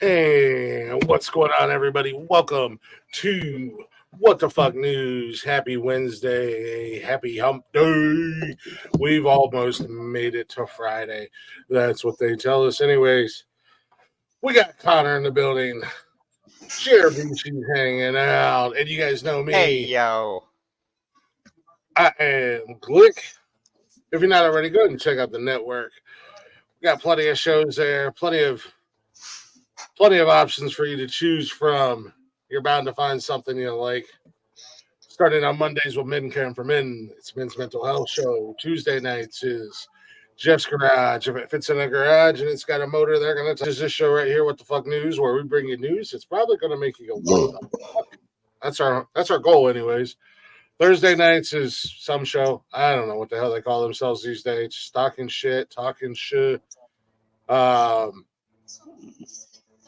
Hey, what's going on, everybody? Welcome to What the Fuck News. Happy Wednesday. Happy hump day. We've almost made it to Friday. That's what they tell us anyways. We got Connor in the building. Jeremy, she's hanging out. And you guys know me. Hey, yo. I am Glick. If you're not already, go ahead and check out the network. We got plenty of shows there, plenty of options for you to choose from. You're bound to find something you like. Starting on Mondays with Men Caring for Men, it's Men's Mental Health Show. Tuesday nights is Jeff's Garage. If it's in a garage and it's got a motor, they're going to touch this show right here, What the Fuck News, where we bring you news. It's probably going to make you go, what the fuck? That's our goal, anyways. Thursday nights is some show. I don't know what the hell they call themselves these days. Talking shit.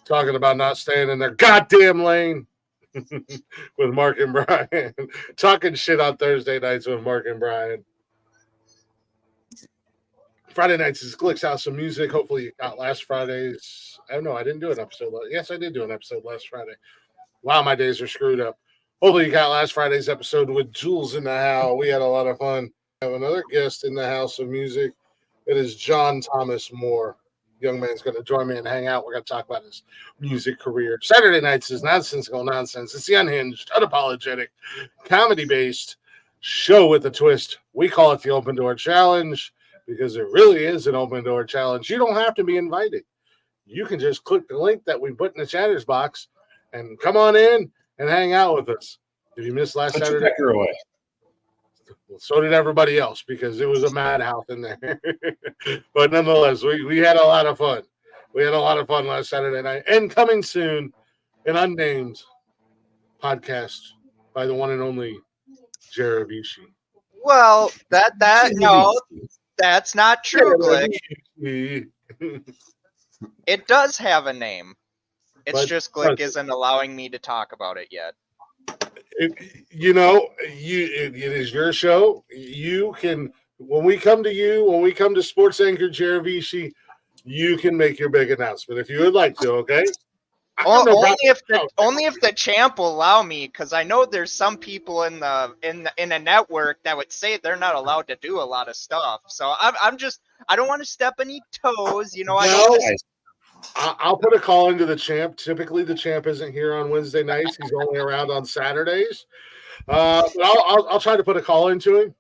Talking about not staying in their goddamn lane with Mark and Brian. Talking shit on Thursday nights with Mark and Brian. Friday nights is Glick's House of Music. Hopefully you got last Friday's. Oh, no, I didn't do an episode. Yes, I did do an episode last Friday. Wow, my days are screwed up. Hopefully you got last Friday's episode with Jules in the house. We had a lot of fun. I have another guest in the House of Music. It is John Thomas Moore. Young man's going to join me and hang out. We're going to talk about his music career. Saturday nights is Nonsensical Nonsense. It's the unhinged, unapologetic, comedy-based show with a twist. We call it the Open Door Challenge because it really is an open door challenge. You don't have to be invited. You can just click the link that we put in the chatters box and come on in and hang out with us. If you missed last Saturday, away. Well, so did everybody else because it was a madhouse in there. But nonetheless, we had a lot of fun. We had a lot of fun last Saturday night. And coming soon, an unnamed podcast by the one and only Jaravici. Well, that's not true, Glick. It does have a name. It's just Glick isn't allowing me to talk about it yet. It is your show. You can, when we come to Sports Anchor Jaravici, you can make your big announcement if you would like to. Okay. Only if the champ will allow me, because I know there's some people in a network that would say they're not allowed to do a lot of stuff. So I don't want to step any toes. I'll put a call into the champ. Typically, the champ isn't here on Wednesday nights. He's only around on Saturdays. But I'll try to put a call into him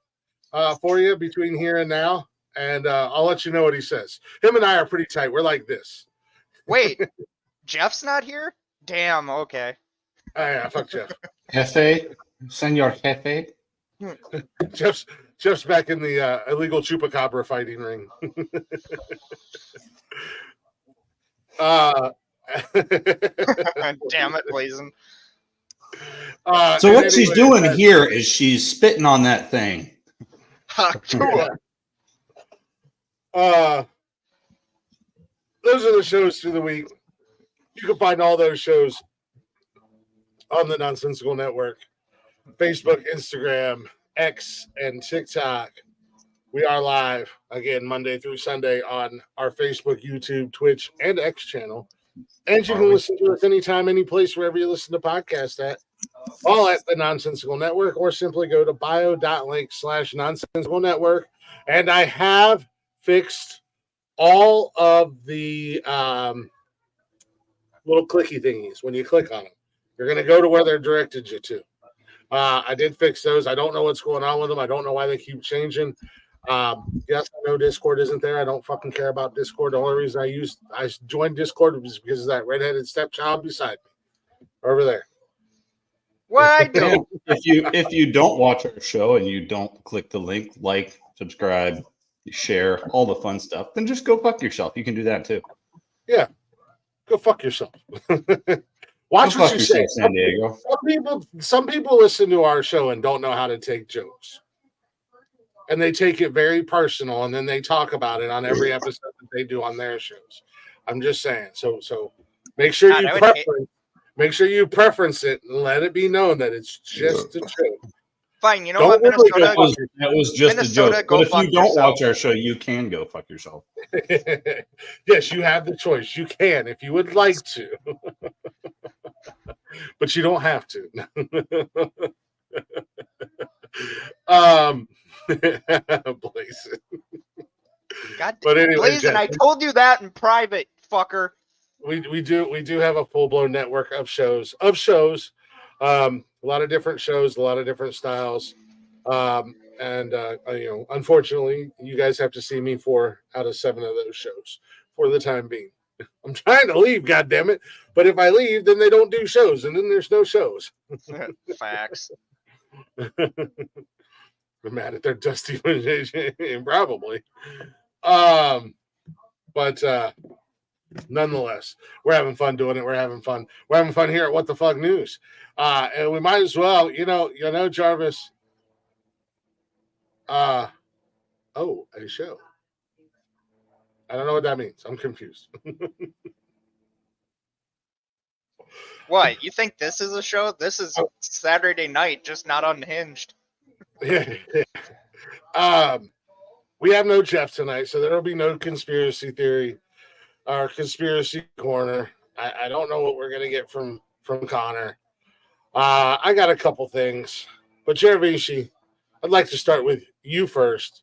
for you between here and now, and I'll let you know what he says. Him and I are pretty tight. We're like this. Wait, Jeff's not here? Damn. Okay. Yeah, fuck Jeff. Jefe, Senor Jefe. Jeff's back in the illegal chupacabra fighting ring. Damn it, Blazin. So what she's doing here is she's spitting on that thing. Those are the shows through the week. You can find all those shows on the Nonsensical Network, Facebook, Instagram, X, and TikTok. We are live again Monday through Sunday on our Facebook, YouTube, Twitch, and X channel. And you can listen to us anytime, any place, wherever you listen to podcasts at, all at the Nonsensical Network, or simply go to bio.link/Nonsensical Network. And I have fixed all of the little clicky thingies when you click on them. You're going to go to where they're directed you to. I did fix those. I don't know what's going on with them. I don't know why they keep changing. Yes, I know Discord isn't there. I don't fucking care about Discord. The only reason I joined Discord was because of that redheaded stepchild beside me over there. Well, I do. If you don't watch our show and you don't click the link, like, subscribe, share, all the fun stuff, then just go fuck yourself. You can do that too. Yeah, go fuck yourself. Watch what you say. San Diego. Some people listen to our show and don't know how to take jokes. And they take it very personal, and then they talk about it on every episode that they do on their shows. I'm just saying. So make sure you preference it and let it be known that it's just a joke. Fine, you know what, Minnesota? That was just a joke. But if you don't watch our show, you can go fuck yourself. Yes, you have the choice. You can if you would like to. but you don't have to. Blazing. God, But anyway, Blazing, I told you that in private, fucker. we do have a full blown network of shows. A lot of different shows, a lot of different styles. And unfortunately, you guys have to see me 4 out of 7 of those shows for the time being. I'm trying to leave, goddammit. But if I leave, then they don't do shows, and then there's no shows. Facts. I'm mad at their dusty probably. But nonetheless, we're having fun doing it. We're having fun. We're having fun here at What the Fuck News. And we might as well, Jarvis. A show. I don't know what that means. I'm confused. What? You think this is a show? This is Saturday night, just not unhinged. Yeah. We have no Jeff tonight, so there will be no conspiracy theory or conspiracy corner. I don't know what we're gonna get from Connor. I got a couple things, but Jeravici, I'd like to start with you first.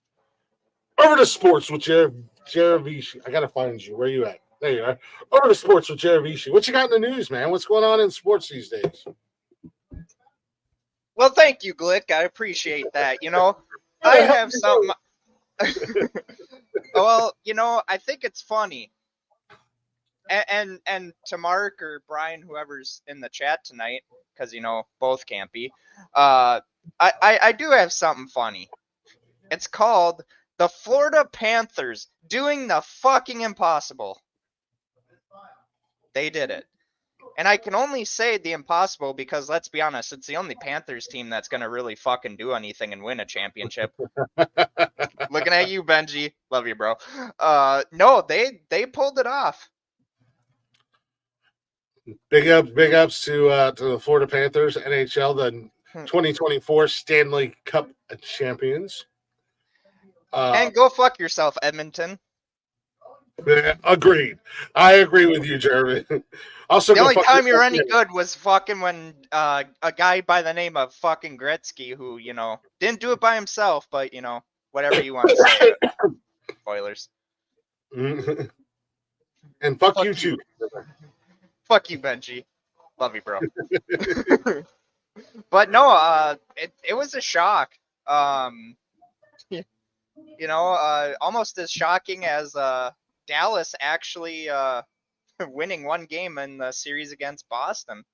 Over to sports with Jeravici. I gotta find you. Where you at? There you are. Over to sports with Jeravici. What you got in the news, man? What's going on in sports these days? Well, thank you, Glick. I appreciate that. I have something. Well, I think it's funny. And to Mark or Brian, whoever's in the chat tonight, because both can't be. I do have something funny. It's called the Florida Panthers doing the fucking impossible. They did it. And I can only say the impossible because, let's be honest, it's the only Panthers team that's going to really fucking do anything and win a championship. Looking at you, Benji. Love you, bro. No, they pulled it off. Big ups to the Florida Panthers, NHL, the 2024 Stanley Cup champions. And go fuck yourself, Edmonton. Agreed. I agree with you, Jeremy. Also, the only time you're any good was fucking when a guy by the name of fucking Gretzky, who didn't do it by himself, but whatever you want to say. Spoilers. And fuck you too. Fuck you, Benji. Love you, bro. But no, it was a shock. Almost as shocking as Dallas actually winning one game in the series against Boston.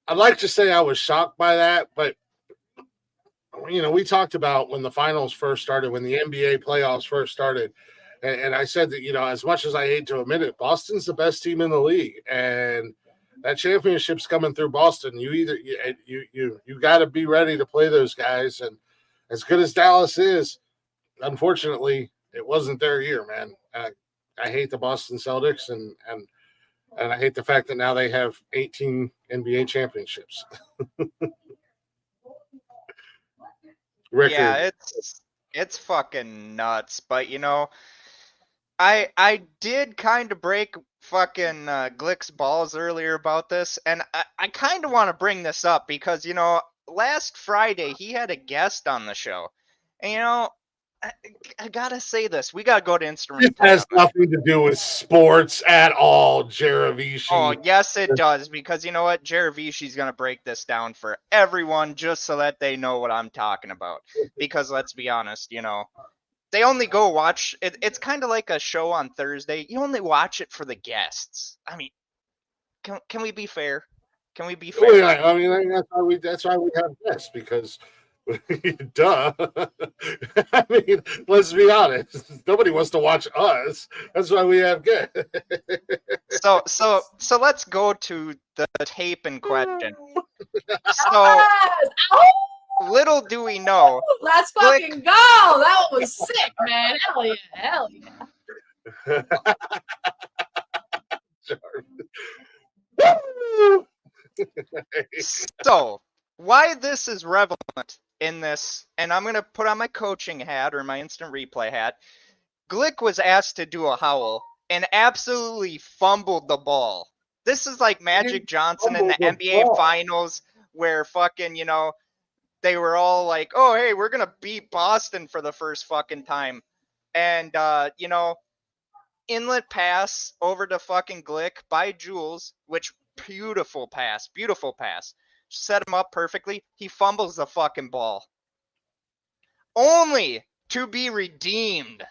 I'd like to say I was shocked by that, but we talked about when the finals first started, when the NBA playoffs first started, and I said that as much as I hate to admit it, Boston's the best team in the league, and that championship's coming through Boston. You got to be ready to play those guys, and as good as Dallas is, unfortunately, it wasn't their year, man. I hate the Boston Celtics, and I hate the fact that now they have 18 NBA championships. Yeah, it's fucking nuts. But I did kind of break fucking Glick's balls earlier about this, and I kind of want to bring this up because last Friday he had a guest on the show, and I gotta say this. We gotta go to instant replay. It has nothing to do with sports at all, Jeravici. Oh, yes, it does. Because you know what? Jeravishi's gonna break this down for everyone just so that they know what I'm talking about. Because let's be honest, they only go watch it. It's kind of like a show on Thursday. You only watch it for the guests. I mean, can we be fair? Can we be fair? Yeah, I mean, that's why we have guests, because duh. I mean, let's be honest. Nobody wants to watch us. That's why we have guests. So let's go to the tape in question. So little do we know. Let's fucking go. That was sick, man. Hell yeah. So why this is relevant in this, and I'm going to put on my coaching hat or my instant replay hat. Glick was asked to do a howl and absolutely fumbled the ball. This is like Magic Johnson in the NBA Finals where fucking, they were all like, oh, hey, we're going to beat Boston for the first fucking time. And, inlet pass over to fucking Glick by Jules, which beautiful pass. Set him up perfectly. He fumbles the fucking ball. Only to be redeemed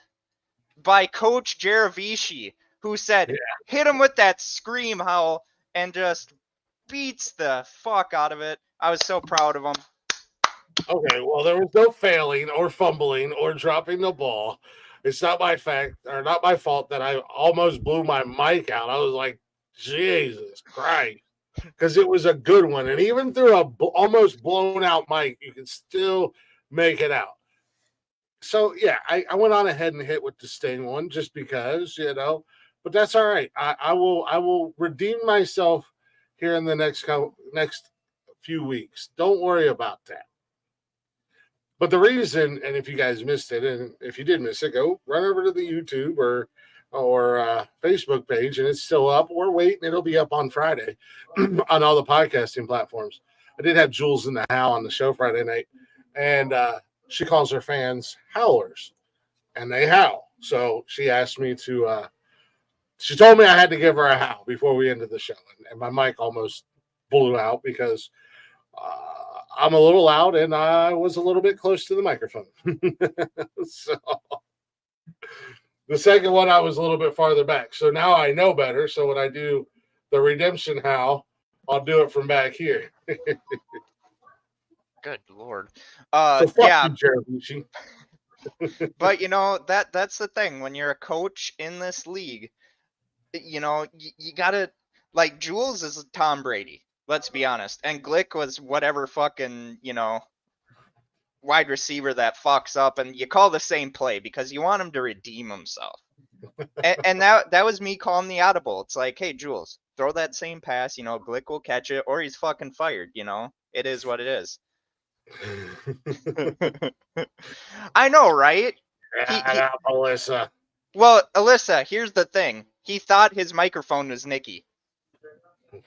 by Coach Jaravici, who said, hit him with that scream howl, and just beats the fuck out of it. I was so proud of him. Okay, well, there was no failing or fumbling or dropping the ball. It's not my fault that I almost blew my mic out. I was like, Jesus Christ. Because it was a good one. And even through a almost blown out mic, you can still make it out. So, yeah, I went on ahead and hit with the Sting one just because, but that's all right. I will redeem myself here in the next few weeks. Don't worry about that. But the reason, and if you guys missed it, and if you did miss it, go run over to the YouTube or Facebook page, and it's still up. Or wait, and it'll be up on Friday on all the podcasting platforms. I did have Jules in the howl on the show Friday night, and she calls her fans howlers, and they howl. So she asked me to. She told me I had to give her a howl before we ended the show, and my mic almost blew out because I'm a little loud and I was a little bit close to the microphone. So the second one, I was a little bit farther back. So now I know better. So when I do the redemption howl, I'll do it from back here. Good Lord. So fuck you, Jaravici. But that's the thing. When you're a coach in this league, you gotta, like, Jules is Tom Brady. Let's be honest. And Glick was whatever fucking, wide receiver that fucks up, and you call the same play because you want him to redeem himself. and that was me calling the audible. It's like, hey, Jules, throw that same pass. Glick will catch it, or he's fucking fired. It is what it is. I know, right? Alyssa. Well, Alyssa, here's the thing. He thought his microphone was Nikki.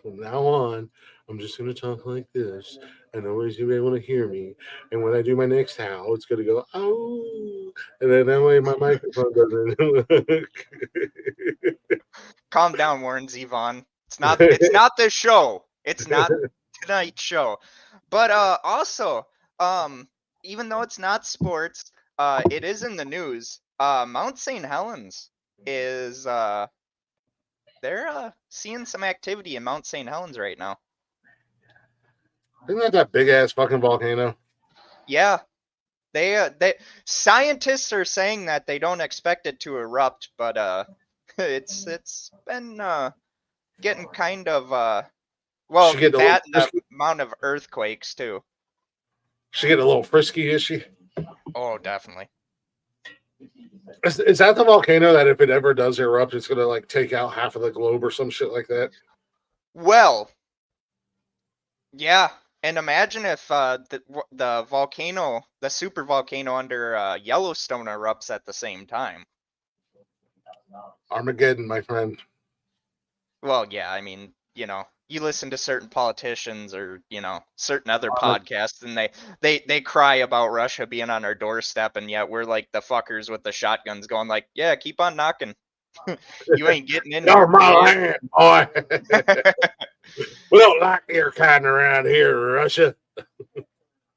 From now on, I'm just going to talk like this, and nobody's going to be able to hear me. And when I do my next howl, it's going to go, oh, and then that way my microphone doesn't work. Calm down, Warren Zevon. It's not this show. It's not tonight's show. But also, even though it's not sports, it is in the news. Mount St. Helens is they're seeing some activity in Mount St. Helens right now. Isn't that big ass fucking volcano? Yeah. They scientists are saying that they don't expect it to erupt, but it's been getting kind of the amount of earthquakes too. She get a little frisky, is she? Oh, definitely. Is that the volcano that if it ever does erupt, it's gonna like take out half of the globe or some shit like that? Well, yeah. And imagine if the volcano, the super volcano under Yellowstone erupts at the same time. Armageddon, my friend. Well, yeah, I mean, you listen to certain politicians or, certain other podcasts, and they cry about Russia being on our doorstep, and yet we're like the fuckers with the shotguns going like, yeah, keep on knocking. You ain't getting in. You're my land, boy. We don't like your kind around here, Russia.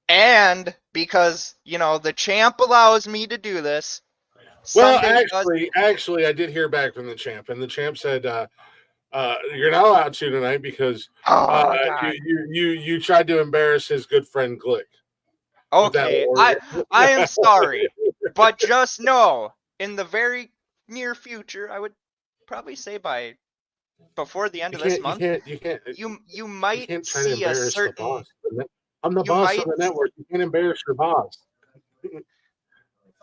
And because, the champ allows me to do this. Well, actually, I did hear back from the champ, and the champ said, you're not allowed to tonight because you tried to embarrass his good friend Glick. Okay, I am sorry, but just know in the very near future, I would probably say before the end of this month, you might see a certain. I'm the boss of the network. You can't embarrass your boss.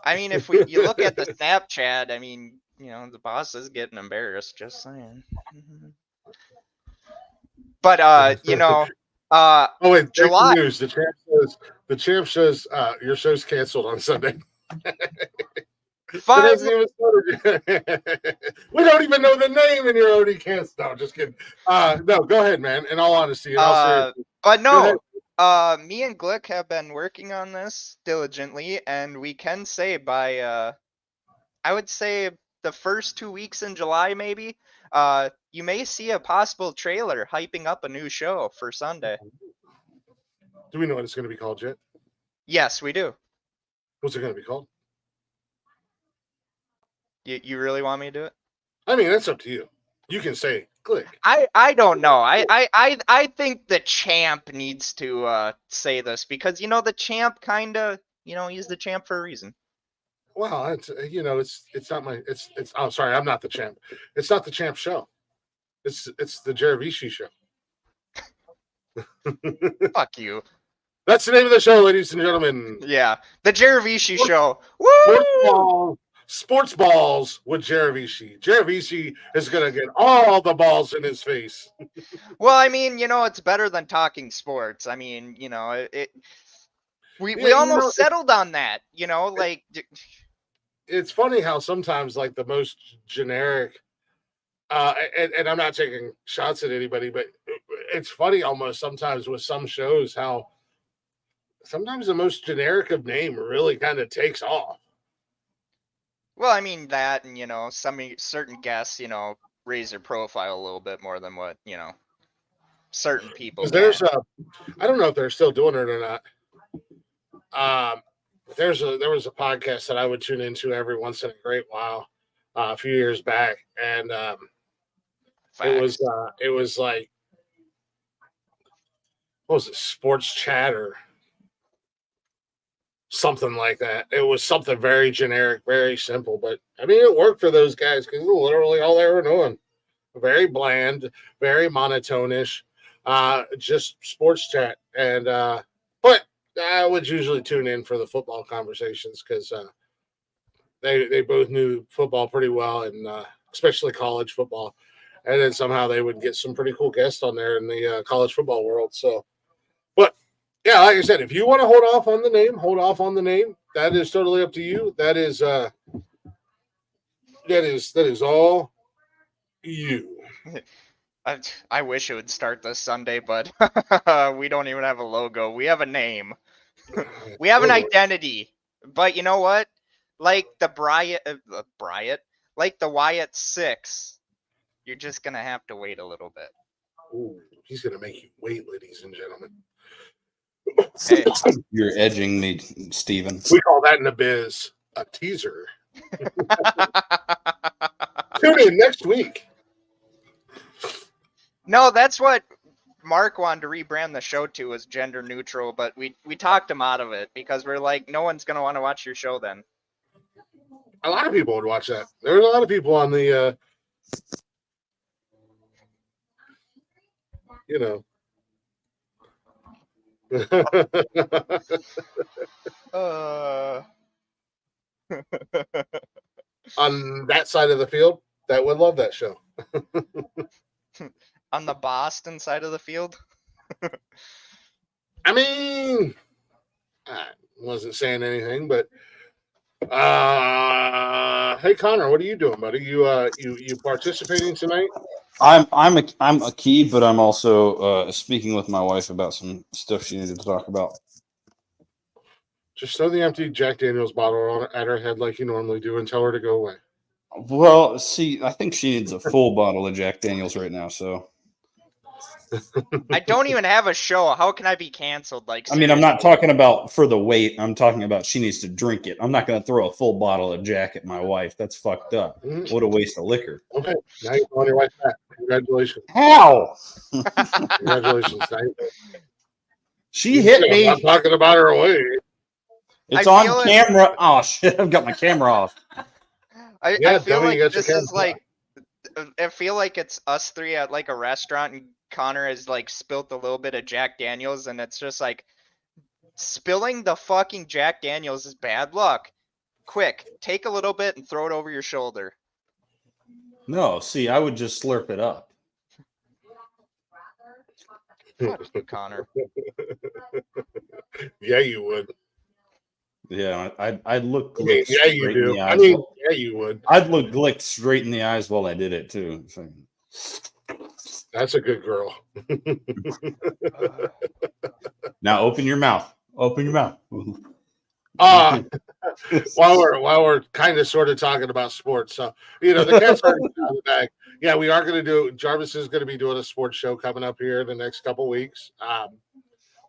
I mean, if you look at the Snapchat, I mean, the boss is getting embarrassed. Just saying. But oh wait, July news. The champ says your show's canceled on Sunday. It Five. hasn't even started. We don't even know the name, and you're already canceled. No, just kidding. No, go ahead, man. In all honesty, in all seriousness, But go ahead. no, me and Glick have been working on this diligently, and we can say by I would say the first 2 weeks in July, maybe, you may see a possible trailer hyping up a new show for Sunday. Do we know what it's going to be called yet? Yes, we do. What's it going to be called? You really want me to do it? I mean, that's up to you. You can say click. I don't know. I think the champ needs to say this because the champ kind of he's the champ for a reason. Well, it's it's not my it's I'm sorry, I'm not the champ. It's not the champ show. It's the Jaravici show. Fuck you. That's the name of the show, ladies and gentlemen. Yeah, the Jaravici show. Woo! Sports balls with Jaravici. Jaravici is gonna get all the balls in his face. Well, I mean, it's better than talking sports. I mean, we almost settled on that. Like. It's funny how sometimes like the most generic and I'm not taking shots at anybody, but it's funny almost sometimes with some shows how sometimes the most generic of name really kind of takes off. Well, I mean that, and some certain guests, raise their profile a little bit more than what certain people. There's I don't know if they're still doing it or not. There was a podcast that I would tune into every once in a great while, a few years back, and it was like, what was it, Sports Chat or something like that. It was something very generic, very simple, but I mean, it worked for those guys because literally all they were doing, very bland, very monotonish, just sports chat. And but I would usually tune in for the football conversations because they both knew football pretty well, and especially college football. And then somehow they would get some pretty cool guests on there in the college football world. So, but yeah, like I said, if you want to hold off on the name, hold off on the name. That is totally up to you. That is all you. I wish it would start this Sunday, but we don't even have a logo. We have a name. We have an identity. But you know what? Like the like the Wyatt 6, you're just going to have to wait a little bit. Ooh, he's going to make you wait, ladies and gentlemen. Hey. You're edging me, Steven. We call that in the biz a teaser. Tune in next week. No, that's what Mark wanted to rebrand the show to as gender neutral, but we talked him out of it because we're like, no one's going to want to watch your show then. A lot of people would watch that. There's a lot of people on the, on that side of the field that would love that show. On the Boston side of the field? I mean, I wasn't saying anything, but hey Connor, what are you doing, buddy? You participating tonight? I'm a key, but I'm also speaking with my wife about some stuff she needed to talk about. Just throw the empty Jack Daniels bottle at her head like you normally do and tell her to go away. Well, see, I think she needs a full bottle of Jack Daniels right now, so. I don't even have a show. How can I be canceled? I mean, I'm not talking about for the weight. I'm talking about she needs to drink it. I'm not going to throw a full bottle of Jack at my wife. That's fucked up. What a waste of liquor. Okay, now you're on your wife back. Congratulations. How? Congratulations. She hit me. I'm not talking about her away. It's on camera. Oh, shit. I've got my camera off. I feel like this is like, I feel like it's us three at like a restaurant and Connor has like spilt a little bit of Jack Daniels and it's just like spilling the fucking Jack Daniels is bad luck. Quick, take a little bit and throw it over your shoulder. No, see, I would just slurp it up. Fuck you, Connor. Yeah, you would. Yeah, I'd look I mean, Glick yeah, you straight in do. the I eyes. mean, yeah, you would. I'd look Glick straight in the eyes while I did it too. It's like, That's a good girl. now open your mouth. Open your mouth. Uh while we're kind of sort of talking about sports, so the cat's already out of the bag. Yeah, we are going to do. Jarvis is going to be doing a sports show coming up here in the next couple weeks.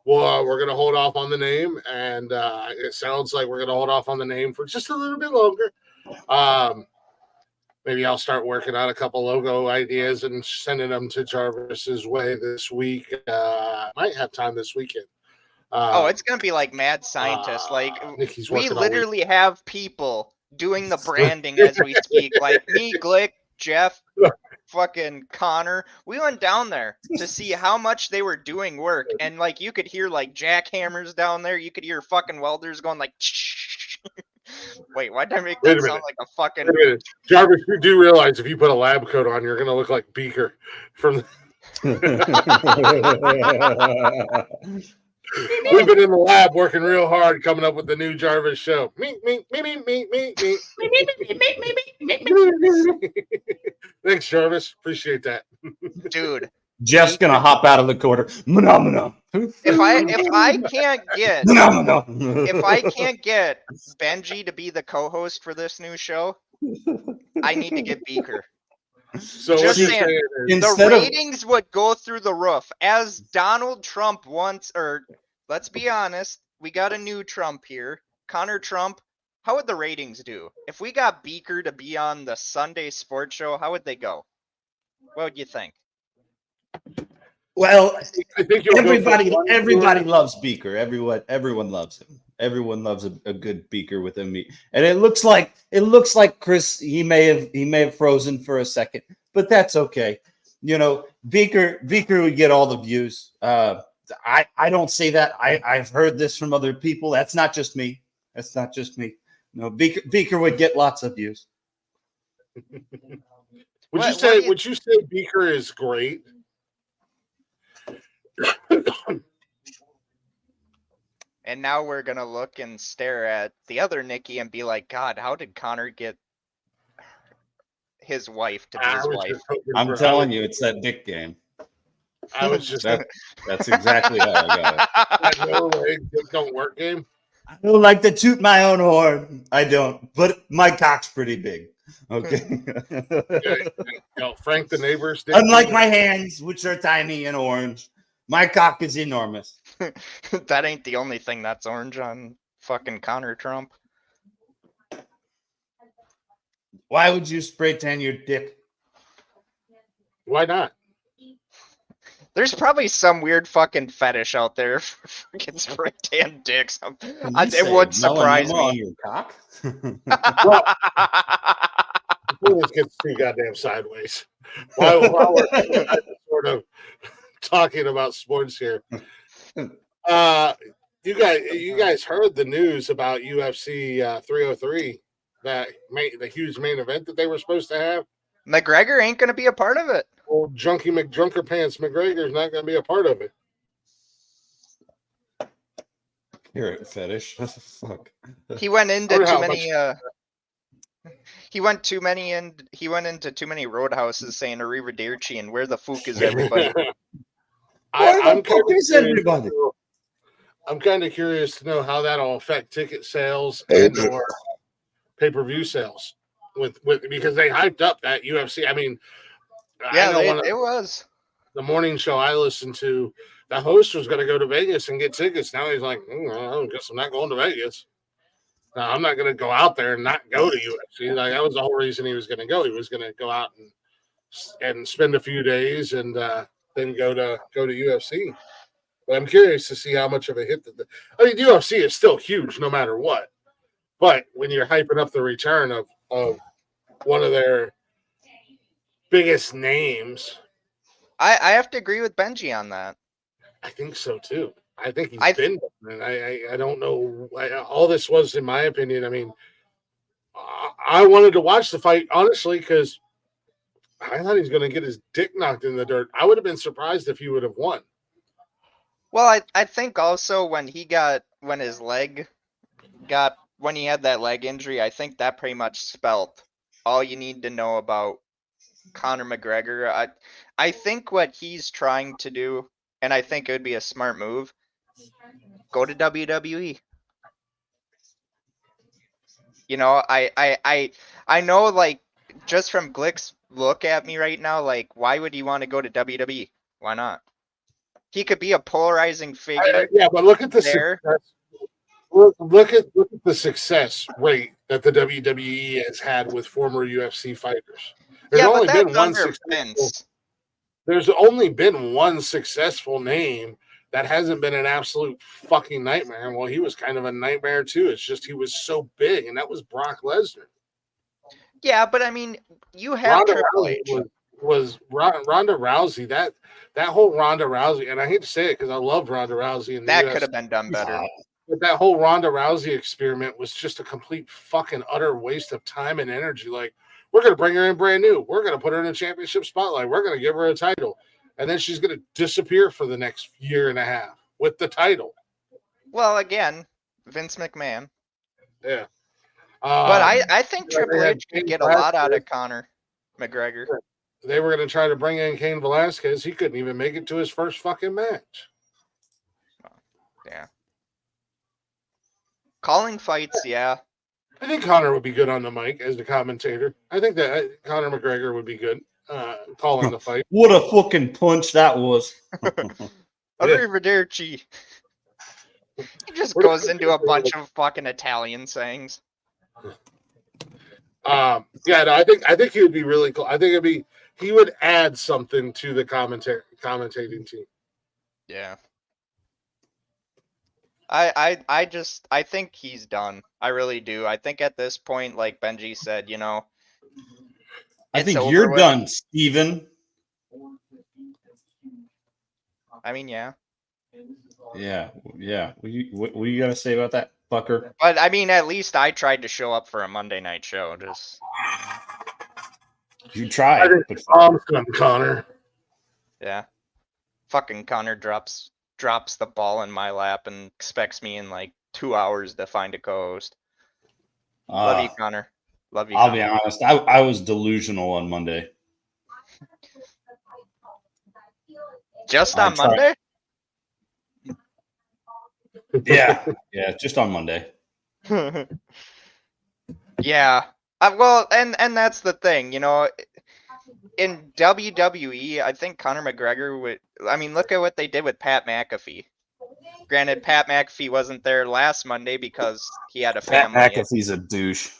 Well, we're going to hold off on the name, and it sounds like we're going to hold off on the name for just a little bit longer. Maybe I'll start working on a couple logo ideas and sending them to Jarvis's way this week. Might have time this weekend. It's gonna be like mad scientists. Like Nikki's we working all week. literally have people doing the branding as we speak. Like me, Glick, Jeff, fucking Connor. We went down there to see how much they were doing work, and like you could hear like jackhammers down there. You could hear fucking welders going like. Wait, why did I make that sound like a fucking? Wait a minute. Jarvis, you do realize if you put a lab coat on, you're gonna look like Beaker from. We've been in the lab working real hard, coming up with the new Jarvis show. Me. Thanks, Jarvis. Appreciate that, dude. Jeff's gonna hop out of the corner. If I can't get Benji to be the co-host for this new show, I need to get Beaker. So just what saying, the ratings would go through the roof. As Donald Trump once, or let's be honest, we got a new Trump here, Connor Trump. How would the ratings do if we got Beaker to be on the Sunday sports show? How would they go? What would you think? Well, I think everybody loves Beaker. Everyone loves him. Everyone loves a good Beaker with him. And it looks like Chris. He may have frozen for a second, but that's okay. Beaker would get all the views. I don't say that. I've heard this from other people. That's not just me. No, Beaker would get lots of views. Would you say Beaker is great? And now we're gonna look and stare at the other Nikki and be like, God, how did Connor get his wife to be his wife? I'm telling you, it's that dick game. I was just that's exactly how I got it. No way, dick don't work game. I don't like to toot my own horn. I don't, but my cock's pretty big. Okay. Frank the neighbor's dick. Unlike my hands, which are tiny and orange, my cock is enormous. That ain't the only thing that's orange on fucking Connor Trump. Why would you spray tan your dick? Why not? There's probably some weird fucking fetish out there for fucking spray tan dicks. It would surprise me. On your cock? This gets too goddamn sideways. While we're sort of talking about sports here, you guys heard the news about UFC 303, the huge main event that they were supposed to have. McGregor ain't gonna be a part of it. Old Junkie McDrunkerpants McGregor's not gonna be a part of it. You're a fetish. Fuck. He went into too many. He went into too many roadhouses saying Arrivederci and where the fuck is everybody? I'm kind of curious to know how that'll affect ticket sales and or pay-per-view sales with because they hyped up that UFC. I mean, yeah, it was the morning show I listened to. The host was going to go to Vegas and get tickets. Now he's like, I guess I'm not going to Vegas. No, I'm not going to go out there and not go to UFC. Like that was the whole reason he was going to go. He was going to go out and spend a few days and then go to UFC. But I'm curious to see how much of a hit UFC is still huge no matter what. But when you're hyping up the return of one of their biggest names, I have to agree with Benji on that. I think so too. I think he's been. I don't know. All this was, in my opinion. I mean, I wanted to watch the fight honestly because I thought he was going to get his dick knocked in the dirt. I would have been surprised if he would have won. Well, I think also when his leg when he had that leg injury, I think that pretty much spelt all you need to know about Conor McGregor. I think what he's trying to do, and I think it would be a smart move, go to WWE. You know, I know, like, just from Glick's look at me right now, like, why would he want to go to WWE? Why not? He could be a polarizing figure. Yeah, but look at the there. success. Look at the success rate that the WWE has had with former UFC fighters. There's Yeah, but only been that's one under successful. Vince. There's only been one successful name that hasn't been an absolute fucking nightmare. Well, he was kind of a nightmare too. It's just he was so big, and that was Brock Lesnar. Yeah, but I mean, you have Ronda Triple Rousey H. was Ronda Rousey. That whole Ronda Rousey, and I hate to say it because I loved Ronda Rousey. In the That UFC, could have been done better. but that whole Ronda Rousey experiment was just a complete fucking utter waste of time and energy. Like, we're going to bring her in brand new. We're going to put her in a championship spotlight. We're going to give her a title. And then she's going to disappear for the next year and a half with the title. Well, again, Vince McMahon. Yeah. But I think Triple they had H could Cain get a lot out of Velasquez. Conor McGregor. They were going to try to bring in Cain Velasquez. He couldn't even make it to his first fucking match. Yeah. Calling fights, yeah. I think Conor would be good on the mic as the commentator. I think that Conor McGregor would be good calling the fight. What a fucking punch that was. Arrivederci. He just goes into a bunch of fucking Italian sayings. Yeah, no, I think he would be really cool. I think he would add something to the commentating team. Yeah. I think he's done. I really do. I think at this point, like Benji said, you know, I it's think over you're with. done, Steven. I mean, yeah. Yeah. What are you gonna say about that, fucker? But I mean, at least I tried to show up for a Monday night show. Just You I tried, think but Tom's done, Conor. yeah. Fucking Connor drops the ball in my lap and expects me in like 2 hours to find a co-host. Love you, Connor. Love you. I'll Connor. be honest. I was delusional on Monday. Just I on tried- Monday? Yeah, just on Monday. Yeah. Well, and that's the thing, you know. In WWE, I think Conor McGregor would. I mean, look at what they did with Pat McAfee. Granted, Pat McAfee wasn't there last Monday because he had a Pat family. McAfee's a douche.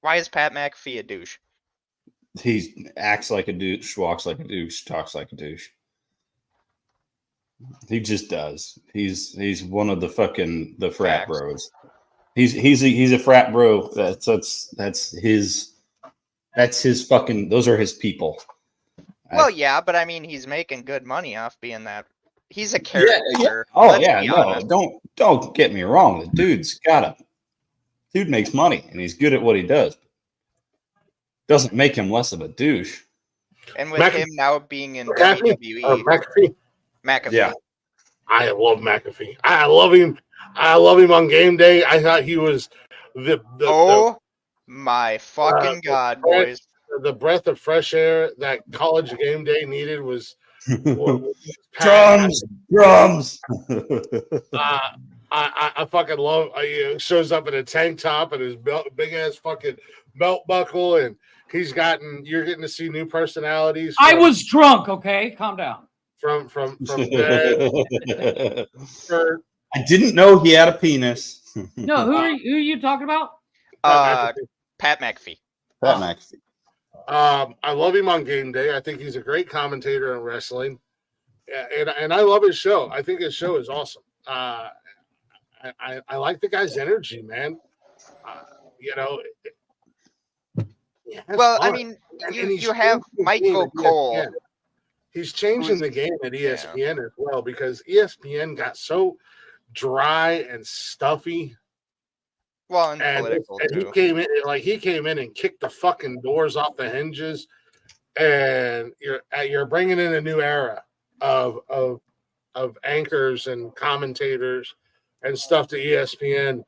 Why is Pat McAfee a douche? He acts like a douche, walks like a douche, talks like a douche. He just does. He's one of the frat Facts. bros. He's a frat bro. That's his fucking. Those are his people. Well, yeah, but I mean, he's making good money off being that. He's a character. Oh Let's yeah, be no, honest. don't get me wrong. The dude makes money and he's good at what he does. Doesn't make him less of a douche. And with him now being in McAfee? WWE, McAfee. McAfee. I love McAfee. I love him. I love him on game day. I thought he was the My fucking God, breath- boys. the breath of fresh air that college game day needed was Drums. I fucking love. He shows up in a tank top and his big ass fucking belt buckle, and you're getting to see new personalities. I was drunk. Okay, calm down. from Dad, Kurt, I didn't know he had a penis. No, who are you talking about? Pat McAfee. Pat McAfee. I love him on game day. I think he's a great commentator in wrestling, and I love his show. I think his show is awesome. I like the guy's energy, man. You know. Well, I mean, you have Michael Cole. He's changing the game at ESPN as well because ESPN got so dry and stuffy. Well, and political and too. he came in and kicked the fucking doors off the hinges, and you're bringing in a new era of anchors and commentators, and stuff to ESPN.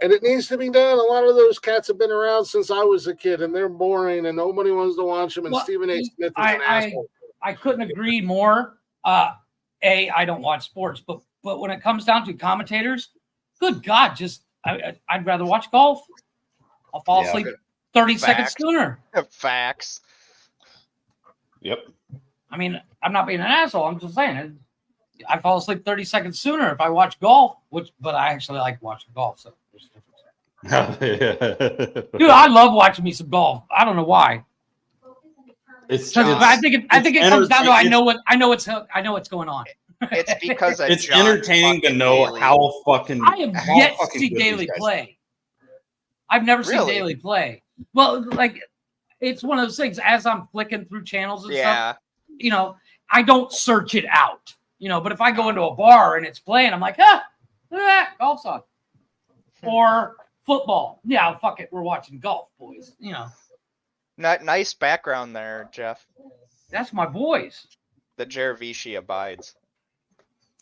And it needs to be done. A lot of those cats have been around since I was a kid, and they're boring, and nobody wants to watch them. And Well, Stephen A. Smith is an asshole. I couldn't agree more. I don't watch sports, but when it comes down to commentators, good God, just I'd rather watch golf. I'll fall asleep 30 seconds sooner. Facts. Yep. I mean, I'm not being an asshole. I'm just saying I fall asleep 30 seconds sooner if I watch golf, but I actually like watching golf. So there's a difference. Dude, I love watching me some golf. I don't know why. I think it comes down to I know what's going on. It's because of it's John entertaining to know Daly. how fucking. I have yet to see Daly play. I've never seen Daly play. Well, like it's one of those things. As I'm flicking through channels and stuff, I don't search it out. But if I go into a bar and it's playing, I'm like, look at that golf's on, or football. Yeah, fuck it, we're watching golf, boys. Nice background there, Jeff. That's my boys. The Jeravici abides.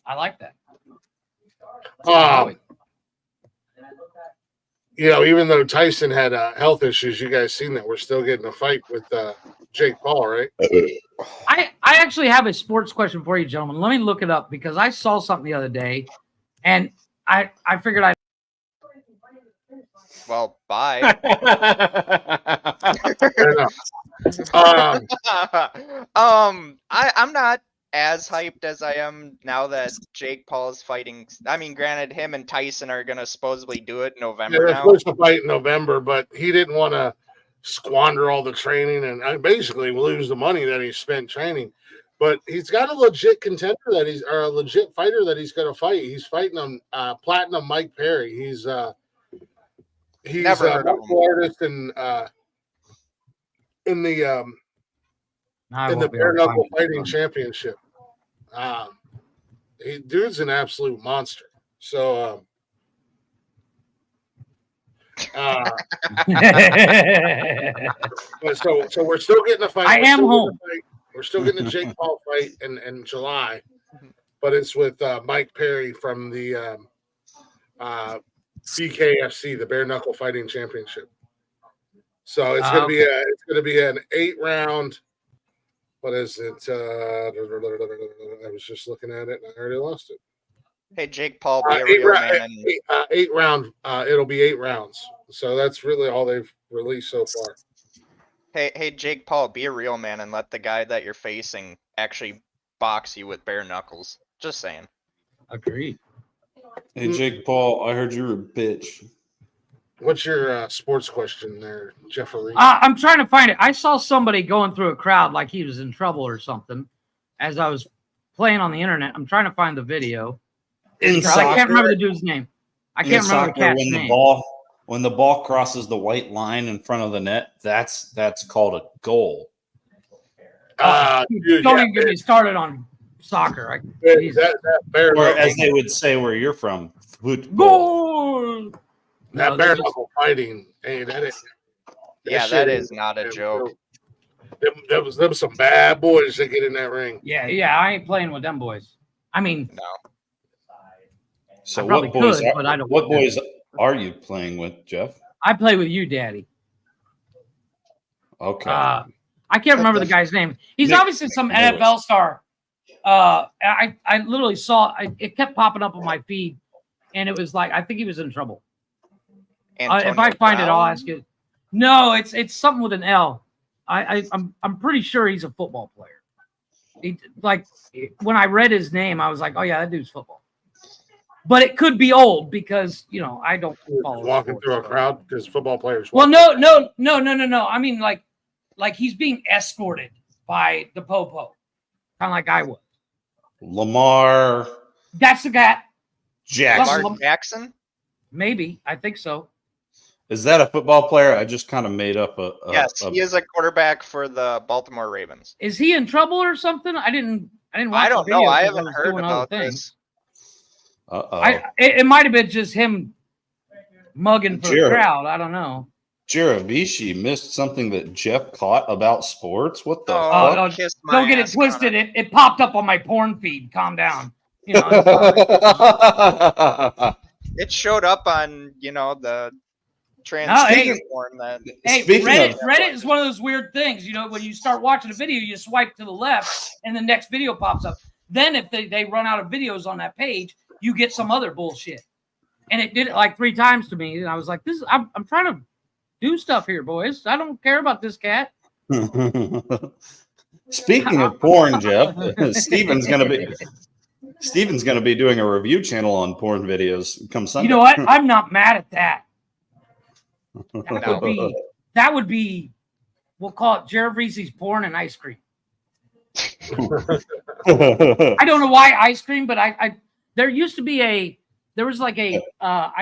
I like that. Even though Tyson had health issues, you guys seen that we're still getting a fight with Jake Paul, right? I actually have a sports question for you, gentlemen. Let me look it up because I saw something the other day, and I figured I'd. Well, bye. I'm not as hyped as I am now that Jake Paul is fighting. I mean, granted, him and Tyson are gonna supposedly do it in November. They're supposed to fight in November, but he didn't want to squander all the training and basically lose the money that he spent training. But he's got a legit contender or a legit fighter that he's going to fight. He's fighting Platinum Mike Perry. He's Never a heard of him. martial artist in the bare knuckle fighting championship. Dude's an absolute monster. So so we're still getting a fight. I am home. We're still getting a Jake Paul fight in July, but it's with Mike Perry from the BKFC, the Bare Knuckle Fighting Championship. So it's gonna be an 8-round. What is it? I was just looking at it and I already lost it. Hey, Jake Paul, be a real man. 8 round. It'll be 8 rounds. So that's really all they've released so far. Hey, Jake Paul, be a real man and let the guy that you're facing actually box you with bare knuckles. Just saying. Agreed. Hey, Jake Paul, I heard you were a bitch. What's your sports question there, Jeffrey? I'm trying to find it. I saw somebody going through a crowd like he was in trouble or something as I was playing on the internet. I'm trying to find the video. In I soccer, can't remember the dude's name. I can't remember the cat's name. When the ball crosses the white line in front of the net, that's called a goal. Don't even get me started on soccer. Or as they would say where you're from, football. Goal. That bare knuckle fighting, hey, that is. That is not a joke. There was some bad boys that get in that ring. Yeah, I ain't playing with them boys. I mean, no. So what boys are you playing with, Jeff? I play with you, Daddy. Okay. I can't remember the guy's name. He's obviously some NFL star. I literally saw it kept popping up on my feed, and it was like I think he was in trouble. If I find it, I'll ask you. No, it's something with an L. I'm pretty sure he's a football player. When I read his name, I was like, oh yeah, that dude's football. But it could be old because I don't follow walking through a crowd because football players. Well, no. I mean, like he's being escorted by the popo, kind of like I was. Lamar. That's the guy. Jackson. Lamar Jackson? Maybe. I think so. Is that a football player? I just kind of made up a. Yes, he is a quarterback for the Baltimore Ravens. Is he in trouble or something? I didn't watch I don't the video know. I 'cause haven't was heard doing about other this. It might have been just him mugging for the crowd. I don't know. Jeravici missed something that Jeff caught about sports. What the fuck? Don't get it twisted. It popped up on my porn feed. Calm down. It showed up on the trans porn that. Hey, Reddit is one of those weird things. When you start watching a video, you swipe to the left, and the next video pops up. Then if they run out of videos on that page, you get some other bullshit. And it did it like 3 times to me, and I was like, I'm trying to do stuff here, boys. I don't care about this cat. Speaking of porn, Jeff, Steven's gonna be doing a review channel on porn videos come Sunday. You know what? I'm not mad at that. That would be we'll call it Jared Reese's porn and ice cream. I don't know why ice cream, but there used to be I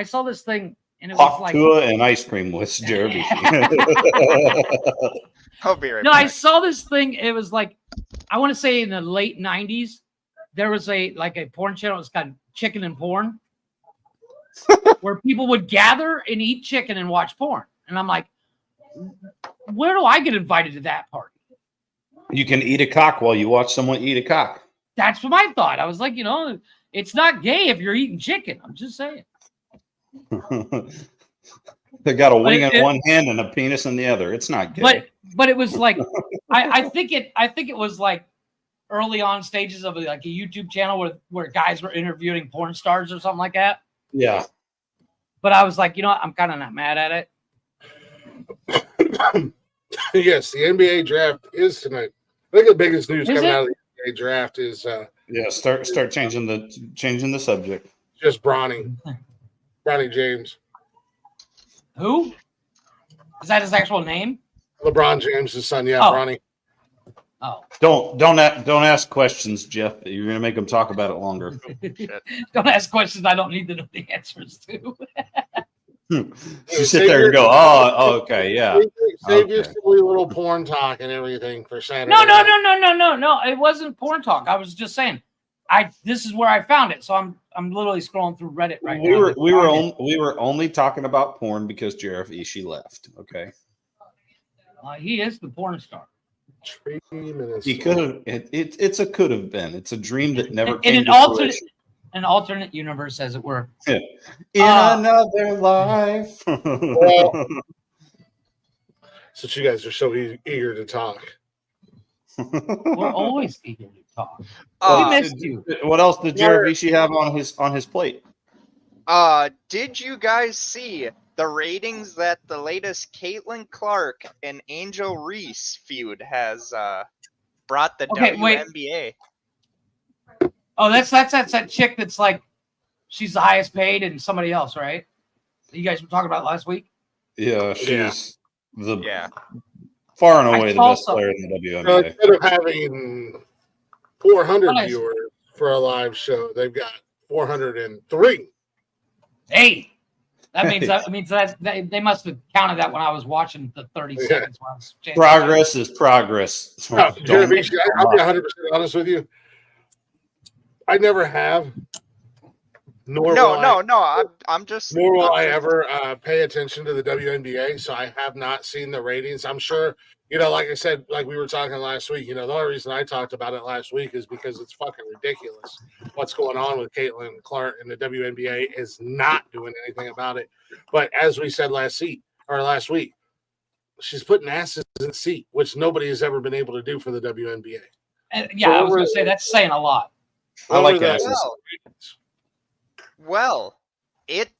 saw this thing and it was like Tua and ice cream with Jared. I'll be right No, back. I saw this thing. It was like, I want to say in the late 90s, there was a porn channel. It's got chicken and porn where people would gather and eat chicken and watch porn. And I'm like, where do I get invited to that party? You can eat a cock while you watch someone eat a cock. That's what I thought. I was like, it's not gay if you're eating chicken. I'm just saying. They got a wing in one hand and a penis in the other. It's not gay. But it was like, I think it was like early on stages of like a YouTube channel where guys were interviewing porn stars or something like that. Yeah. But I was like, I'm kind of not mad at it. Yes, the NBA draft is tonight. I think the biggest news coming out of the NBA draft is start changing the subject. Just Bronny James. Who? Is that his actual name? LeBron James' son, yeah, Bronny. Oh. Don't ask questions, Jeff. You're gonna make them talk about it longer. Don't ask questions I don't need to know the answers to. You sit there and go, oh, okay, yeah. Save your silly little porn talk and everything for Saturday. No. It wasn't porn talk. I was just saying, this is where I found it. So I'm literally scrolling through Reddit right now. We were only talking about porn because Jaref Ishii left. Okay. He is the porn star. He could have. It's a could have been. It's a dream that never came in to fruition. An alternate universe, as it were. Yeah. In another life. Well, since you guys are so eager to talk, we're always eager to talk. We missed you. What else did Jaref Ishii have on his plate? Did you guys see the ratings that the latest Caitlin Clark and Angel Reese feud has brought the WNBA? Oh, that's that chick that's like she's the highest paid and somebody else, right? You guys were talking about last week? Yeah, she's far and away the best player in the WNBA. Instead of having 400 viewers for a live show, they've got 403. Hey, that means that they must have counted that when I was watching the 30 seconds. When I was progress is progress. No, Jeremy, I'll be 100% honest with you. I never have. I'm just. Nor will I ever pay attention to the WNBA, so I have not seen the ratings. I'm sure, like I said, like we were talking last week, the only reason I talked about it last week is because it's fucking ridiculous. What's going on with Caitlin Clark and the WNBA is not doing anything about it. But as we said last week, she's putting asses in the seat, which nobody has ever been able to do for the WNBA. I was going to say that's saying a lot. I like asses. Well, it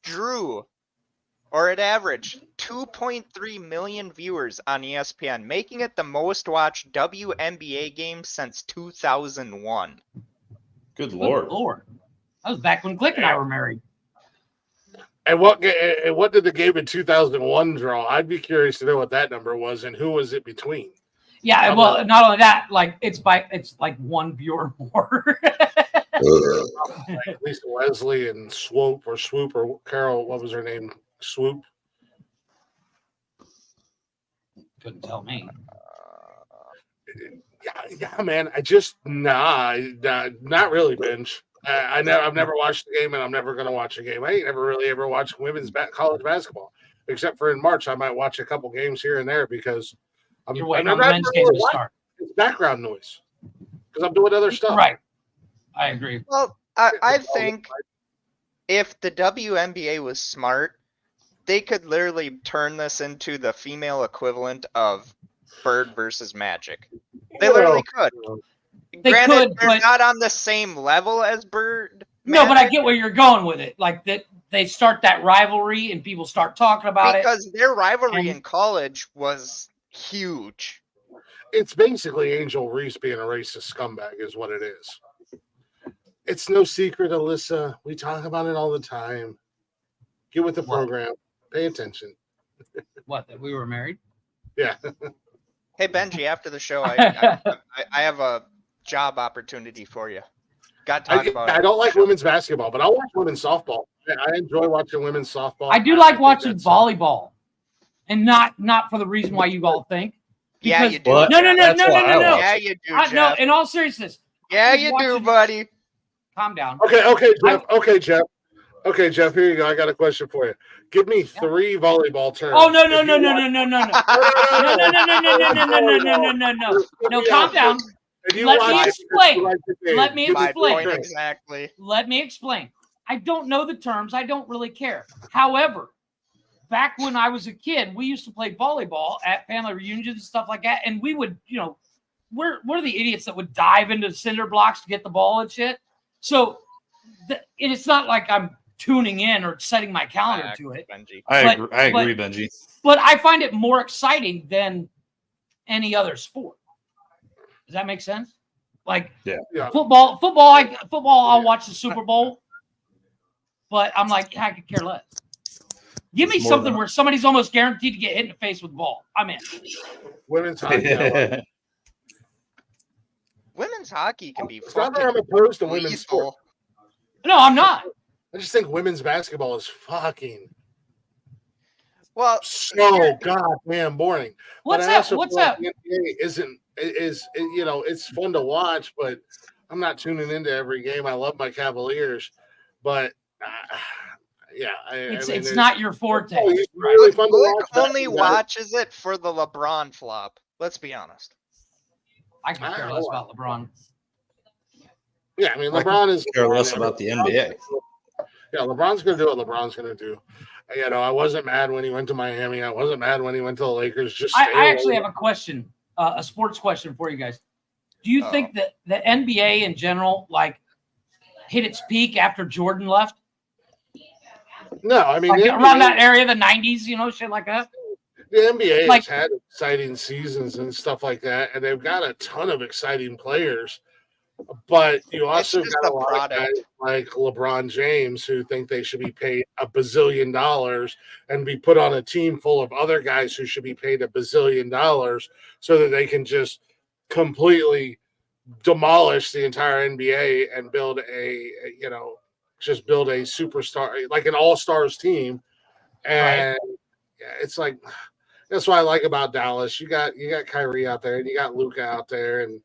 averaged 2.3 million viewers on ESPN, making it the most watched WNBA game since 2001. Good Lord. That was back when Click and I were married. And what did the game in 2001 draw? I'd be curious to know what that number was and who was it between. Yeah, well, not only that, like it's like one viewer more. Like Lisa Leslie and Swoop or Carol, what was her name? Swoop. Couldn't tell me. Yeah, man. I just not really, Benj. I've never watched the game, and I'm never gonna watch a game. I ain't never really ever watched women's college basketball, except for in March. I might watch a couple games here and there because you're waiting on the men's game to start. It's background noise because I'm doing other stuff. Right. I agree. Well, I think if the WNBA was smart, they could literally turn this into the female equivalent of Bird versus Magic. They literally could. They Granted, could, they're but not on the same level as Bird. no, but I Magic, get where you're going with it. Like that, they start that rivalry and people start talking about it. because their rivalry And- in college was huge. It's basically Angel Reese being a racist scumbag, is what it is. It's no secret, Alyssa. We talk about it all the time. Get with the What? program. Pay attention. What, that we were married? Yeah. Hey Benji, after the show, I have a job opportunity for you. Got to talk about I it. don't like women's basketball, but I'll watch women's softball. I enjoy watching women's softball. I do like think watching that's- volleyball, and not for the reason why you all think. Yeah, Because- you do. What? No, no, no, That's no, no, why I no, no. watch Yeah, it. you do, No, Jeff. in all seriousness, Yeah, was you do, watching- buddy. calm down. Okay, Jeff. Okay, Jeff. Here you go. I got a question for you. Give me 3 volleyball terms. Oh no, no, If no, you no, watch- no, no, no, no. No, No, no, no, no, no, no, no, no, no, no, no, no. No, calm down. If you Let watch me it, explain. you like the game. Let me Give My explain. point terms. exactly. Let me explain. I don't know the terms. I don't really care. However, back when I was a kid, we used to play volleyball at family reunions and stuff like that. And we would, we're the idiots that would dive into cinder blocks to get the ball and shit. So it's not like I'm tuning in or setting my calendar to it. Benji. I But- agree, Benji. But I find it more exciting than any other sport. Does that make sense? Like Yeah. football, I'll watch the Super Bowl, but I'm like, I could care less. Give me It's more something than- where somebody's almost guaranteed to get hit in the face with the ball. I'm in. Women's hockey. I like. Women's hockey can be It's not that I'm fucking opposed to women's sport. lethal. No, I'm not. I just think women's basketball is fucking Well, so goddamn boring. What's But I that? also What's feel that? like the NBA it's fun to watch, but I'm not tuning into every game. I love my Cavaliers, but yeah, It's not your forte. Oh, it's really fun to Blake watch. only basketball. watches it for the LeBron flop. Let's be honest. I can care less about LeBron. Yeah, I mean I LeBron is care less about the NBA. Yeah, LeBron's gonna do what LeBron's gonna do. I wasn't mad when he went to Miami. I wasn't mad when he went to the Lakers. Just I actually have a question, a sports question for you guys. Do you Oh. think that the NBA in general, like, hit its peak after Jordan left? no. I mean, Like the around NBA that area, the 90s, shit like that? The NBA Like- has had exciting seasons and stuff like that, and they've got a ton of exciting players. But you also just got a the lot product. of guys like LeBron James who think they should be paid $1 bazillion and be put on a team full of other guys who should be paid $1 bazillion so that they can just completely demolish the entire NBA and build just build a superstar, like an all-stars team. And it's like, that's what I like about Dallas. You got Kyrie out there and you got Luka out there, and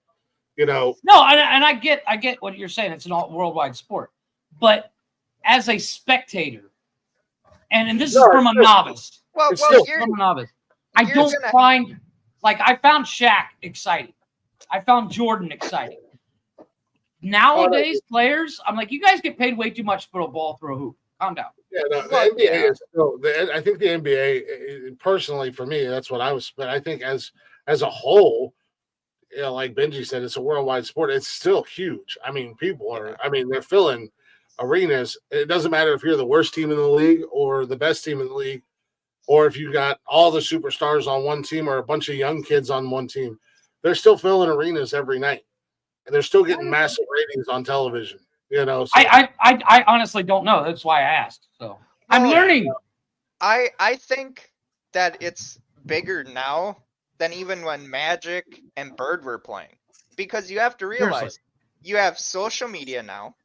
No, and I get what you're saying. It's an all worldwide sport, but as a spectator, and this is No, from a it's- novice, Well, It's well, still- here, from a novice, I You're don't gonna- find I found Shaq exciting. I found Jordan exciting. Nowadays, players, I'm like, you guys get paid way too much to put a ball through a hoop. Calm down. yeah, no, the Well, NBA yeah. is still. I think the NBA, personally, for me, that's what I was. But I think as a whole, like Benji said, it's a worldwide sport. It's still huge. I mean, people are. I mean, they're filling arenas. It doesn't matter if you're the worst team in the league or the best team in the league, or if you got all the superstars on one team or a bunch of young kids on one team. They're still filling arenas every night, and they're still getting massive ratings on television. So, I honestly don't know. That's why I asked. So I'm Well, learning. I think that it's bigger now than even when Magic and Bird were playing, because you have to realize you have social media now.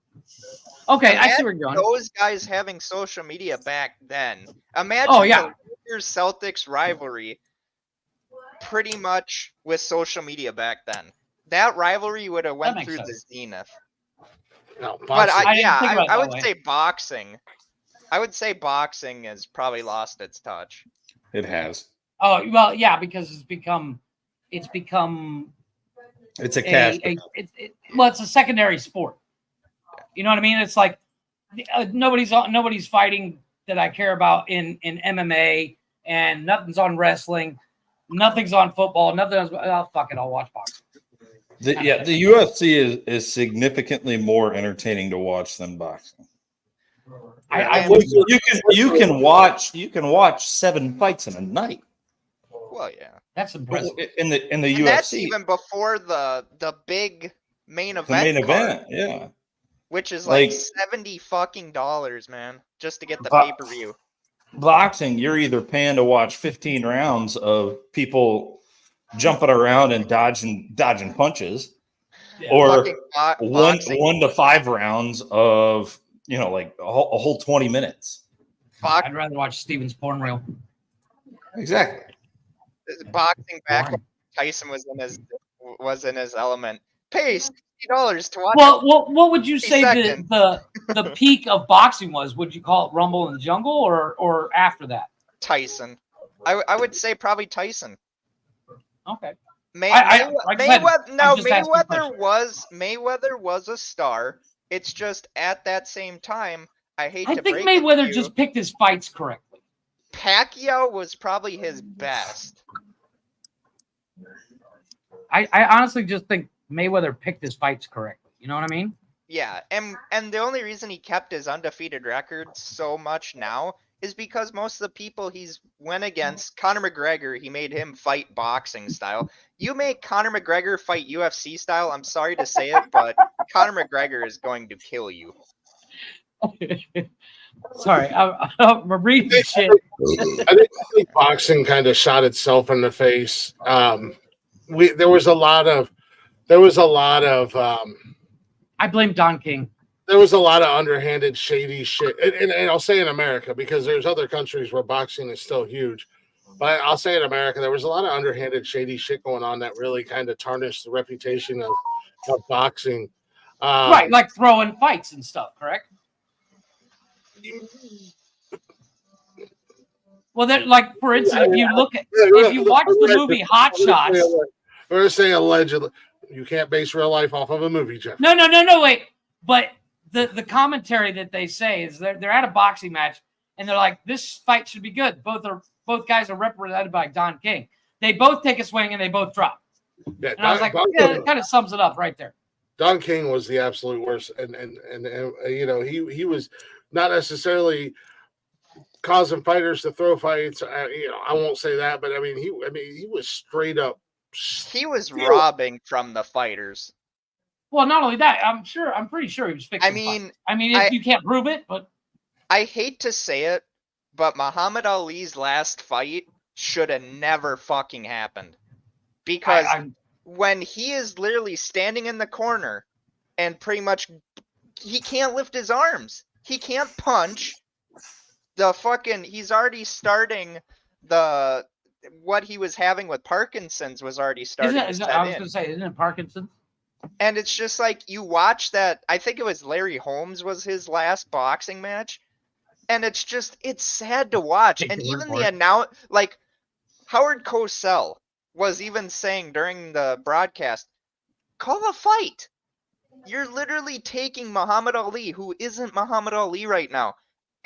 Okay, I see where you're going. Those guys having social media back then. Imagine the Lakers Celtics rivalry pretty much with social media back then. That rivalry would have went makes through sense. the zenith. no, But boxing- I didn't think about it I that would way. say boxing. I would say boxing has probably lost its touch. It has. Oh well, yeah, because it's become It's a a, cash. it's a secondary sport. You know what I mean? It's like Nobody's fighting that I care about in MMA, and nothing's on wrestling, nothing's on football, nothing else. Oh, fuck it, I'll watch boxing. The UFC is significantly more entertaining to watch than boxing. You can watch 7 fights in a night. Well, yeah, that's impressive. In the and UFC, that's even before the big main event. The main card, event, yeah. which is like $70 fucking, man, just to get the pay-per-view. Boxing, you're either paying to watch 15 rounds of people jumping around and dodging punches, or one to 5 rounds of like a whole 20 minutes. I'd rather watch Steven's porn reel. Exactly. Boxing back when Tyson was in his element. Pay $60 to watch. Well, what would you say the peak of boxing was? Would you call it Rumble in the Jungle or after that? Tyson. I would say probably Tyson. Okay. Mayweather was a star. It's just at that same time, I think Mayweather just picked his fights correctly. Pacquiao was probably his best. I honestly just think Mayweather picked his fights correctly. You know what I mean? Yeah, and the only reason he kept his undefeated record so much now is because most of the people he's went against, Conor McGregor, he made him fight boxing style. You make Conor McGregor fight UFC style, I'm sorry to say it, but Conor McGregor is going to kill you. Sorry, I'm reading shit. I think boxing kind of shot itself in the face. There was a lot of I blame Don King. There was a lot of underhanded, shady shit, and I'll say in America because there's other countries where boxing is still huge, but I'll say in America there was a lot of underhanded, shady shit going on that really kind of tarnished the reputation of boxing. Right, like throwing fights and stuff, correct? Well, like for instance, if you watch the movie Hot Shots, we're gonna say allegedly. You can't base real life off of a movie, Jeff. No, wait. But the commentary that they say is they're at a boxing match and they're like, this fight should be good. Both guys are represented by Don King. They both take a swing and they both drop. Yeah, and I was like, it kind of sums it up right there. Don King was the absolute worst, and he was not necessarily causing fighters to throw fights. I won't say that, but he was straight up. He was robbing from the fighters. Well, not only that, I'm pretty sure he was fixing fights. You can't prove it, but I hate to say it, but Muhammad Ali's last fight should have never fucking happened. Because when he is literally standing in the corner and pretty much he can't lift his arms. He can't punch. He's already starting what he was having with Parkinson's was already starting. I was going to say, isn't it Parkinson's? And it's just like you watch that. I think it was Larry Holmes was his last boxing match, and it's sad to watch. And even like Howard Cosell was even saying during the broadcast, "Call a fight." You're literally taking Muhammad Ali, who isn't Muhammad Ali right now,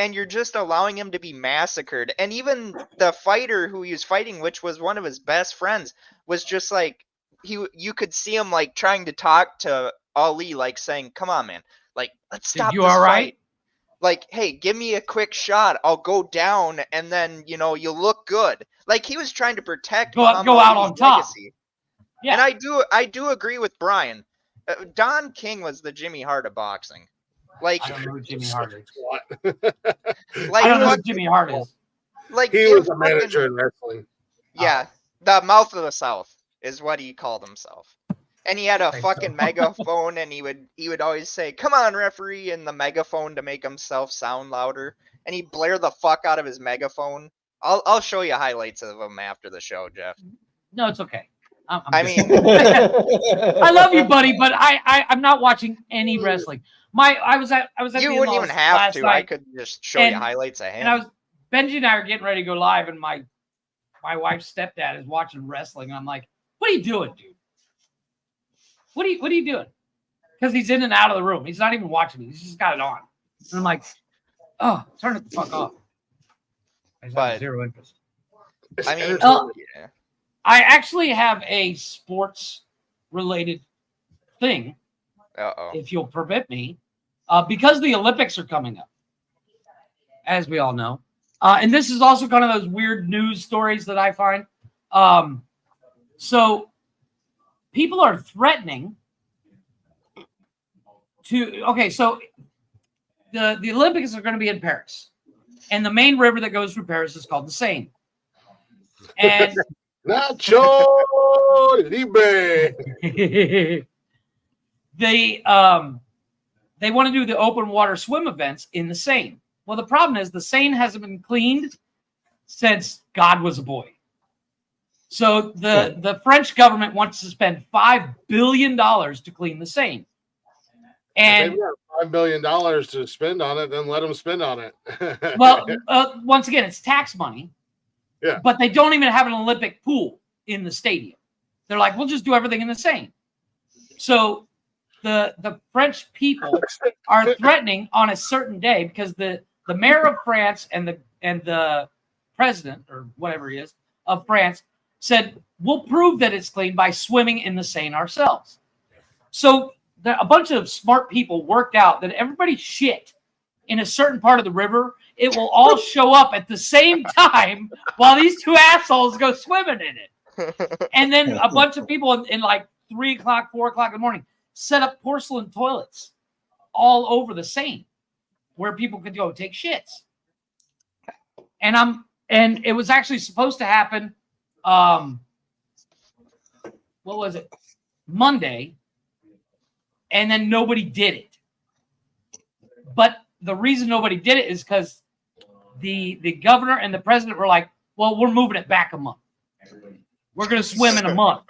and you're just allowing him to be massacred. And even the fighter who he was fighting, which was one of his best friends, was just like. You could see him like trying to talk to Ali, like saying, "Come on, man, like let's stop." You all right? Fight. Like, hey, give me a quick shot. I'll go down, and then you'll look good. Like he was trying to protect. Go out on top. Legacy. Yeah, and I do agree with Brian. Don King was the Jimmy Hart of boxing. Like I don't know who Jimmy Hart is. Like I don't know who Jimmy Hart is. Like he was a manager in wrestling. Yeah, the mouth of the South is what he called himself. And he had a fucking megaphone, and he would always say, "Come on, referee," in the megaphone to make himself sound louder. And he blared the fuck out of his megaphone. I'll show you highlights of him after the show, Jeff. No, it's okay. I mean, I love you, buddy, but I'm not watching any wrestling. I was at you wouldn't even have to. I could just show you highlights of him. And Benji and I are getting ready to go live, and my wife's stepdad is watching wrestling, and I'm like, "What are you doing, dude? What are you doing?" Because he's in and out of the room. He's not even watching me. He's just got it on. And I'm like, oh, turn it the fuck off. I just have But- zero interest. I mean, entertainment. yeah. I actually have a sports related thing, Uh-oh. if you'll permit me, because the Olympics are coming up, as we all know. And this is also kind of those weird news stories that I find. So people are threatening to, okay, so the Olympics are going to be in Paris. And the main river that goes through Paris is called the Seine. And Nacho Libre. they want to do the open water swim events in the Seine. Well, the problem is the Seine hasn't been cleaned since God was a boy. So the French government wants to spend $5 billion to clean the Seine. If And they've got $5 billion to spend on it, then let them spend on it. well, once again, it's tax money. Yeah. But they don't even have an Olympic pool in the stadium. They're like, we'll just do everything in the Seine. So the French people are threatening on a certain day because the mayor of France and the president or whatever he is of France said, we'll prove that it's clean by swimming in the Seine ourselves. So a bunch of smart people worked out that everybody shit in a certain part of the river, it will all show up at the same time while these two assholes go swimming in it. And then a bunch of people in like 3 o'clock, 4 o'clock in the morning set up porcelain toilets all over the Seine where people could go take shits. And it was actually supposed to happen. What was it? Monday. And then nobody did it. But the reason nobody did it is because the governor and the president were like, well, we're moving it back a month. We're going to swim in a month.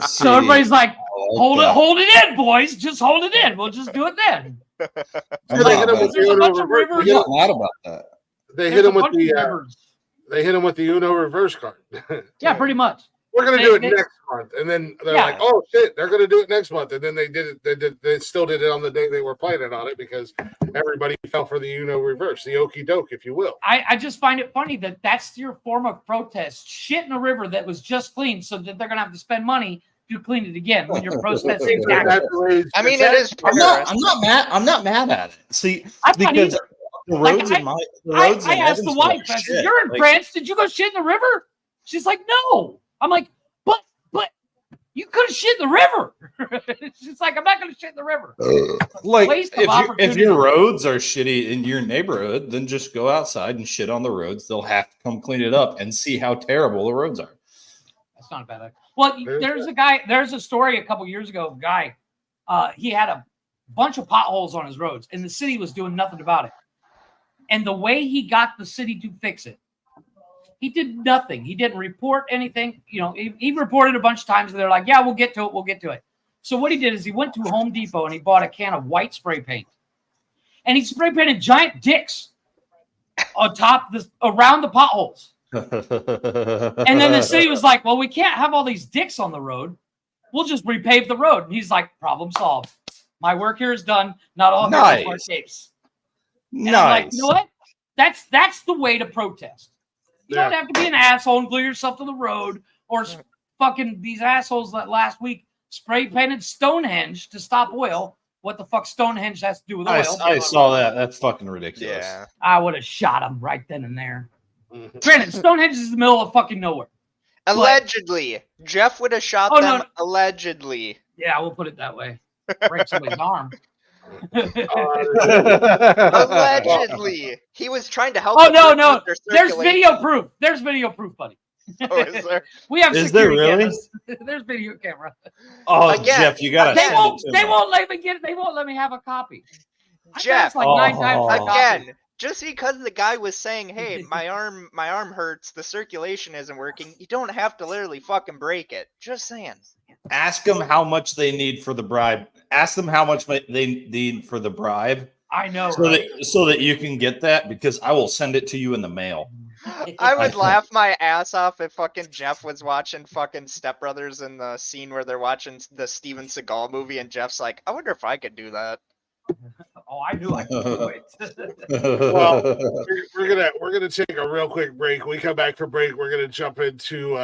So everybody's like, hold it in, boys. Just hold it in. We'll just do it then. They hit him with There's the a Uno bunch of reverse. rivers. I'm not mad about that. They There's hit a him with bunch of the rivers. they hit him with the Uno reverse card. Yeah, pretty much. We're gonna They- do it they- next month, and then they're Yeah. like, "Oh shit, they're gonna do it next month." And then they did it. They still did it on the day they were planning on it because everybody fell for the Uno reverse, the okey doke, if you will. I just find it funny that that's your form of protest. Shit in a river that was just cleaned so that they're going to have to spend money to clean it again when you're protesting taxes. That's the way it's- I mean, it is I'm Paris. not mad. I'm not mad at it. See, I'm not because either. the Like, roads in my the I roads in asked the Evansville wife, are I said, shit. you're in Like, France. Did you go shit in the river? She's like, no. I'm like, but you could have shit in the river. She's like, I'm not going to shit in the river. Like Waste of if opportunity. your roads are shitty in your neighborhood, then just go outside and shit on the roads. They'll have to come clean it up and see how terrible the roads are. That's not a bad idea. Well, there's a story a couple years ago of a guy. He had a bunch of potholes on his roads, and the city was doing nothing about it. And the way he got the city to fix it, he did nothing. He didn't report anything. You know, he reported a bunch of times, and they're like, yeah, we'll get to it. We'll get to it. So what he did is he went to Home Depot and he bought a can of white spray paint. And he spray painted giant dicks on top, around the potholes. And then the city was like, well, we can't have all these dicks on the road. We'll just repave the road. And he's like, problem solved. My work here is done. Not all Nice. hard tapes. And I'm like, you know what? That's the way to protest. You don't have to be an asshole and glue yourself to the road or fucking these assholes that last week spray painted Stonehenge to stop oil. What the fuck Stonehenge has to do with oil? I saw that. That's fucking ridiculous. Yeah. I would have shot him right then and there. Mhm. Granted, Stonehenge is in the middle of fucking nowhere. Allegedly. Jeff would have shot Oh, them no. allegedly. Yeah, we'll put it that way. Break somebody's arm. Allegedly. He was trying to help. Oh the no, person no. with their There's circulation. video proof. There's video proof, buddy. Oh, is there? We have Is there security really? cameras. There's video camera. Oh, Again, Jeff, you gotta. They send won't. it to They me. won't let me get it. They won't let me have a copy. I've Jeff. asked like 9 times for a copy. Again, just because the guy was saying, "Hey, my arm hurts. The circulation isn't working," you don't have to literally fucking break it. Just saying. Ask them how much they need for the bribe. Ask them how much they need for the bribe, I know. so that you can get that. Because I will send it to you in the mail. I would laugh my ass off if fucking Jeff was watching fucking Step Brothers in the scene where they're watching the Steven Seagal movie, and Jeff's like, "I wonder if I could do that." Oh, I knew I could do it. Well, we're gonna take a real quick break. When we come back from break, we're gonna jump into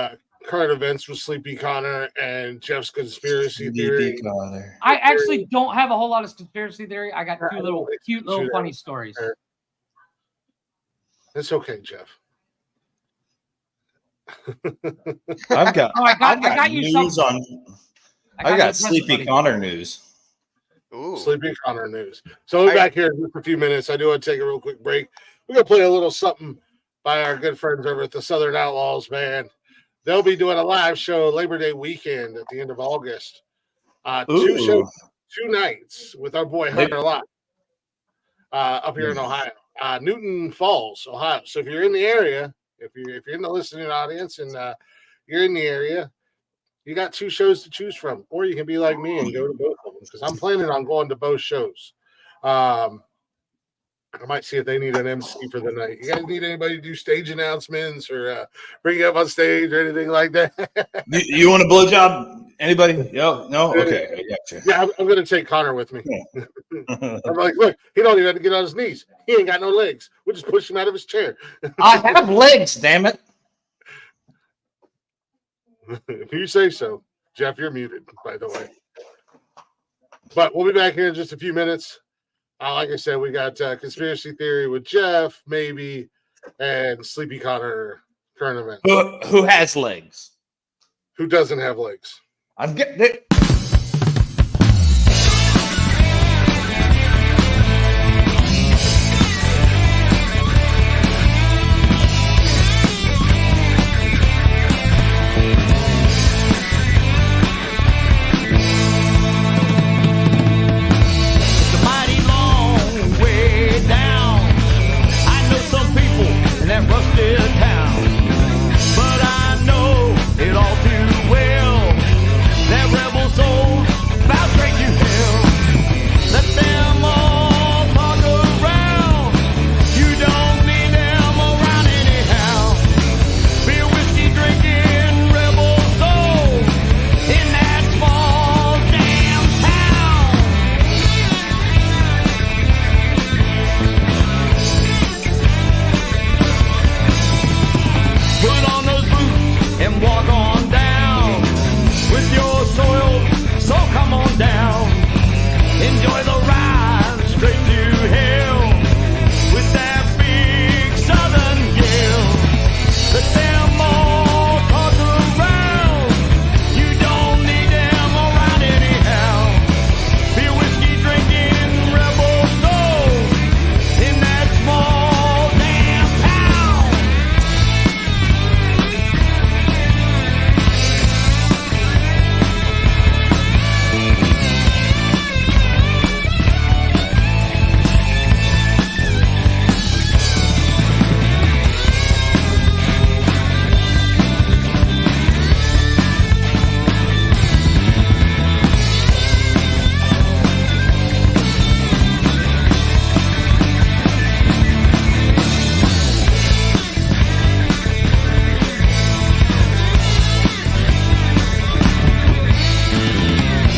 current events with Sleepy Connor and Jeff's conspiracy theory. I actually don't have a whole lot of conspiracy theory. I got two cute little funny stories. It's okay, Jeff. I've got. Oh, I got you news something. I got you Sleepy something. Connor news. Ooh. Sleepy Connor news. So we're back here in just a few minutes. I do want to take a real quick break. We're gonna play a little something by our good friends over at the Southern Outlaws, man. They'll be doing a live show Labor Day weekend at the end of August. Two shows, 2 nights with our boy Hunter Lott up here in Ohio, Newton Falls, Ohio. So if you're in the area, if you're in the listening audience and you're in the area, you got 2 shows to choose from, or you can be like me and go to both of them because I'm planning on going to both shows. I might see if they need an MC for the night. You guys need anybody to do stage announcements or bring you up on stage or anything like that? You want a blowjob? Anybody? No? Okay. I got you. Yeah, I'm going to take Connor with me. I'm like, look, he don't even have to get on his knees. He ain't got no legs. We'll just push him out of his chair. I have legs, damn it. If you say so. Jeff, you're muted, by the way. But we'll be back here in just a few minutes. Like I said, we got conspiracy theory with Jeff, maybe, and Sleepy Connor current events. Who has legs? Who doesn't have legs? I'm getting it. That rusted town, but I know it all too well. That rebel soul bow straight to hell. Let them all talk around. You don't need them around anyhow. Beer, whiskey drinking rebel soul in that small damn town. Put on those boots and walk on down with your soiled soul. Come on down, enjoy the ride straight to hell with that big southern yell. Let them all talk around. You don't need them around anyhow. Beer, whiskey drinking rebel soul in that small damn town.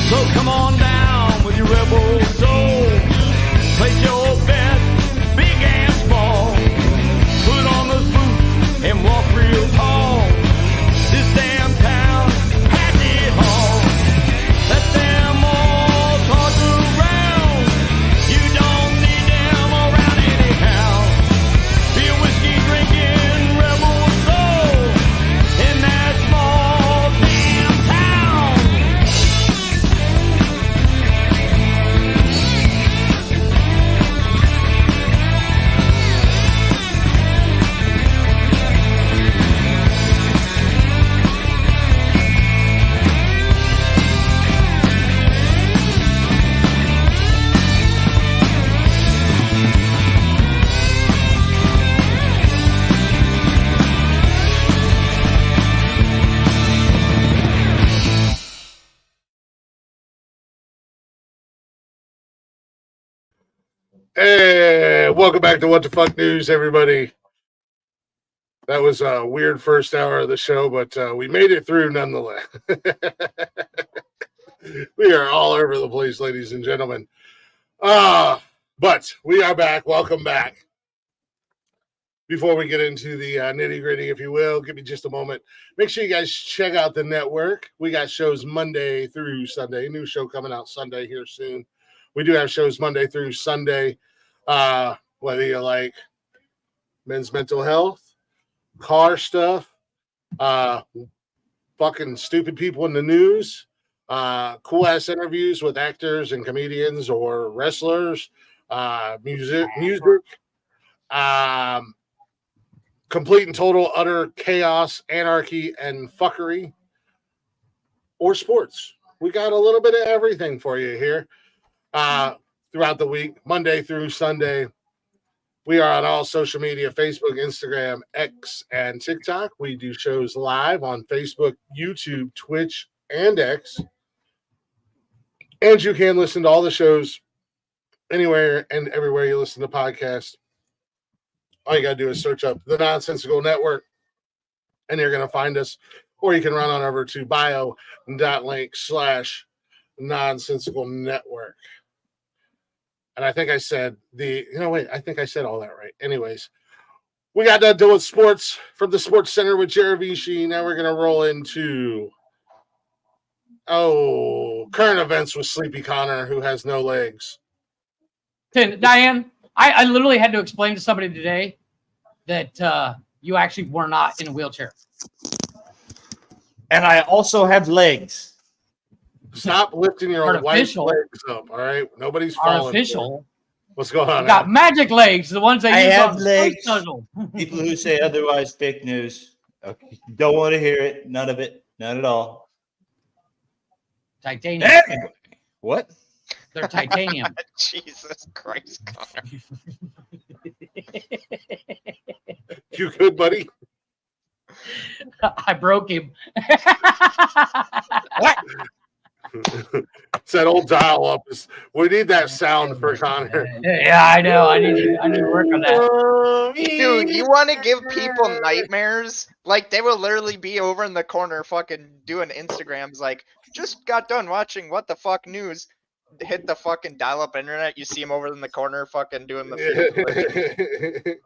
So come on down with your rebel soul. Place your bet, big and small. Put on those boots and walk real tall. This damn town has it all. Let them all talk around. You don't need them around anyhow. Beer, whiskey drinking rebel soul in that small damn town. Hey, welcome back to What the Fuck News, everybody. That was a weird first hour of the show, but we made it through nonetheless. We are all over the place, ladies and gentlemen. But we are back. Welcome back. Before we get into the nitty gritty, if you will, give me just a moment. Make sure you guys check out the network. We got shows Monday through Sunday. New show coming out Sunday here soon. We do have shows Monday through Sunday. Whether you like men's mental health, car stuff, fucking stupid people in the news, cool ass interviews with actors and comedians or wrestlers, music, complete and total utter chaos, anarchy, and fuckery, or sports. We got a little bit of everything for you here throughout the week, Monday through Sunday. We are on all social media, Facebook, Instagram, X, and TikTok. We do shows live on Facebook, YouTube, Twitch, and X. And you can listen to all the shows anywhere and everywhere you listen to podcasts. All you got to do is search up the Nonsensical Network, and you're going to find us. Or you can run on over to bio.link/Nonsensical Network. And I think I said I think I said all that right. Anyways, we got to do with sports from the Sports Center with Jared Vichy. Now we're going to roll into, current events with Sleepy Connor, who has no legs. Diane, I literally had to explain to somebody today that you actually were not in a wheelchair. And I also have legs. Stop lifting your own wife's Artificial. legs up, all right? Nobody's falling. Artificial. What's going on? You got magic legs, the ones they I use have on the legs. space shuttle. People who say otherwise, fake news. Okay. Don't want to hear it. None of it. None at all. Titanium. Anyway, what? They're titanium. Jesus Christ, Connor. You good, buddy? I broke him. It's that old dial up. We need that sound for Connor. Yeah, I know. I need to work on that. Dude, you want to give people nightmares? Like, they will literally be over in the corner fucking doing Instagrams like, just got done watching What the Fuck News. Hit the fucking dial-up internet. You see him over in the corner fucking doing the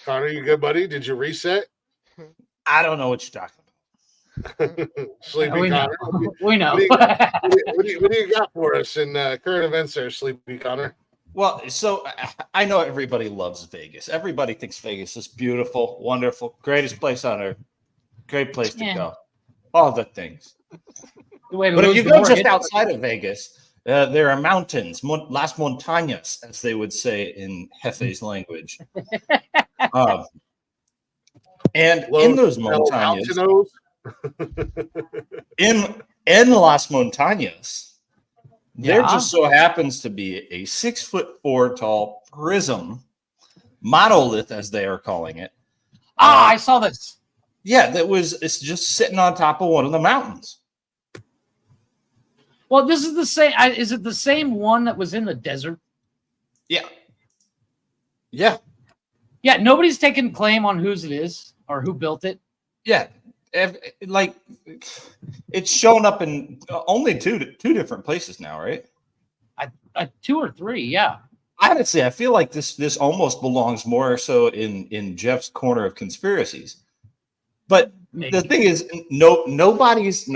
Connor, you good, buddy? Did you reset? I don't know what you're talking about. Sleepy We know. Connor. We know. What do you got for us in current events there, Sleepy Connor? Well, so I know everybody loves Vegas. Everybody thinks Vegas is beautiful, wonderful, greatest place on earth, great place to go. All the things. But if you go just outside of Vegas, there are mountains, las montañas, as they would say in Jefe's language. And in those montañas, in Las Montañas, there just so happens to be a 6'4" tall prism monolith, as they are calling it. I saw this. Yeah, it's just sitting on top of one of the mountains. Well, this is the same. Is it the same one that was in the desert? Yeah. Yeah. Yeah. Nobody's taken claim on whose it is or who built it. Yeah. Like, it's shown up in only two different places now, right? 2 or 3, yeah. Honestly, I feel like this almost belongs more so in Jeff's corner of conspiracies. But Maybe. the thing is, nobody's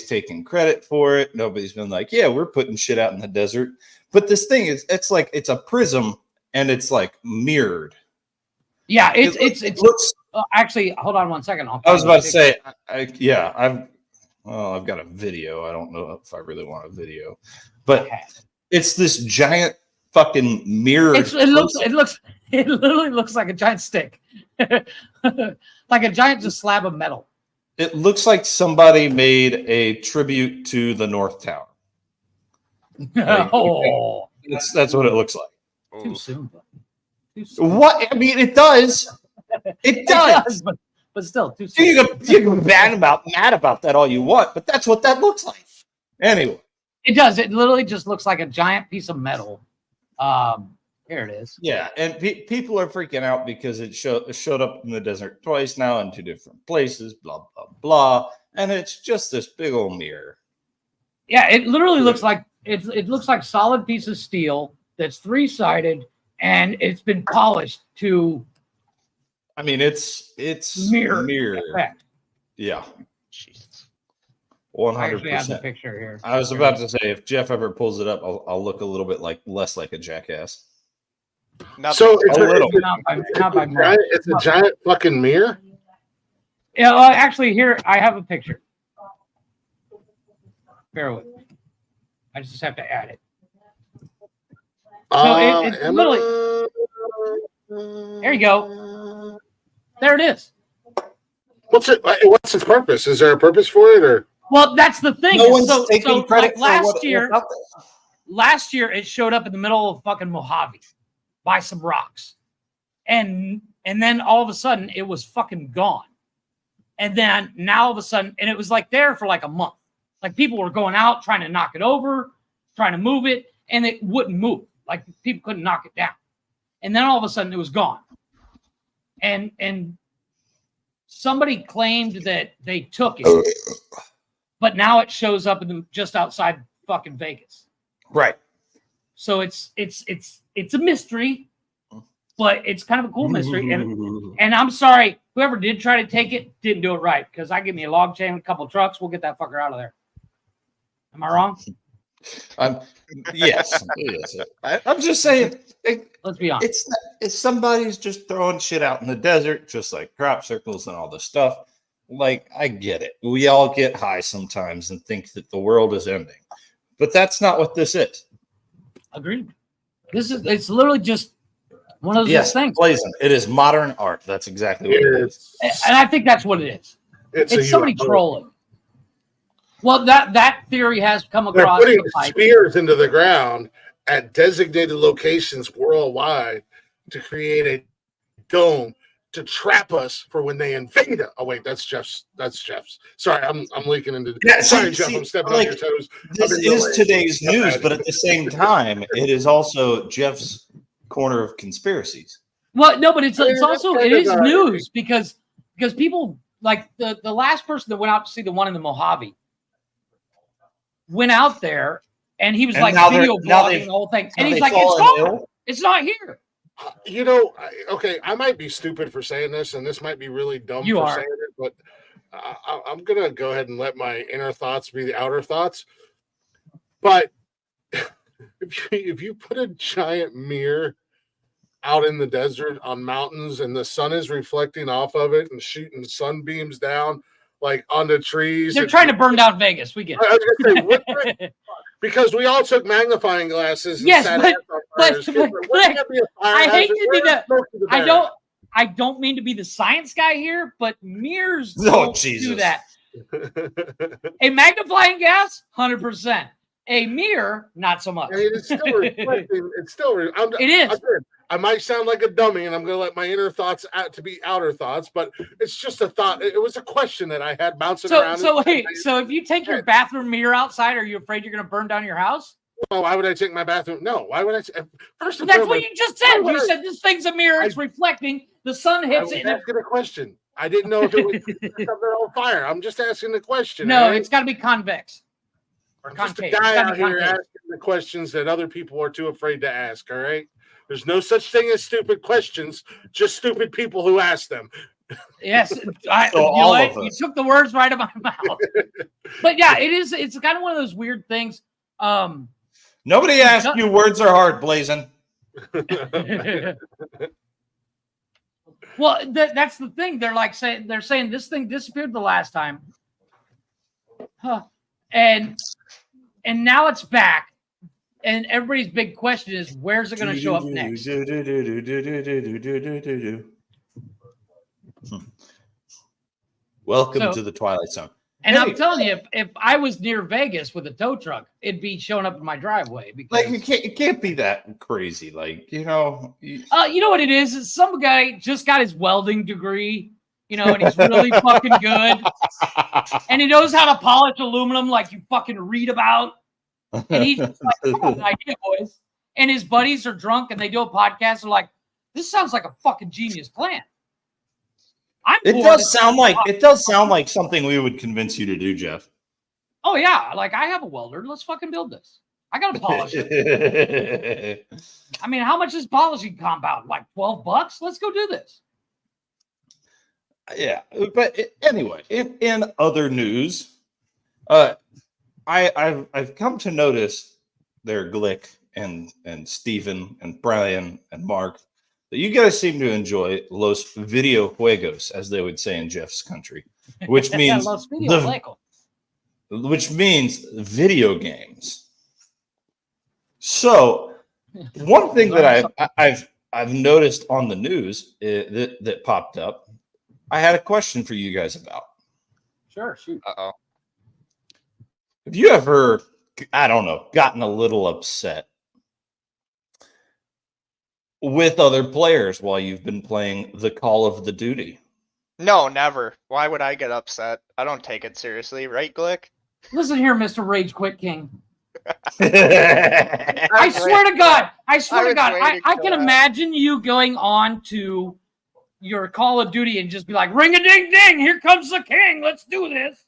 taking credit for it. Nobody's been like, yeah, we're putting shit out in the desert. But this thing is, it's like it's a prism and it's like mirrored. Yeah, it looks. Actually, hold on one second. I was about to say, I've got a video. I don't know if I really want a video, but it's this giant fucking mirror. It literally looks like a giant stick, like a giant just slab of metal. It looks like somebody made a tribute to the North Tower. Like, Oh, that's what it looks like. too soon. Too soon. What? I mean, it does. It does. but still, too soon. You can be mad about that all you want, but that's what that looks like. Anyway, It does. It literally just looks like a giant piece of metal. Here it is. yeah, and people are freaking out because it showed up in the desert twice now in 2 different places. Blah blah blah, and it's just this big old mirror. Yeah, it literally looks like it looks like solid piece of steel that's 3-sided, and it's been polished to I mean, it's mirror effect. Yeah, Jesus. I actually have the 100%. picture here. I was about to say, if Jeff ever pulls it up, I'll look a little bit less like a jackass. Nothing. So it's A little. it's a giant fucking mirror. Yeah, well, actually, here I have a picture. Bear with me. I just have to add it. So it's literally. There you go. There it is. What's its purpose? Is there a purpose for it, or? Well, that's the thing. No one's so taking credit like for what's out there. last year it showed up in the middle of fucking Mojave by some rocks, and then all of a sudden it was fucking gone, and then now all of a sudden, and it was like there for like a month. Like people were going out trying to knock it over, trying to move it, and it wouldn't move. Like people couldn't knock it down, and then all of a sudden it was gone, and somebody claimed that they took it, but now it shows up just outside fucking Vegas. Right. So it's a mystery, but it's kind of a cool mystery. And I'm sorry, whoever did try to take it didn't do it right, because I give me a log chain, a couple trucks, we'll get that fucker out of there. Am I wrong? Yes. I'm just saying. Let's be honest. It's somebody's just throwing shit out in the desert, just like crop circles and all this stuff. Like, I get it. We all get high sometimes and think that the world is ending, but that's not what this is. Agreed. It's literally just one of those things. Blazing. It is modern art. That's exactly what it is. And I think that's what it is. It's somebody trolling. Well, that theory has come across. They're putting spears into the ground at designated locations worldwide to create a dome to trap us for when they invade us. Oh wait, that's Jeff's. Sorry, I'm leaking into. Yeah, sorry, Jeff, I'm stepping on your toes. This is today's news, but at the same time, it is also Jeff's corner of conspiracies. Well, no, but it is news because people like the last person that went out to see the one in the Mojave went out there and he was like video blogging the whole thing, and he's like, it's gone. It's not here. You know, I might be stupid for saying this, and this might be really dumb saying it, but I'm gonna go ahead and let my inner thoughts be the outer thoughts. But if you put a giant mirror out in the desert on mountains and the sun is reflecting off of it and shooting sunbeams down like onto trees, they're trying to burn down Vegas. We get it. I was gonna say, because we all took magnifying glasses. And yes, I hate to be I don't mean to be the science guy here, but mirrors don't do that. A magnifying glass, 100%. A mirror, not so much. I mean, it's still reflecting. It is. I might sound like a dummy, and I'm going to let my inner thoughts out to be outer thoughts, but it's just a thought. It was a question that I had bouncing around. So if you take your bathroom mirror outside, are you afraid you're going to burn down your house? No, why would I take my bathroom? No, why would I? First of all, that's what you just said. You said this thing's a mirror. It's reflecting. The sun hits it. I'm asking a question. I didn't know if it was something on fire. I'm just asking the question. No, it's got to be convex. I'm just a guy out here asking the questions that other people are too afraid to ask. All right. There's no such thing as stupid questions, just stupid people who ask them. Yes, you took the words right out of my mouth. But yeah, it is. It's kind of one of those weird things. Nobody asked you. Words are hard, Blazing. Well, that's the thing. They're saying this thing disappeared the last time, and now it's back. And everybody's big question is, where's it going to show up next? Welcome to the Twilight Zone. And I'm telling you, if I was near Vegas with a tow truck, it'd be showing up in my driveway. Because it can't be that crazy. You know what it is some guy just got his welding degree, and he's really fucking good, and he knows how to polish aluminum like you fucking read about. And he's just like, "Come on, idea, boys." And his buddies are drunk, and they do a podcast. They're like, "This sounds like a fucking genius plan." It does sound like something we would convince you to do, Jeff. Oh yeah, like I have a welder. Let's fucking build this. I gotta polish it. I mean, how much is polishing compound? Like $12? Let's go do this. Yeah, but anyway, in other news, I've come to notice there, Glick and Steven and Brian and Mark, that you guys seem to enjoy los videojuegos, as they would say in Jeff's country, which means which means video games. So one thing that I've noticed on the news that popped up, I had a question for you guys about. Sure, shoot. Uh-oh. Have you ever, I don't know, gotten a little upset with other players while you've been playing the Call of the Duty? No, never. Why would I get upset? I don't take it seriously, right, Glick? Listen here, Mr. Rage Quit King. I swear to God, I can imagine you going on to your Call of Duty and just be like, ring a ding ding, here comes the king, let's do this.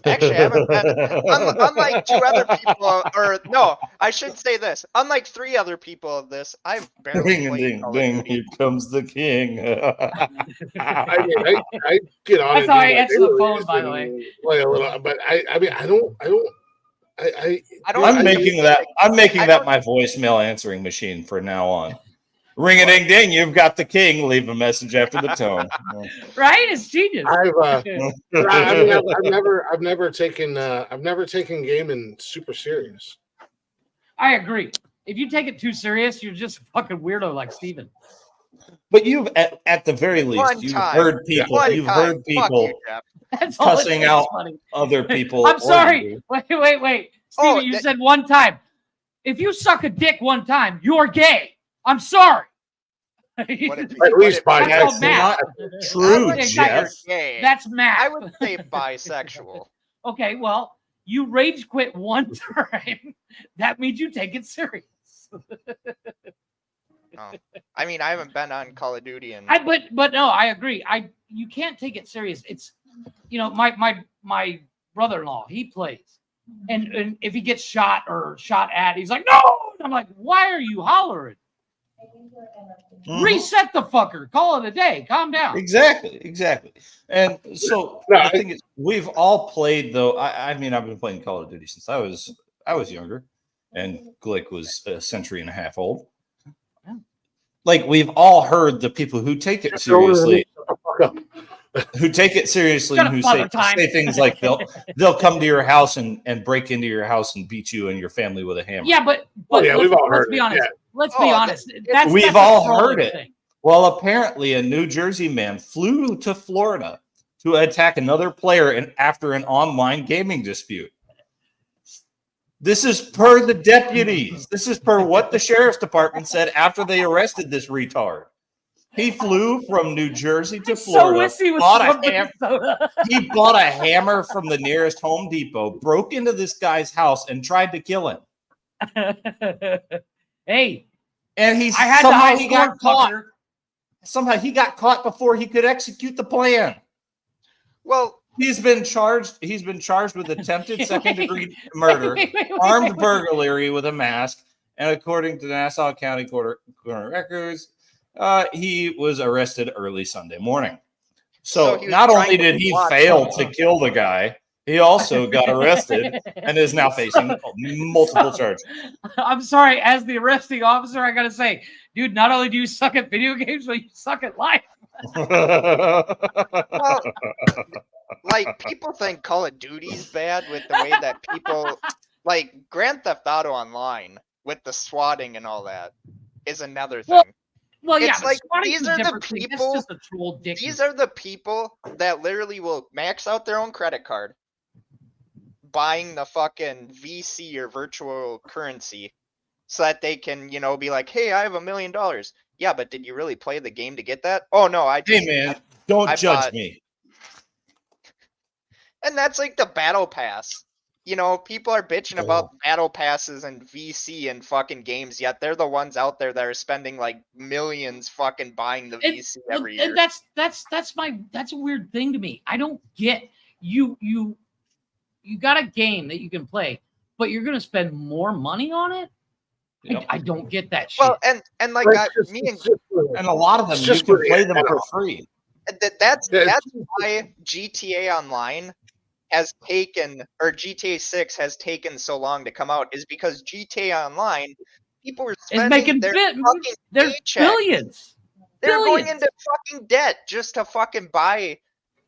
Actually, I haven't been, unlike two other people, or no, I should say this. Unlike three other people of this, I've barely Ring a played ding Call of ding, Duty. here comes the king. I mean, I get on. That's it how and I do answer my the phone, videos by the and way. Play a little, but I mean, I don't. I'm making that don't- my voicemail answering machine for now on. Ring a ding ding, you've got the king. Leave a message after the tone. Right? It's genius. I mean, I've never taken gaming super serious. I agree. If you take it too serious, you're just a fucking weirdo like Steven. But you've at the very least One you've time. heard people One you've time. heard Fuck people you, Jeff. That's all it cussing takes, out buddy. other people. I'm sorry. you. Wait. Steven, Oh, you said one time. If you suck a dick one time, you're gay. I'm sorry. What if you- At least by That's called That's math. not true, I would say Jeff. you're gay. That's math. I would say bisexual. Okay, well, you rage quit one time. That means you take it serious. Oh. I mean, I haven't been on Call of Duty and But no, I agree. You can't take it serious. It's my brother-in-law, he plays. And if he gets shot or shot at, he's like, no! I'm like, why are you hollering? Reset the fucker. Call it a day. Calm down. Exactly. And so the thing is, we've all played though. I mean, I've been playing Call of Duty since I was younger, and Glick was a century and a half old. Like, we've all heard the people who take it seriously, who take it seriously, and who say things like they'll come to your house and break into your house and beat you and your family with a hammer. Yeah, but we've all heard let's be it. honest. Yeah. Let's be honest. We've all heard it. Well, apparently a New Jersey man flew to Florida to attack another player after an online gaming dispute. This is per the deputies. This is per what the sheriff's department said after they arrested this retard. He flew from New Jersey to Florida. He bought a hammer from the nearest Home Depot, broke into this guy's house, and tried to kill him. Hey, and he got caught. Somehow he got caught before he could execute the plan. Well, he's been charged with attempted second-degree murder, armed burglary with a mask, and according to Nassau County Court records, he was arrested early Sunday morning. So not only did he fail to kill the guy, he also got arrested and is now facing multiple charges. I'm sorry, as the arresting officer, I gotta say, dude, not only do you suck at video games, but you suck at life. Well, like, people think Call of Duty is bad with the way that people like Grand Theft Auto Online with the swatting and all that is another thing. Well, yeah, it's like these these are the people that literally will max out their own credit card, buying the fucking VC or virtual currency, so that they can, be like, hey, I have $1 million. Yeah, but did you really play the game to get that? Oh no, don't judge me. And that's like the battle pass. People are bitching about battle passes and VC and fucking games, yet they're the ones out there that are spending like millions fucking buying the VC every year. And that's a weird thing to me. I don't get you got a game that you can play. but you're going to spend more money on it. Yep. I don't get that shit. Well, and like But I, it's just- me and it's just for- And a lot of them, It's you just can for play the them for add-on. free. that's Yeah, why GTA Online has taken, or GTA 6 has taken so long to come out, is because GTA Online, people were It's spending making their fucking there's paycheck. billions. They're going billions. into fucking debt just to fucking buy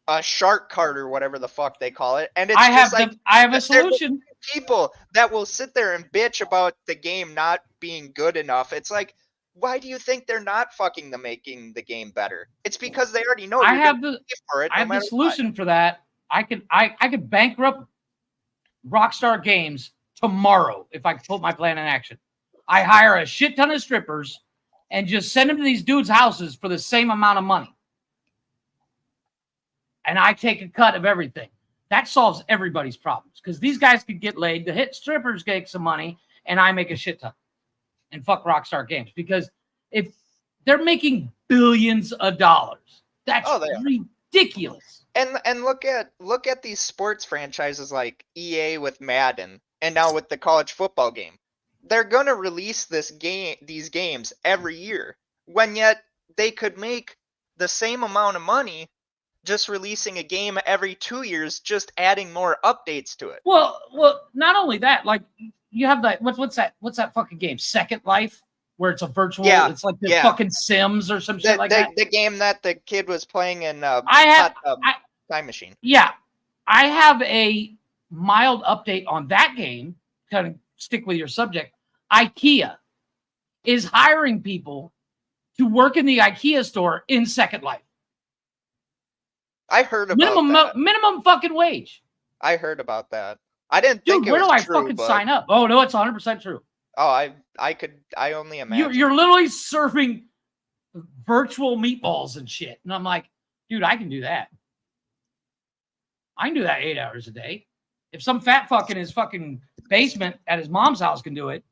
a shark card or whatever the fuck they call it. And it's I have just like I have a they're the solution. people that will sit there and bitch about the game not being good enough. It's like, why do you think they're not fucking making the game better? It's because they already know I you're have gonna the pay for it I no have the matter what. solution for that. I could bankrupt Rockstar Games tomorrow if I could put my plan in action. I hire a shit ton of strippers and just send them to these dudes' houses for the same amount of money. And I take a cut of everything. That solves everybody's problems because these guys could get laid, the hit strippers get some money, and I make a shit ton. And fuck Rockstar Games because if they're making billions of dollars, that's Oh, they are. ridiculous. And look at these sports franchises like EA with Madden and now with the college football game. They're gonna release these games every year, when yet they could make the same amount of money just releasing a game every 2 years, just adding more updates to it. Well, not only that, like you have that what's that fucking game? Second Life, where it's a virtual, Yeah, it's like the yeah. fucking Sims or some shit like that. The game that the kid was playing in I Time Machine. Yeah, I have a mild update on that game. Kind of stick with your subject. IKEA is hiring people to work in the IKEA store in Second Life. I heard about that. Minimum fucking wage. I heard about that. I didn't Dude, think it where was do I true, fucking but- sign up? Oh no, it's 100% true. Oh, I only imagine. You're literally serving virtual meatballs and shit. And I'm like, dude, I can do that. I can do that 8 hours a day. If some fat fuck in his fucking basement at his mom's house can do it,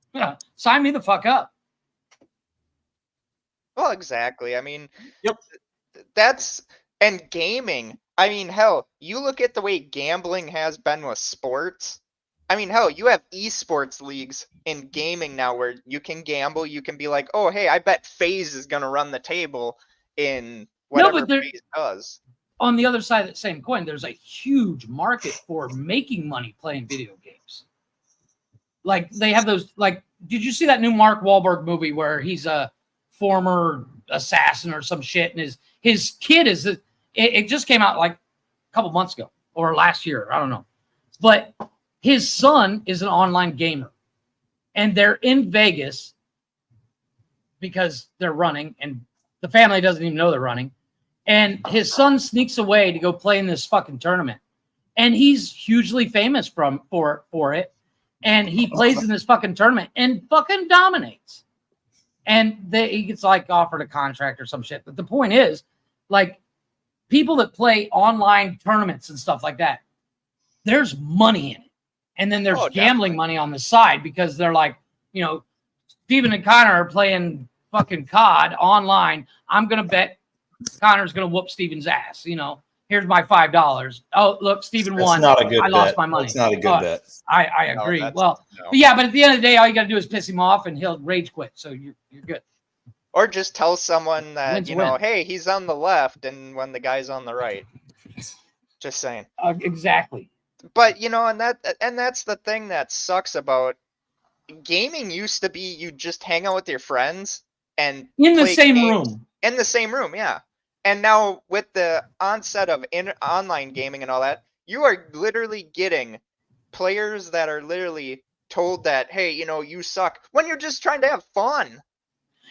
sign me the fuck up. Well, exactly. I mean, Yep. And gaming. I mean, hell, you look at the way gambling has been with sports. I mean, hell, you have esports leagues in gaming now where you can gamble. You can be like, oh, hey, I bet FaZe is going to run the table in whatever FaZe does. On the other side of that same coin, there's a huge market for making money playing video games. Like they have those, like, did you see that new Mark Wahlberg movie where he's a former assassin or some shit, and his kid is it just came out like a couple months ago or last year, I don't know, but his son is an online gamer, and they're in Vegas because they're running, and the family doesn't even know they're running, and his son sneaks away to go play in this fucking tournament, and he's hugely famous for it, and he plays in this fucking tournament and fucking dominates. And he gets like offered a contract or some shit. But the point is, like, people that play online tournaments and stuff like that, there's money in it. And then there's gambling money on the side because they're like, you know, Steven and Connor are playing fucking COD online. I'm going to bet Connor's going to whoop Steven's ass. You know, here's my $5. Oh, look, Steven won. That's not a good I bet. lost my money. That's not a good bet. I agree. No, Well, but yeah, but at the end of the day, all you got to do is piss him off and he'll rage quit. So you're good. Or just tell someone that, Wins you know, win. hey, he's on the left and when the guy's on the right. Just saying. Exactly. But, you know, and that's the thing that sucks about gaming. Used to be you just hang out with your friends and In the play same games room. in the same room, yeah. And now with the onset of online gaming and all that, you are literally getting players that are literally told that, hey, you know, you suck, when you're just trying to have fun.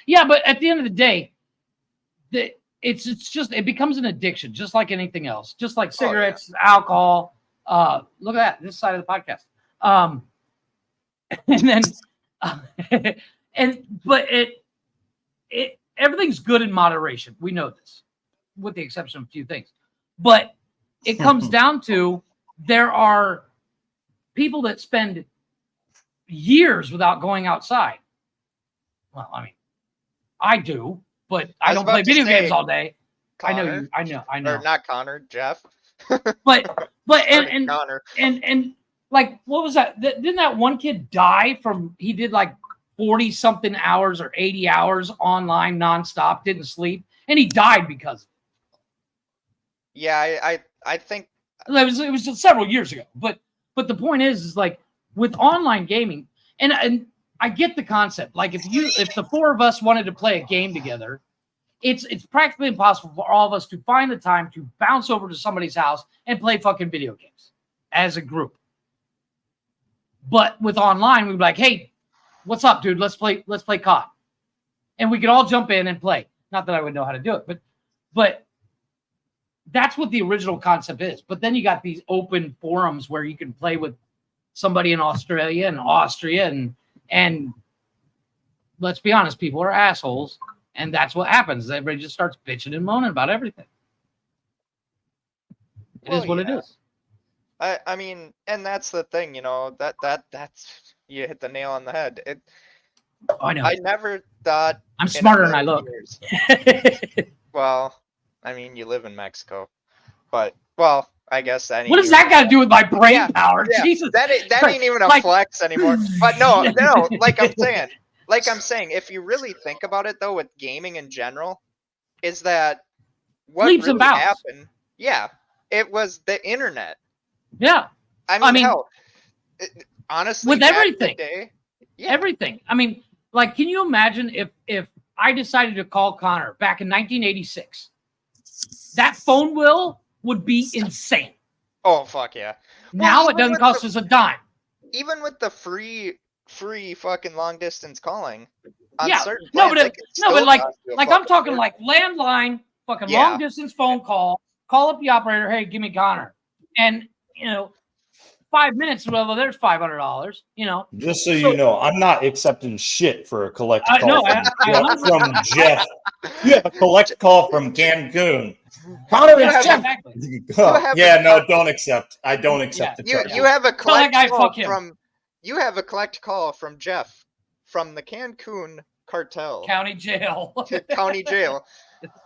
Yeah, but at the end of the day, it becomes an addiction, just like anything else, just like cigarettes, alcohol. Look at that, this side of the podcast. And then, but everything's good in moderation. We know this, with the exception of a few things. But it comes down to there are people that spend years without going outside. Well, I mean, I do, but I don't play video games all day. Connor, I know. or not Connor, Jeff. But Connor. and like what was that? Didn't that one kid die from? He did like 40 something hours or 80 hours online nonstop, didn't sleep, and he died because of Yeah, I think it. It was just several years ago. But the point is like with online gaming, and I get the concept. Like if the four of us wanted to play a game together, it's practically impossible for all of us to find the time to bounce over to somebody's house and play fucking video games as a group. But with online, we'd be like, hey, what's up, dude? Let's play COD. And we could all jump in and play. Not that I would know how to do it, but that's what the original concept is. But then you got these open forums where you can play with somebody in Australia and Austria and let's be honest, people are assholes, and that's what happens. Everybody just starts bitching and moaning about everything. It is what it is. I mean, and that's the thing, you know, that's you hit the nail on the head. I know. I never thought I'm smarter than I look. Well, I mean, you live in Mexico, but well, I guess that. What does that got to do with my brain power? Yeah, Jesus, that ain't even a flex anymore. But no, like I'm saying, if you really think about it, though, with gaming in general, is that what leaps and really bounds. happened? Yeah, it was the internet. Yeah, I mean hell, honestly, with back in the everything, day, everything. I mean, like, can you imagine if I decided to call Connor back in 1986? That phone bill would be insane. Oh fuck yeah! Now Well, it doesn't cost us a dime. Even with the free fucking long distance calling. On Yeah, certain no, plans, but like I'm talking fucking like landline, fucking Yeah. long distance phone call up the operator. Hey, give me Connor, and 5 minutes. Well, there's $500. Just so you know, I'm not accepting shit for a collect call No, from Jeff. Yeah, a collect call from Cancun. Connor, You it's have- Jeff. exactly. have Yeah, a- no, don't accept. I don't accept the You charge. you have a Tell that collect guy, call fuck him. from you have a collect call from Jeff from the Cancun cartel County jail. to county jail.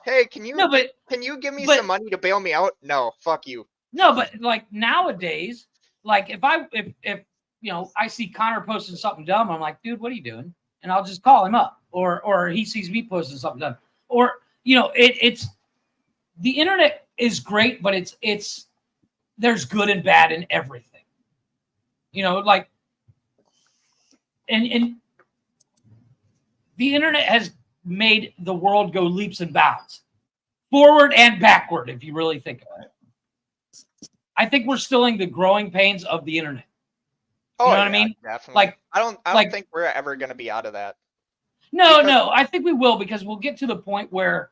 Hey, can you No, but give me but- some money to bail me out? No, fuck you. no, but like nowadays, like if I see Connor posting something dumb, I'm like, dude, what are you doing? And I'll just call him up, or he sees me posting something dumb, or it's the internet is great, but it's there's good and bad in everything. Like and the internet has made the world go leaps and bounds, forward and backward, if you really think about it. I think we're still in the growing pains of the internet. Oh, You know what I yeah, mean? Definitely. Like, I don't like- think we're ever gonna be out of that. No, Because- no, I think we will, because we'll get to the point where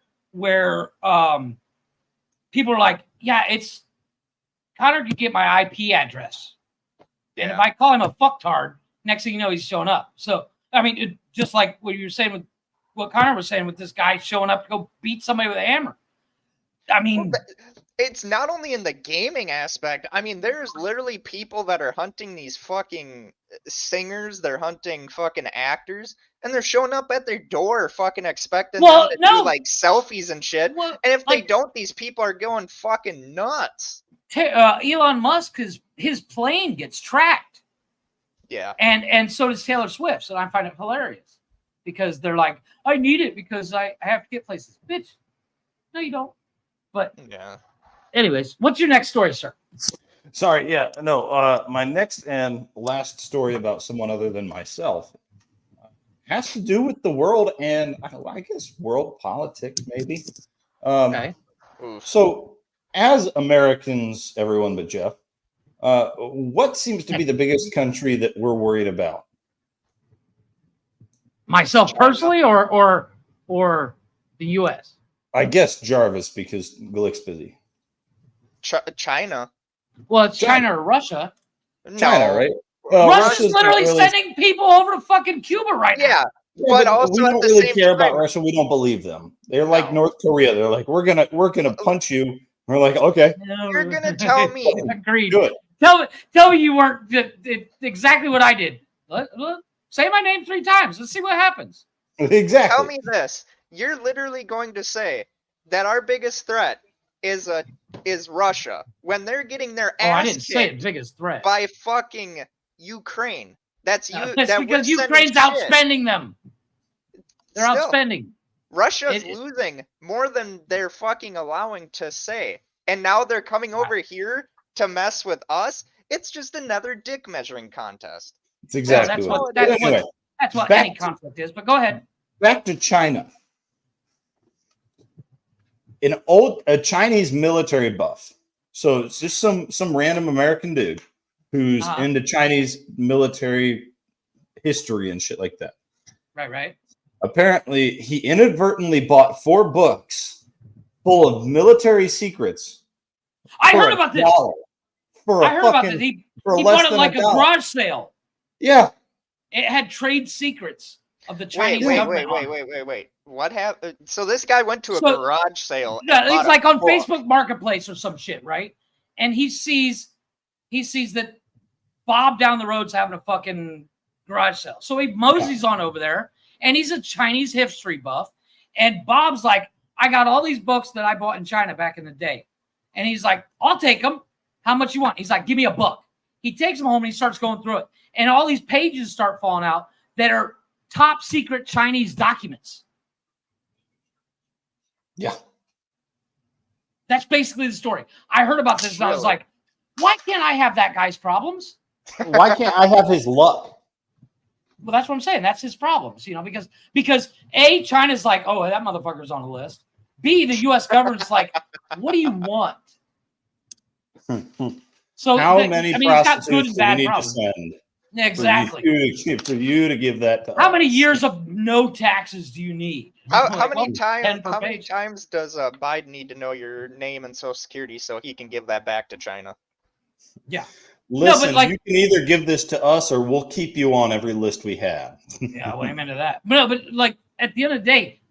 people are like, yeah, it's Connor could get my IP address. And if I call him a fucktard, next thing you know, he's showing up. So, I mean, just like what you were saying with what Connor was saying with this guy showing up to go beat somebody with a hammer. I mean, It's not only in the gaming aspect. I mean, there's literally people that are hunting these fucking singers. They're hunting fucking actors, and they're showing up at their door, fucking expecting them to do like selfies and shit. Well, And if they like- don't, these people are going fucking nuts. Elon Musk, his plane gets tracked. Yeah. And so does Taylor Swift. And I find it hilarious because they're like, I need it because I have to get places. Bitch, no, you don't. But Yeah. anyways, what's your next story, sir? Sorry, yeah, no. My next and last story about someone other than myself has to do with the world and I guess world politics, maybe. Okay. Oof. So, as Americans, everyone but Jeff, what seems to be the biggest country that we're worried about? Myself personally, or the U.S. I guess Jarvis because Glick's busy. China. Well, it's China or Russia. China, No. right? Russia's not literally really- sending people over to fucking Cuba right now. Yeah. Yeah, But also we at don't the really same care about time- Russia. We don't believe them. They're like No. North Korea. They're like, we're gonna punch you. We're like, okay, You're gonna tell me Agreed. do it. Tell me you weren't exactly what I did. Say my name 3 times. Let's see what happens. Exactly. Tell me this. You're literally going to say that our biggest threat is Russia when they're getting their Oh, I ass didn't say it kicked biggest threat. by fucking Ukraine. That's you. That's that we're because sending Ukraine's shit. outspending them. They're Still, outspending. Russia's losing more than they're fucking allowing to say. And now they're coming over here to mess with us. It's just another dick measuring contest. It's exactly that's what. what that's Anyway, what that's what back any to- conflict is. But go ahead. back to China. A Chinese military buff. So it's just some random American dude who's into Chinese military history and shit like that. Right. Apparently, he inadvertently bought 4 books full of military secrets. I for heard $1 about this. For a I heard about fucking- this. He for bought less it than like a $1. garage sale. Yeah. It had trade secrets of the Chinese Wait. government. on it. What happened? So this guy went to a So- garage sale. and Yeah, bought he's a like on book. Facebook Marketplace or some shit, right? And he sees that Bob down the road's having a fucking garage sale. So he moseys on over there, and he's a Chinese history buff. And Bob's like, I got all these books that I bought in China back in the day. And he's like, I'll take them. How much you want? He's like, give me a book. He takes them home and he starts going through it. And all these pages start falling out that are top secret Chinese documents. Yeah. That's basically the story. I heard about this and I was like, why can't I have that guy's problems? Why can't I have his luck? Well, that's what I'm saying. That's his problems, because A, China's like, oh, that motherfucker's on the list. B, the U.S. government's like, what do you want? So How many he's got good prostitutes and do we bad need problems. to send Exactly. for you to give that to How us? many years of no taxes do you need? How Like, many well, times? 10 per How many page. times does Biden need to know your name and Social Security so he can give that back to China? Yeah. Listen, like- you can either give this to us or we'll keep you on every list we have. Yeah, well, amen to that. But like at the end of the day,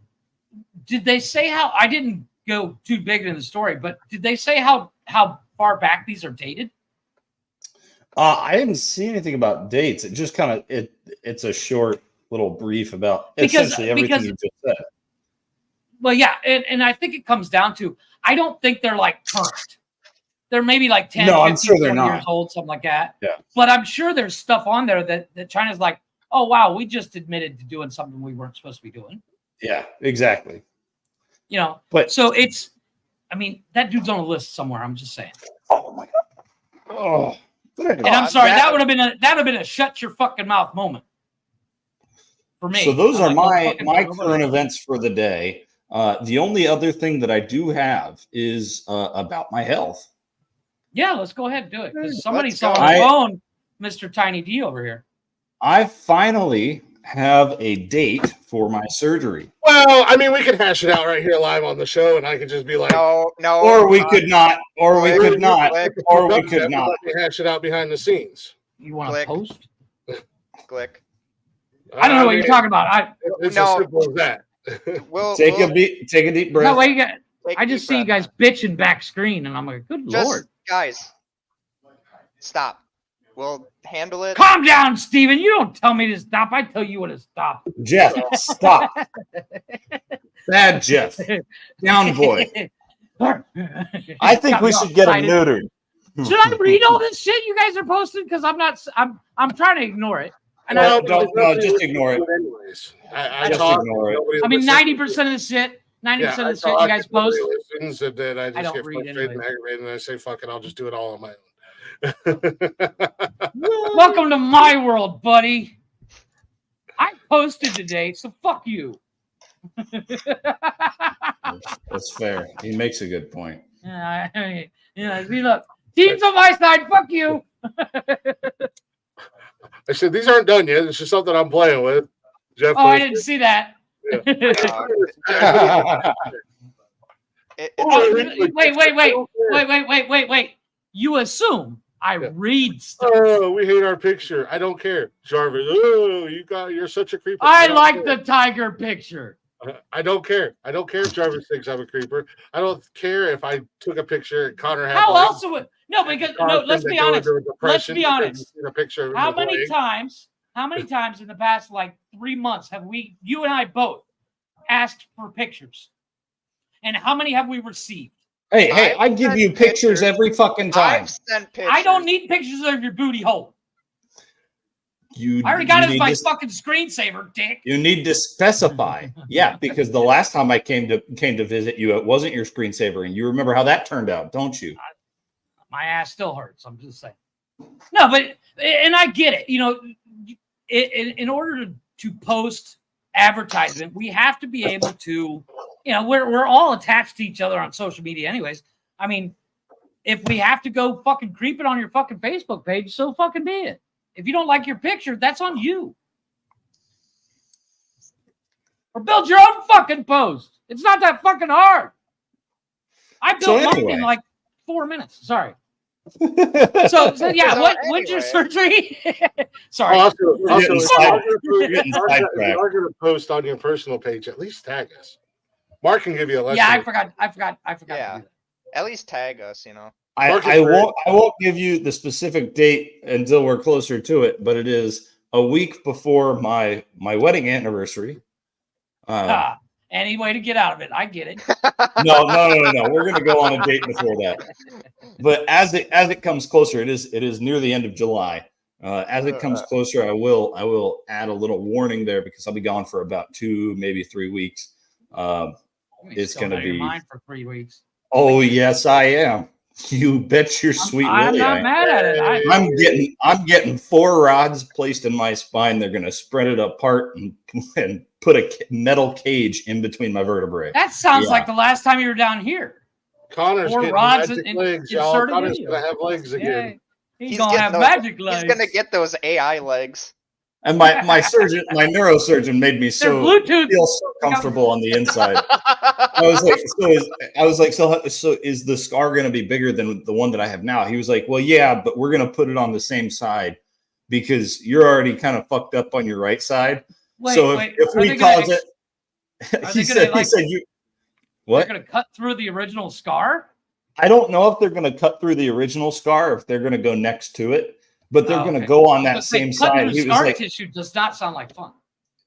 did they say how? I didn't go too big into the story, but did they say how far back these are dated? I didn't see anything about dates. It just kind of it's a short little brief about Because- essentially everything you just said. Well, yeah, and I think it comes down to I don't think they're like current. They're maybe like 10, No, I'm 15, sure they're 20 not. years old, something like that. Yeah. But I'm sure there's stuff on there that China's like, oh wow, we just admitted to doing something we weren't supposed to be doing. Yeah, exactly. But so it's, I mean, that dude's on a list somewhere. I'm just saying. Oh my god. Oh. And I'm sorry, that would have been a shut your fucking mouth moment for me. So those I'm are like, my don't fucking current events for the day. The only other thing that I do have is about my health. Yeah, let's go ahead and do it because somebody Let's saw go. on the phone, Mr. Tiny D over here. I finally have a date for my surgery. Well, I mean, we could hash it out right here live on the show, and I could just be like, No. Or we could not, or we Click, could not, click, or we "Let could not. me hash it out behind the scenes. You want to Click. post? Click. I don't know what you're talking about. It's No. as simple as that. We'll Take a deep breath. No way you got. take I a just deep see you breath. guys bitching back screen, and I'm like, good Just lord. guys, stop. We'll handle it. Calm down, Steven. You don't tell me to stop. I tell you when to stop. Jeff, stop. Bad Jeff. Down boy. I think we should get him neutered. Should I read all this shit you guys are posting? Because I'm trying to ignore it. And Well, I, no, just ignore it. Anyways, I Just talk, ignore it. nobody I mean, listens. 90% of the shit, 90% Yeah, of the I shit talk, you guys nobody post. listens, and then I I just don't get read frustrated and anyways. aggravated, and I say, "Fuck it, I'll just do it all on my own." Welcome to my world, buddy. I posted today, so fuck you. That's fair. He makes a good point. Yeah, see, look, team's on my side. Fuck you. I said, "These aren't done yet. It's just something I'm playing with." Jeff, Oh, I didn't see that. Wait. You assume I read stuff. Oh, we hate our picture. I don't care, Jarvis. Oh, you're such a creeper. I don't like care. the tiger picture. I don't care. I don't care if Jarvis thinks I'm a creeper. I don't care if I took a picture and Connor had. How like, else would no? Because no. caused Let's him be to go honest. into a Let's depression be because honest. he's seen a picture of How his many leg. times? How many times in the past like 3 months have you and I both asked for pictures? And how many have we received? Hey, I give sent you pictures every fucking time. I've sent pictures. I don't need pictures of your booty hole. You, I already got you it as need my to- fucking screensaver, dick. You need to specify. Yeah, because the last time I came to visit you, it wasn't your screensaver, and you remember how that turned out, don't you? My ass still hurts. I'm just saying. No, but and I get it. You know, in order to post advertisement, we have to be able to. You know, we're all attached to each other on social media, anyways. I mean, if we have to go fucking creep it on your fucking Facebook page, so fucking be it. If you don't like your picture, that's on you. Or build your own fucking post. It's not that fucking hard. I built mine in like 4 minutes. Sorry. So yeah, what's your surgery? Sorry. Also, if getting you are sidetracked. going to post on your personal page, at least tag us. Mark can give you a lesson. Yeah, I forgot. Yeah. To do that. At least tag us, you know. I won't give you the specific date until we're closer to it, but it is a week before my wedding anniversary. Any way to get out of it. I get it. No. We're gonna go on a date before that. But as it comes closer, it is near the end of July. As it comes closer, I will add a little warning there because I'll be gone for about 2, maybe 3 weeks. It's gonna be mine for 3 weeks. Oh yes, I am. You bet your sweet I'm willy. not mad at it. I'm getting 4 rods placed in my spine. They're gonna spread it apart and put a metal cage in between my vertebrae. That sounds like the last time you were down here. Connor's 4 getting rods magic legs, y'all. inserted in Connor's you. gonna have legs again. Yeah, he's gonna have magic legs. He's gonna get those AI legs. And my neurosurgeon made me feel so comfortable on the inside. I was like, so is the scar going to be bigger than the one that I have now? He was like, well, yeah, but we're going to put it on the same side because you're already kind of fucked up on your right side. If we cause it, he said you. What? They're going to cut through the original scar? I don't know if they're going to cut through the original scar or if they're going to go next to it. But they're going to go on that same side. He was scar tissue does not sound like fun.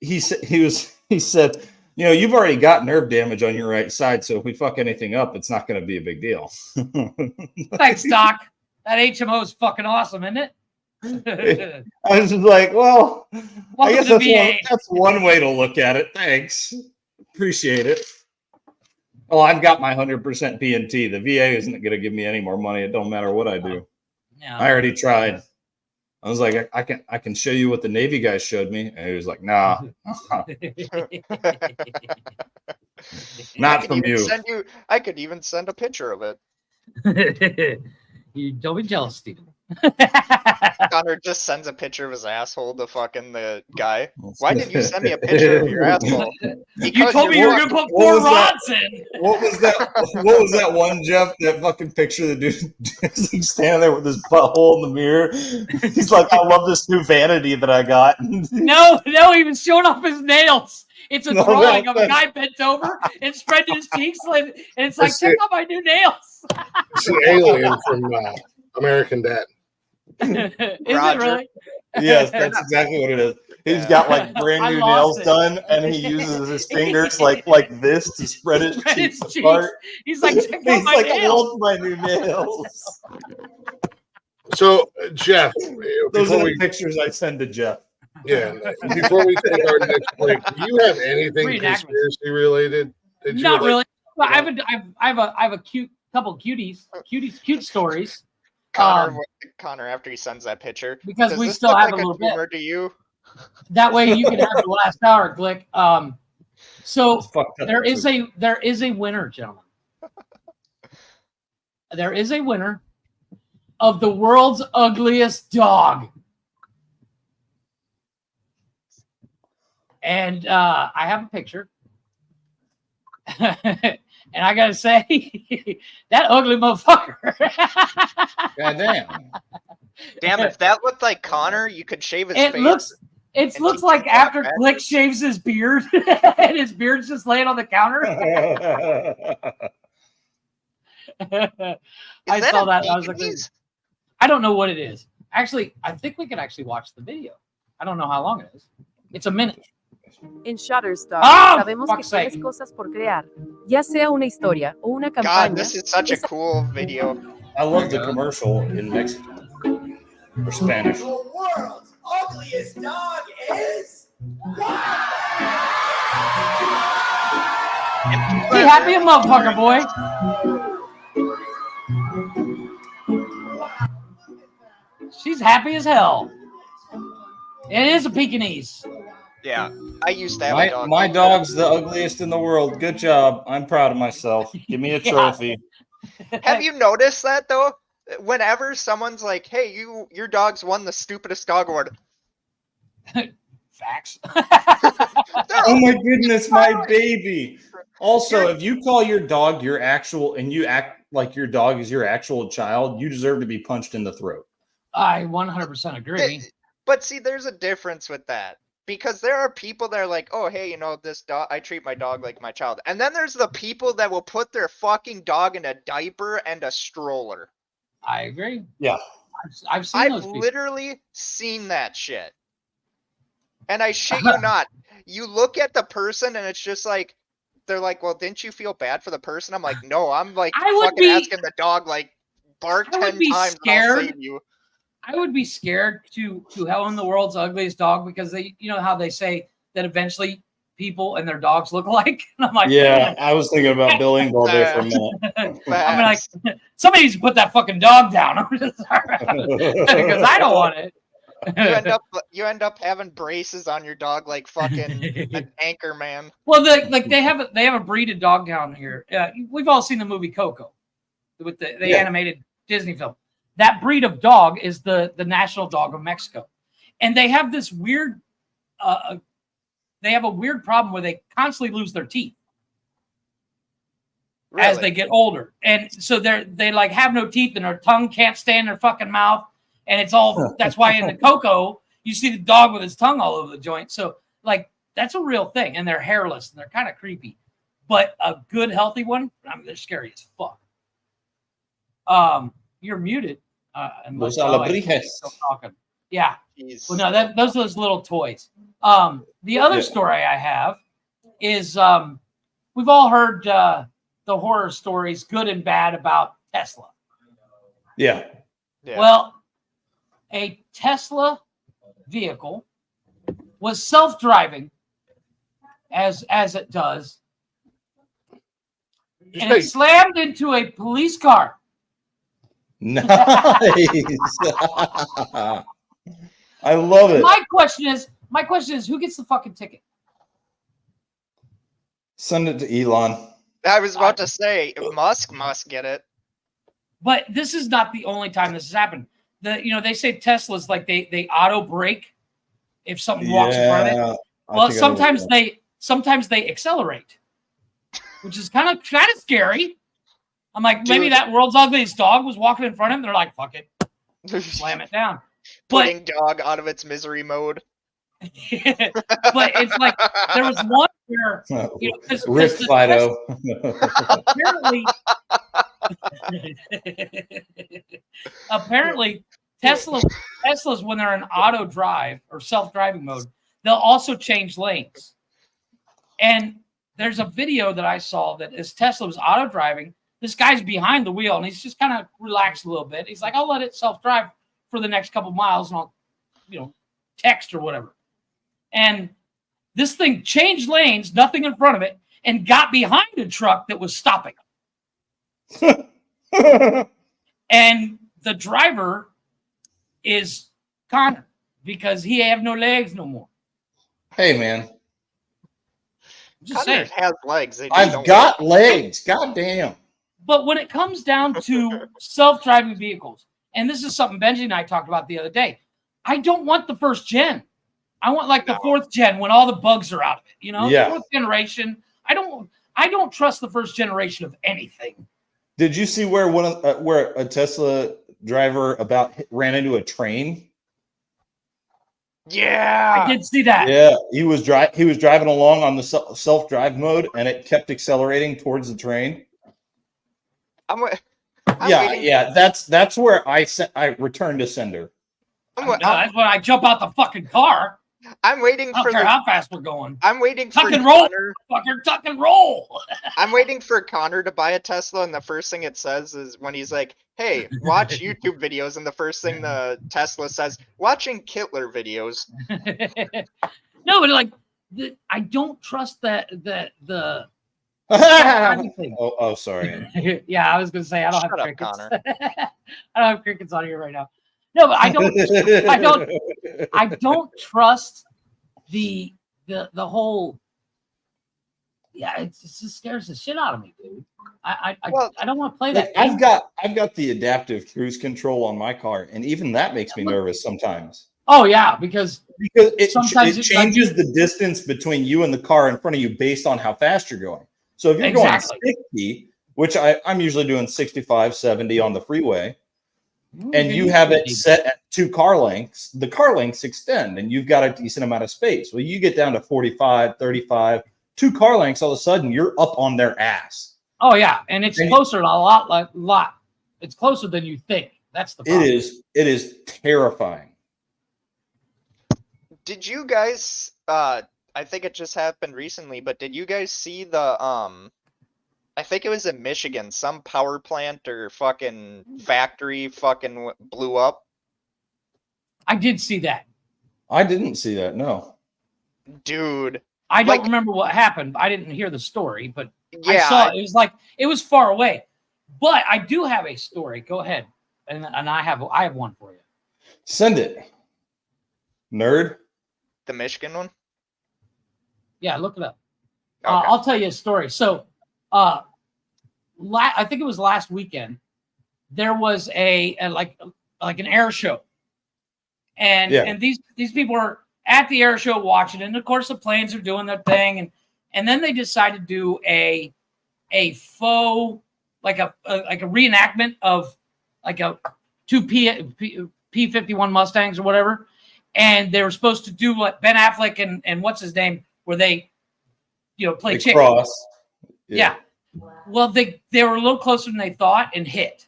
He said, you know, you've already got nerve damage on your right side, so if we fuck anything up, it's not going to be a big deal. Thanks, Doc. That HMO is fucking awesome, isn't it? I was just like, well, I guess that's one way to look at it. Thanks, appreciate it. Oh, I've got my 100% PNT. The VA isn't going to give me any more money. It don't matter what I do. No. I already tried. I was like, I can show you what the Navy guys showed me. And he was like, nah. Not from you. I could even send a picture of it. You don't be jealous, Steven. Connor just sends a picture of his asshole to fucking the guy. Why did you send me a picture of your asshole? You told me you were gonna put 4 rods in. What was that? What was that one, Jeff? That fucking picture of the dude he's standing there with his butthole in the mirror. He's like, I love this new vanity that I got. No, he was showing off his nails. It's a drawing of a guy bent over and spreading his cheeks, and it's like, check out my new nails. It's the alien from American Dad. Is it really? Yes, that's exactly what it is. He's got like brand new nails done, and he uses his fingers like this to spread his cheeks apart. He's like, check out my nails. I love my new nails. So, Jeff, those are the pictures I send to Jeff. Yeah. Before we take our next break, do you have anything conspiracy related? Not really. Well, I have a cute couple cute stories. Connor, after he sends that picture, because we still have a little bit. To you? That way you can have the last hour, Glick. So there is a winner, gentlemen. There is a winner of the world's ugliest dog. And I have a picture. And I gotta say, that ugly motherfucker. God damn. Damn, if that looked like Connor, you could shave his face. It looks like after Glick shaves his beard and his beard's just laying on the counter. I saw that. And I was like, I don't know what it is. Actually, I think we could actually watch the video. I don't know how long it is. It's a minute. En Shutterstock, Ah, sabemos que fuck's tienes sake. cosas por crear, ya sea una historia o una God, campaña. this is such a cool video. I love the commercial in Mexican or Spanish. The world's ugliest dog is. Be happy, a motherfucker, boy. She's happy as hell. It is a Pekingese. Yeah, I used to have a dog. My dog's the ugliest in the world. Good job. I'm proud of myself. Give me a Yeah. trophy. Have you noticed that though? Whenever someone's like, "Hey, your dog's won the stupidest dog award," Facts. Oh my goodness, my baby. Also, if you call your dog your actual and you act like your dog is your actual child, you deserve to be punched in the throat. I 100% agree. But see, there's a difference with that. Because there are people that are like, oh, hey, this dog, I treat my dog like my child. And then there's the people that will put their fucking dog in a diaper and a stroller. I agree. Yeah. I've seen I've those people. literally seen that shit. And I shit you not. You look at the person and it's just like, they're like, well, didn't you feel bad for the person? I'm like, no, I'm like fucking asking the dog, like, bark 10 times and I'll save you. I would be scared to Helen, the world's ugliest dog, because how they say that eventually people and their dogs look alike. And I'm like, yeah, I was thinking about Bill Engvall there for a minute. I'm like, somebody needs to put that fucking dog down. I'm just because I don't want it. You end up having braces on your dog like fucking an anchor man. Well, they have a breed of dog down here. We've all seen the movie Coco with the animated Disney film. That breed of dog is the national dog of Mexico, and they have this weird, they have a weird problem where they constantly lose their teeth as they get older, and so they like have no teeth and their tongue can't stay in their fucking mouth, and it's all that's why in the Coco you see the dog with his tongue all over the joint. So like that's a real thing, and they're hairless and they're kind of creepy, but a good healthy one, I mean, they're scary as fuck. You're muted. Los Alebrijes. Yeah. Jeez. Well, no, those are those little toys. The other story I have is we've all heard the horror stories, good and bad, about Tesla. Yeah. Well, a Tesla vehicle was self-driving, as it does, and it slammed into a police car. Nice. I love it. My question is, who gets the fucking ticket? Send it to Elon. I was about to say, Musk must get it. But this is not the only time this has happened. They say Teslas like they auto brake if something walks in front of it. Well, sometimes they accelerate, which is kind of scary. I'm like, maybe that world's ugliest dog was walking in front of him. They're like, fuck it, slam it down. Putting dog out of its misery mode. But it's like there was one where Rip Fido. apparently Teslas when they're in auto drive or self-driving mode, they'll also change lanes. And there's a video that I saw that as Tesla was auto driving, this guy's behind the wheel and he's just kind of relaxed a little bit. He's like, I'll let it self-drive for the next couple miles and I'll, text or whatever. And this thing changed lanes, nothing in front of it, and got behind a truck that was stopping. And the driver is Connor because he have no legs no more. Hey, man. Connor has legs. I've got legs. God damn. But when it comes down to self-driving vehicles, and this is something Benji and I talked about the other day, I don't want the first gen. I want like the fourth gen when all the bugs are out of it. Yeah. Fourth generation. I don't trust the first generation of anything. Did you see where where a Tesla driver ran into a train? Yeah, I did see that. Yeah, he was driving along on the self-drive mode, and it kept accelerating towards the train. Yeah. That's where I return to sender. That's when I jump out the fucking car. I'm waiting I for don't care how fast we're going. I'm waiting Tuck for and roll. Connor. Fucker, tuck and roll. I'm waiting for Connor to buy a Tesla, and the first thing it says is when he's like, "Hey, watch YouTube videos," and the first thing the Tesla says, "Watching Kittler videos." No, but like, I don't trust that the. oh, sorry. Yeah, I was gonna say I don't Shut have up, crickets. Connor. I don't have crickets on here right now. No, but I don't trust the whole. Yeah, it just scares the shit out of me, dude. I don't want to play that. I've got the adaptive cruise control on my car, and even that makes me nervous sometimes. Oh yeah, because it sometimes changes the distance between you and the car in front of you based on how fast you're going. So if you're going 60, which I'm usually doing 65, 70 on the freeway, and you have it set at 2 car lengths, the car lengths extend and you've got a decent amount of space. Well, you get down to 45, 35, 2 car lengths, all of a sudden you're up on their ass. Oh yeah, and it's closer a lot. It's closer than you think. That's the problem. It is terrifying. Did you guys? I think it just happened recently, but did you guys see the I think it was in Michigan, some power plant or fucking factory fucking blew up? I did see that. I didn't see that. No, dude. I don't remember what happened. I didn't hear the story, but yeah, I saw it. It was like it was far away. But I do have a story. Go ahead, and I have one for you. Send it, nerd. The Michigan one. Yeah, look it up. Okay. I'll tell you a story. So, I think it was last weekend. There was a like an air show, and these people were at the air show watching, and of course the planes are doing their thing, and then they decided to do a faux like a reenactment of like a 2 P-51 Mustangs or whatever, and they were supposed to do what Ben Affleck and what's his name, where they play chicken. Cross. Yeah. Well, they were a little closer than they thought and hit.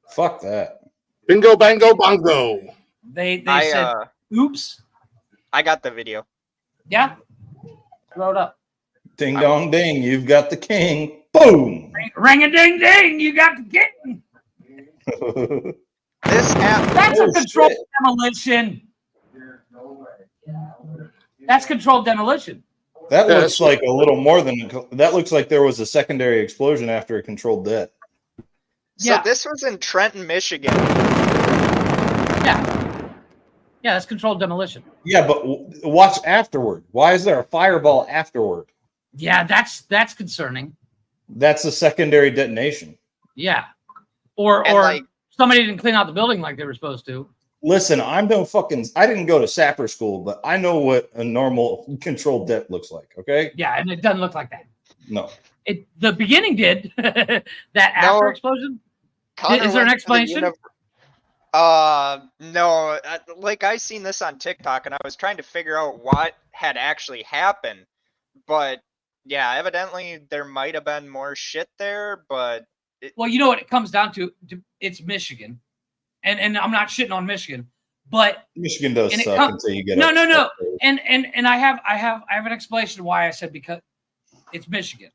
Fuck that. Bingo, bango, bongo. They said, "Oops." I got the video. Yeah. Throw it up. Ding dong ding, you've got the king. Boom. Ring a ding ding, you got the king. That's a controlled demolition. That's controlled demolition. That looks like a little more than that. Looks like there was a secondary explosion after a controlled death. So this was in Trenton, Michigan. Yeah, that's controlled demolition. Yeah, but watch afterward. Why is there a fireball afterward? Yeah, that's concerning. That's a secondary detonation. Yeah, or somebody didn't clean out the building like they were supposed to. Listen, I didn't go to sapper school, but I know what a normal controlled death looks like. Okay. Yeah, and it doesn't look like that. No. The beginning did. That after explosion. Connor, is there an explanation? No. Like I seen this on TikTok, and I was trying to figure out what had actually happened. But yeah, evidently there might have been more shit there. But well, you know what it comes down to? It's Michigan. And I'm not shitting on Michigan, but Michigan does suck until you get no. And I have an explanation why I said because it's Michigan.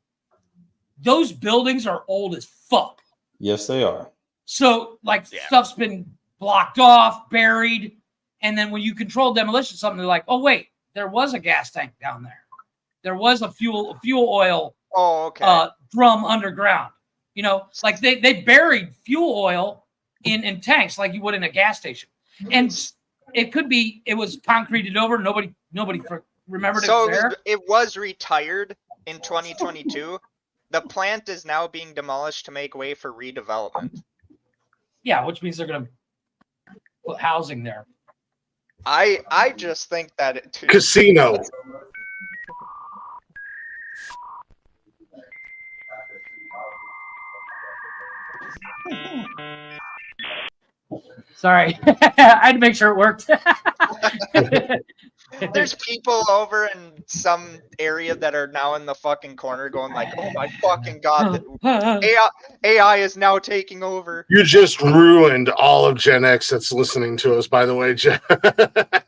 Those buildings are old as fuck. Yes, they are. So stuff's been blocked off, buried, and then when you control demolition, something they're like, oh wait, there was a gas tank down there. There was a fuel oil drum underground. Like they buried fuel oil in tanks like you would in a gas station, and it was concreted over. Nobody remembered it was there. It was retired in 2022. The plant is now being demolished to make way for redevelopment. Yeah, which means they're gonna put housing there. I just think that casino. Sorry, I had to make sure it worked. There's people over in some area that are now in the fucking corner going like, oh my fucking god, AI is now taking over. You just ruined all of Gen X that's listening to us, by the way, Jen.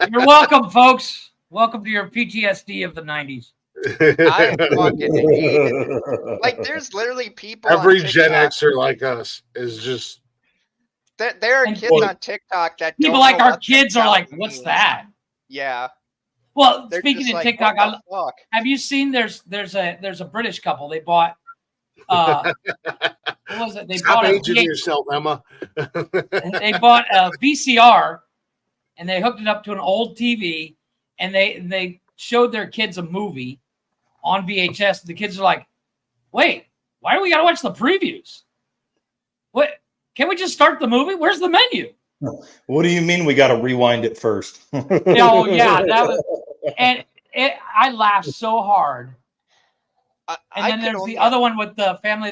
You're welcome, folks. Welcome to your PTSD of the 90s. I fucking hate it. Like, there's literally people. Every on Gen TikTok, Xer like us is just. there are And kids on TikTok that People don't like know our what the kids are hell like, it what's means. that? Yeah. Well, They're speaking just of like, TikTok, what the fuck? have you seen there's a British couple. They bought what was it? They Stop bought a aging yourself, Emma. they bought a VCR and they hooked it up to an old TV and they showed their kids a movie on VHS. The kids are like, wait, why do we gotta watch the previews? What, can't we just start the movie? Where's the menu? What do you mean we got to rewind it first? Oh yeah, that was, and I laughed so hard. And then there's the other one with the family.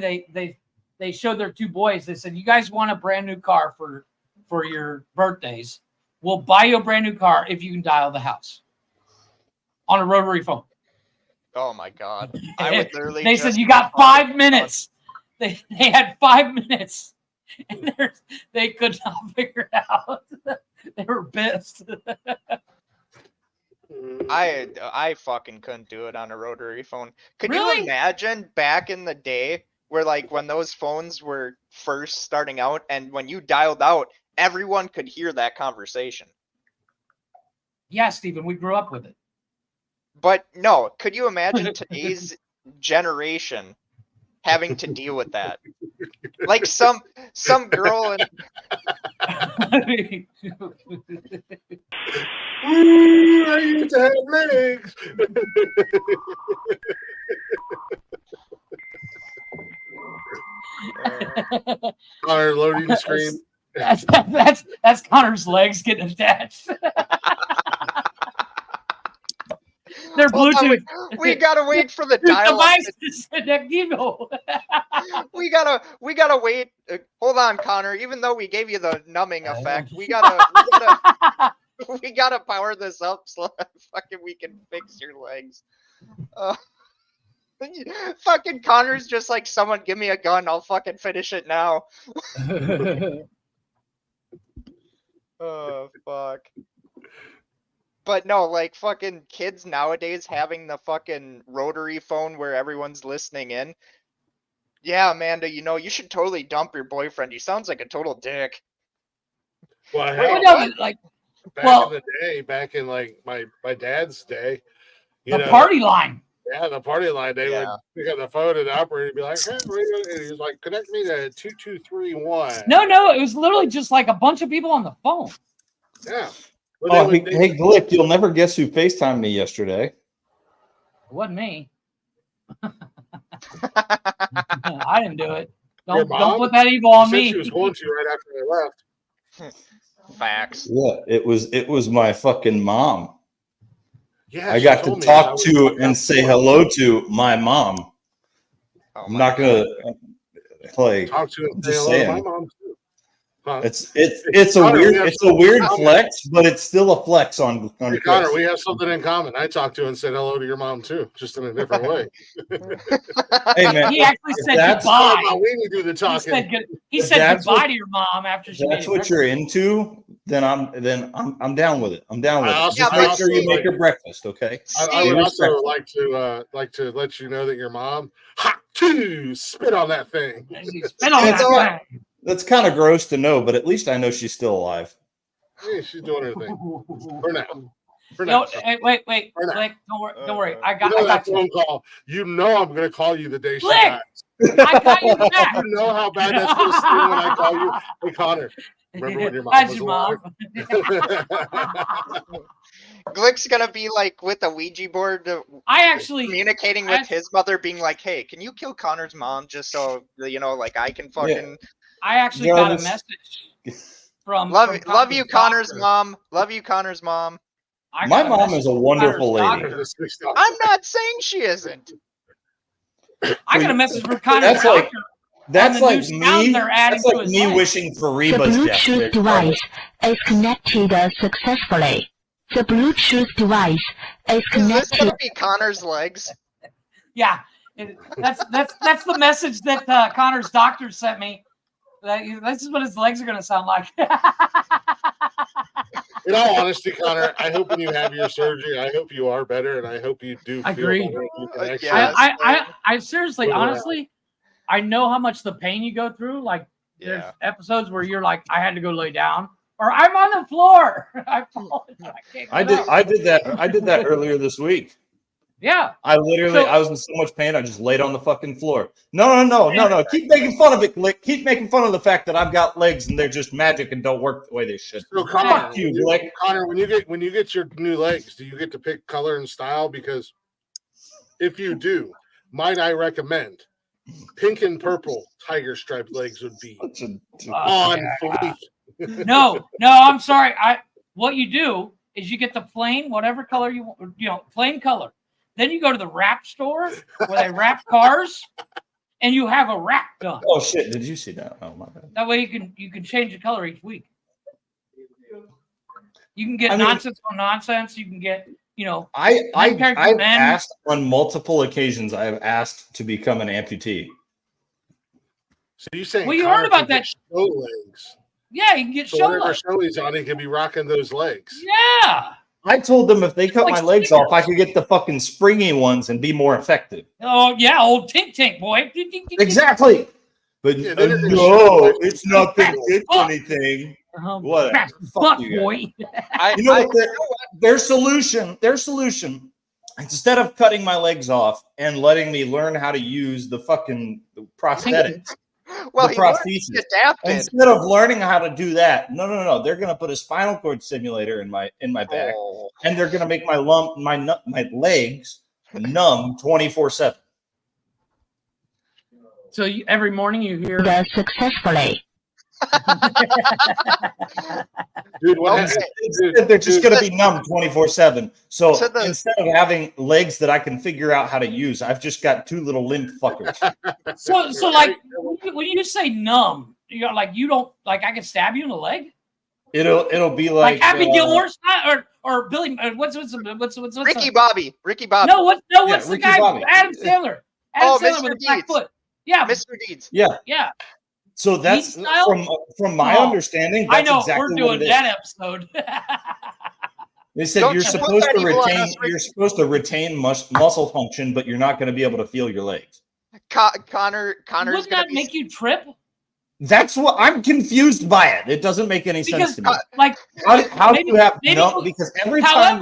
They showed their 2 boys. They said, "You guys want a brand new car for your birthdays? We'll buy you a brand new car if you can dial the house on a rotary phone." Oh my god! I would literally. They said, "You got 5 minutes." They had 5 minutes, and they could not figure it out. They were pissed. I fucking couldn't do it on a rotary phone. Could Really? you imagine back in the day where, like, when those phones were first starting out and when you dialed out, everyone could hear that conversation? Yeah, Stephen, we grew up with it. But no, could you imagine today's generation having to deal with that? Like some girl in Ooh, I used to have legs. Connor loading screen. That's Connor's legs getting attached. They're Hold on, Bluetooth. we gotta wait for the Your dial-up. device is connectable. We gotta wait. Hold on, Connor. Even though we gave you the numbing effect, we gotta power this up so that fucking we can fix your legs. Fucking Connor's just like, someone give me a gun, I'll fucking finish it now. Oh fuck. But no, like, fucking kids nowadays having the fucking rotary phone where everyone's listening in. Yeah, Amanda, you should totally dump your boyfriend. He sounds like a total dick. Well, Wait, hell, no, like, back in the day, back in like my dad's day, the party line. Yeah, the party line. They would pick up the phone and the operator would be like, "Hey, and he was like, connect me to 2231." No, it was literally just like a bunch of people on the phone. Yeah. Oh, hey, Glick, you'll never guess who FaceTimed me yesterday. It wasn't me. I didn't do it. Don't put that evil on me. She was going to right after they left. Facts. Yeah, it was my fucking mom. Yeah, I got to talk to and say hello to my mom. Oh, I'm not gonna like talk to and say just hello to saying. my mom too. Huh? It's a weird flex, but it's still a flex on Hey, Connor, we have something in common. I talked to and said hello to your mom too, just in a different way. Hey man, he actually said goodbye. We do the talking. He said goodbye to your mom after she. That's what you're into. Then I'm down with it. I'm down with it. Just make make sure you make her breakfast, okay? I would also like to let you know that your mom spit on that thing. Spit on that thing. That's kind of gross to know, but at least I know she's still alive. Yeah, she's doing her thing for now. No, hey, wait, Blake, don't worry. I got that phone call. You know I'm going to call you the day she Blake, dies. I got you back. You know how bad that's going to seem when I call you. Hey, Connor, remember when your mom was alive? Glick's gonna be like with a Ouija board. Communicating with his mother, being like, "Hey, can you kill Connor's mom just so like I can fucking." Yeah. I actually got a message from love you, Connor's mom. Love you, Connor's mom. My mom is a wonderful lady. I'm not saying she isn't. I got a message from Connor's doctor. That's like me. That's like me wishing for Reba's death. The Bluetooth device is connected successfully. The Bluetooth device is connected. Is this gonna be Connor's legs? Yeah, that's the message that Connor's doctor sent me. This is what his legs are gonna sound like. In all honesty, Connor, I hope when you have your surgery, I hope you are better, and I hope you do I feel agree. better. You can actually Yes. I seriously, Move around. honestly, I know how much the pain you go through. Like, there's Yeah. episodes where you're like, I had to go lay down, or I'm on the floor. I can't I get did. up. I did that. I did that earlier this week. Yeah. I literally, So- I was in so much pain, I just laid on the fucking floor. No. Keep making fun of it, Glick. Keep making fun of the fact that I've got legs and they're just magic and don't work the way they should. So Fuck you, Glick. Connor, when you get your new legs, do you get to pick color and style? Because if you do, might I recommend pink and purple tiger striped legs would be on fleek. No, I'm sorry. What you do is you get the plain, whatever color you want, plain color. Then you go to the wrap store where they wrap cars, and you have a wrap gun. Oh shit! Did you see that? Oh my god. That way you can change the color each week. You can get nonsense on nonsense. You can get I've asked on multiple occasions. I have asked to become an amputee. So you saying? Well, you Connor heard about can that. get show legs. Yeah, you can get So show whatever legs. show he's on, he can be rocking those legs. Yeah. I told them if they cut Like my legs stickers. off, I could get the fucking springy ones and be more effective. Oh yeah, old Tink boy. Exactly. But Yeah, they didn't no, show it's not going to fix Fuck. anything. What? Fuck Fuck you guys. boy. You know what? Their solution, instead of cutting my legs off and letting me learn how to use the fucking prosthetics, Well, the he learned to prosthesis. be adapted. Instead of learning how to do that, no, they're gonna put a spinal cord simulator in my back, Oh. and they're gonna make my legs numb 24/7. So every morning you hear successfully. Dude, They're just gonna be numb 24/7. So So instead of having legs that I can figure out how to use, I've just got two little limp fuckers. so like when you say numb, you're like you don't like I can stab you in the leg? It'll be Like like Happy Gilmore style or Billy what's Ricky Bobby. Ricky Bobby. No, what's the Ricky guy Bobby. Adam Sandler. Oh, Adam Sandler Mr. with a black Deeds. foot. Yeah, Mr. Deeds. yeah. So that's Deeds style? from my Oh, understanding. I That's know exactly we're what doing it is. that episode. They said Don't you're you put supposed that to evil on retain us, Rick. you're supposed to retain muscle function, but you're not going to be able to feel your legs. Connor's Wouldn't gonna that be make you trip? That's what I'm confused by it. It doesn't make any sense Because to me. like How do you have maybe- no? Because every time,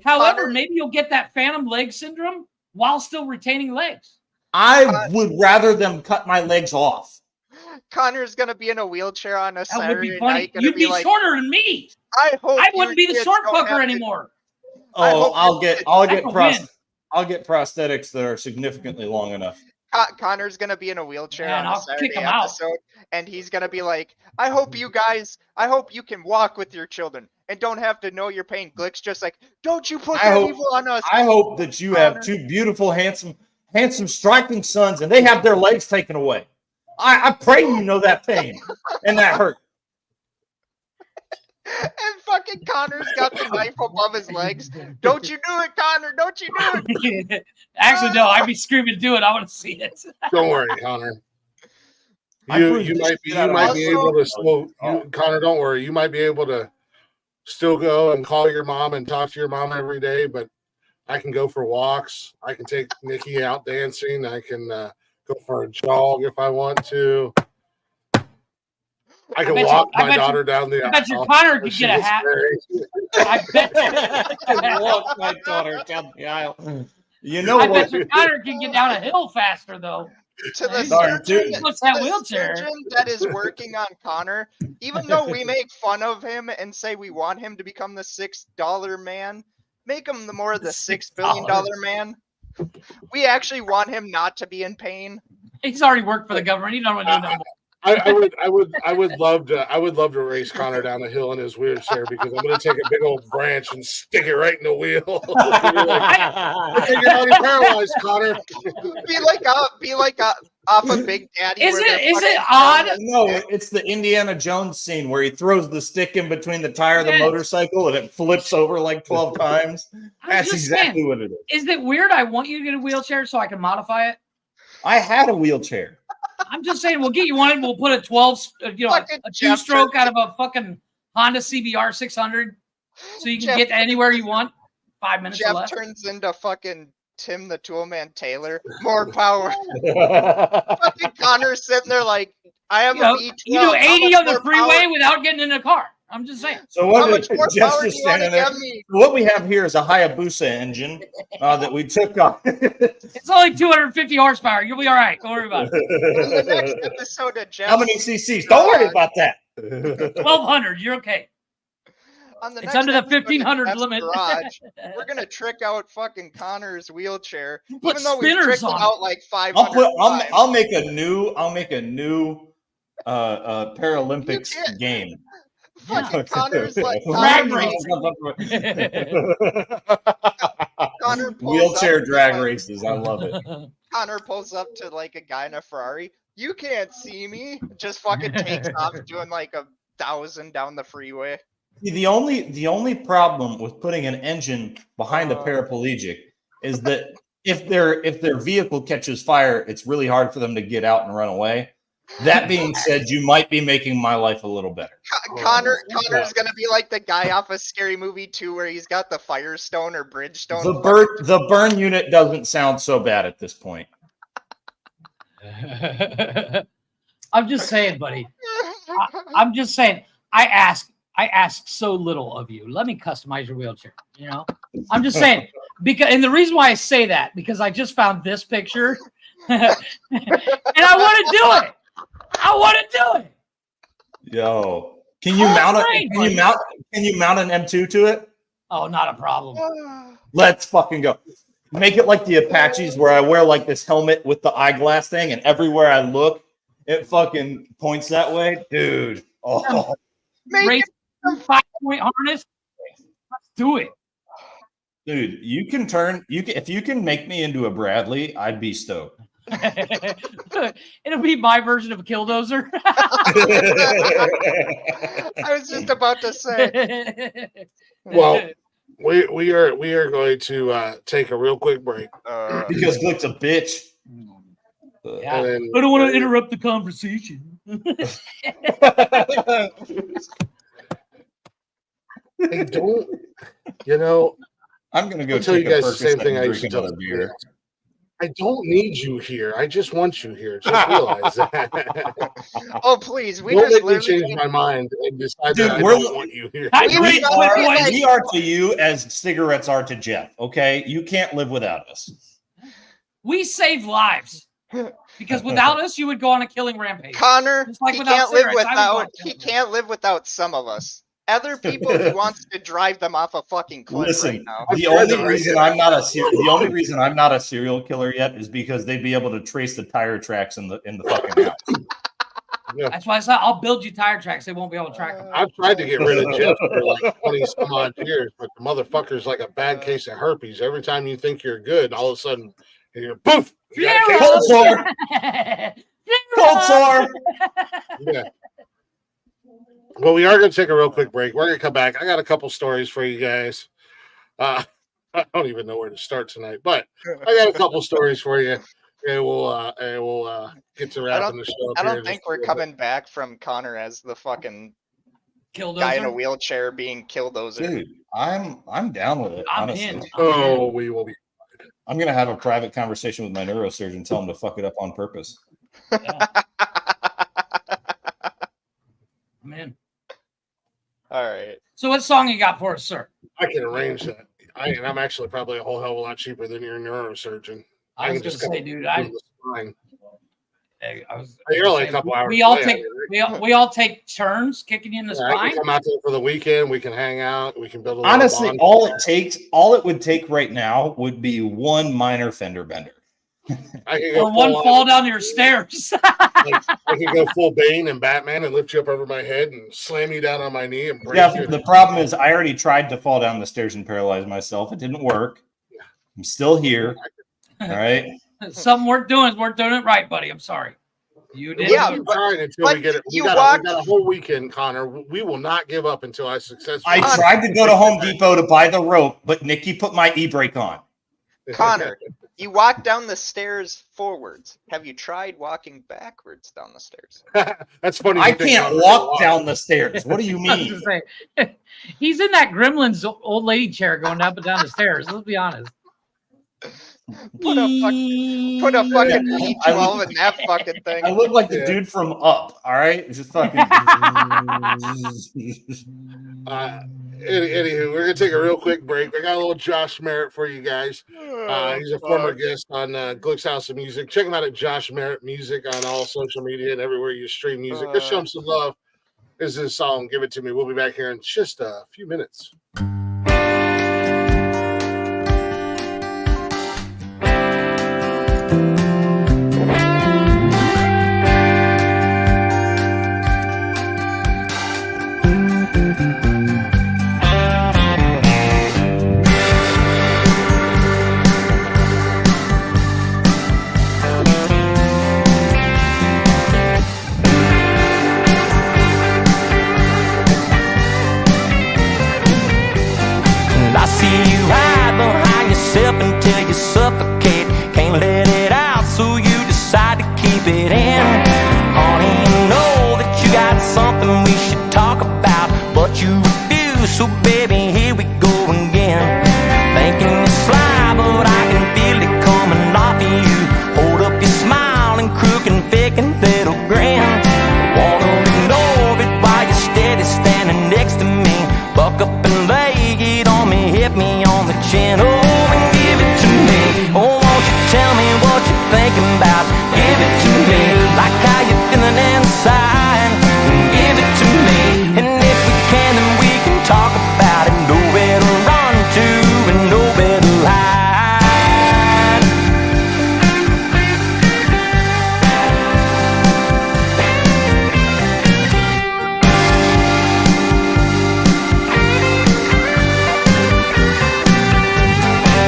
however, Connor- maybe you'll get that phantom leg syndrome while still retaining legs. I would rather them cut my legs off. Connor's gonna be in a wheelchair on a That would Saturday be funny. night. Gonna You'd be like, shorter than me. I hope I you wouldn't be the kids short don't fucker have to- anymore. I Oh, hope I'll you get kids- I'll That's get a win. I'll get prosthetics that are significantly long enough. Connor's gonna be in a wheelchair Man, on a I'll Saturday kick him out. episode, and he's gonna be like, I hope you can walk with your children and don't have to know your pain. Glick's just like, don't you put I that hope- evil on us. I hope that you have two beautiful, handsome, striking sons, and they have their legs taken away. I pray you know that pain and that hurt. And fucking Connor's got the knife above his legs. Don't you do it, Connor. Don't you do it. Actually, no, I'd be screaming, do it. I want to see it. Don't worry, Connor. I You proved might this be shit out of able to myself. still Connor. Don't worry, you might be able to still go and call your mom and talk to your mom every day. But I can go for walks. I can take Nikki out dancing. I can go for a jog if I want to. I can bet you- walk I my bet daughter down the I bet you aisle. Connor could She get a gets hat. very- I bet I can walk my daughter down the aisle. You know I what? bet you Connor can get down a hill faster though. To the Darn surgeon, tootin'. What's that the wheelchair? surgeon that is working on Connor, even though we make fun of him and say we want him to become the $6 man, make him the more the $6 billion man. We actually want him not to be in pain. He's already worked for the government. He don't want to do that. I would love to race Connor down the hill in his wheelchair because I'm going to take a big old branch and stick it right in the wheel. I think you're already paralyzed, Connor. Be like off of Big Daddy. Is where it they're odd? No, it's the Indiana Jones scene where he throws the stick in between the tire of the Yes. motorcycle and it flips over like 12 times. I'm That's just exactly saying, what it is. is it weird? I want you to get a wheelchair so I can modify it. I had a wheelchair. I'm just saying, we'll get you one. We'll put a 12, Fucking a two-stroke out of a fucking Honda CBR 600, so you can Jeff- get anywhere you want. 5 minutes or Jeff less. turns into fucking Tim the Toolman Taylor. More power. Fucking Connor's sitting there like, I have You know, a V12. you do How 80 much on the more freeway power- without getting in a car. I'm just saying. So How what much more Jeff's power do just you want to standing there. give me? What we have here is a Hayabusa engine that we took off. It's only 250 horsepower. You'll be all right. Don't worry about it. In the next episode of Jeff. How many cc's? Don't worry about that. 1,200. You're okay. On the It's next under the episode of 1,500 Jeff's limit. Garage, we're gonna trick out fucking Connor's wheelchair, Put even though we spinners tricked him on out like 500 times. I'll make a new Paralympics You can't- game. Fucking Connor's like Drag Connor, race. Connor pulls Wheelchair up, drag like, races. I love it. Connor pulls up to like a guy in a Ferrari. You can't see me. Just fucking takes off doing like 1,000 down the freeway. See, the only problem with putting an engine behind a paraplegic is that if their vehicle catches fire, it's really hard for them to get out and run away. That being said, you might be making my life a little better. Connor's gonna be like the guy off of Scary Movie 2 where he's got the Firestone or Bridgestone. The burn unit doesn't sound so bad at this point. I'm just saying, buddy. I'm just saying. I ask so little of you. Let me customize your wheelchair. You know, I'm just saying and the reason why I say that because I just found this picture, and I want to do it. I want to do it. Yo, can you mount an M2 to it? Oh, not a problem. Let's fucking go. Make it like the Apaches where I wear like this helmet with the eyeglass thing, and everywhere I look, it fucking points that way, dude. Oh, Make 5-point harness. Let's do it. dude, if you can make me into a Bradley, I'd be stoked. It'll be my version of a killdozer. I was just about to say. Well, we are going to take a real quick break. Because Glick's a bitch. Yeah. And then- I don't want to interrupt the conversation. I don't, you know, I'm gonna go I'll tell take you guys a the same Percocet thing I and used to drink tell another the beer. kids. I don't need you here. I just want you here. Just realize that. Oh please, we Don't just make me literally change my mind and decide Dude, that I we're- don't want you here. I We agree. are- We are to you as cigarettes are to Jeff. Okay, you can't live without us. We save lives because without us, you would go on a killing rampage. Connor, Just like he without can't live cigarettes, I would without want he to. can't live without some of us. Other people he wants to drive them off a fucking cliff right Listen, now. the only reason I'm not a serial killer yet is because they'd be able to trace the tire tracks in the fucking house. That's why I said I'll build you tire tracks. They won't be able to track them. I've tried to get rid of Jeff for like 20 some odd years, but the motherfucker's like a bad case of herpes. Every time you think you're good, all of a sudden you're poof. You got a case Cold of- sore. Cold sore. Yeah. Well, we are going to take a real quick break. We're going to come back. I got a couple stories for you guys. I don't even know where to start tonight, but I got a couple stories for you, and we'll get to wrapping the show up. I here don't in think just a we're little bit. coming back from Connor as the fucking Killdozer. guy in a wheelchair being killdozer. Dude, I'm down with it. I'm Honestly, in. Oh, we will be. I'm gonna have a private conversation with my neurosurgeon, tell him to fuck it up on purpose. I'm in. All right. So what song you got for us, sir? I can arrange that. I'm actually probably a whole hell of a lot cheaper than your neurosurgeon. I was can going to just say, come dude, do the spine. You're gonna only say, a couple hours. we all away, take right? we all take turns kicking you in the Yeah, I spine. can come out there for the weekend. We can hang out. We can build a little Honestly, bond. all it would take right now would be one minor fender bender. I can go Or one full fall on- down your stairs. I can go full Bane and Batman and lift you up over my head and slam you down on my knee and break Yeah, you. the problem is I already tried to fall down the stairs and paralyze myself. It didn't work. I'm still here. All right. Something we're doing it right, buddy. I'm sorry. You did. Yeah, Keep trying until but we get it. We you got, walked- we got a whole weekend, Connor. We will not give up until I successfully. I tried to go to Home Depot to buy the rope, but Nikki put my e-brake on. Connor, you walk down the stairs forwards. Have you tried walking backwards down the stairs? That's funny. I you think can't I'm walk gonna down the stairs. What do you I was mean? gonna say, he's in that Gremlins old lady chair going up and down the stairs. Let's be honest. Put a fucking P12 in that fucking thing. I look like the Yeah. dude from Up. All right, it's just fucking. Anywho, we're gonna take a real quick break. We got a little Josh Merritt for you guys. He's a former guest on Glick's House of Music. Check him out at Josh Merritt Music on all social media and everywhere you stream music. Just show him some love. This is his song, Give It To Me. We'll be back here in just a few minutes. I see you hide behind yourself until you suffocate. Can't let it out, so you decide to keep it in. Honey, you know that you got something we should talk about, but you refuse, so baby, here we go again. Thinking you're sly, but I can feel it coming off of you. Hold up your smile and crook and fake and little grin. Wanna ignore it while you're steady standing next to me. Buck up and lay it on me, hit me on the chin. Oh, and give it to me. Oh, won't you tell me what you're thinking about? Give it to me, like how you're feeling inside. Give it to me, and if we can, then we can talk about it. Nowhere to run to and nowhere to hide.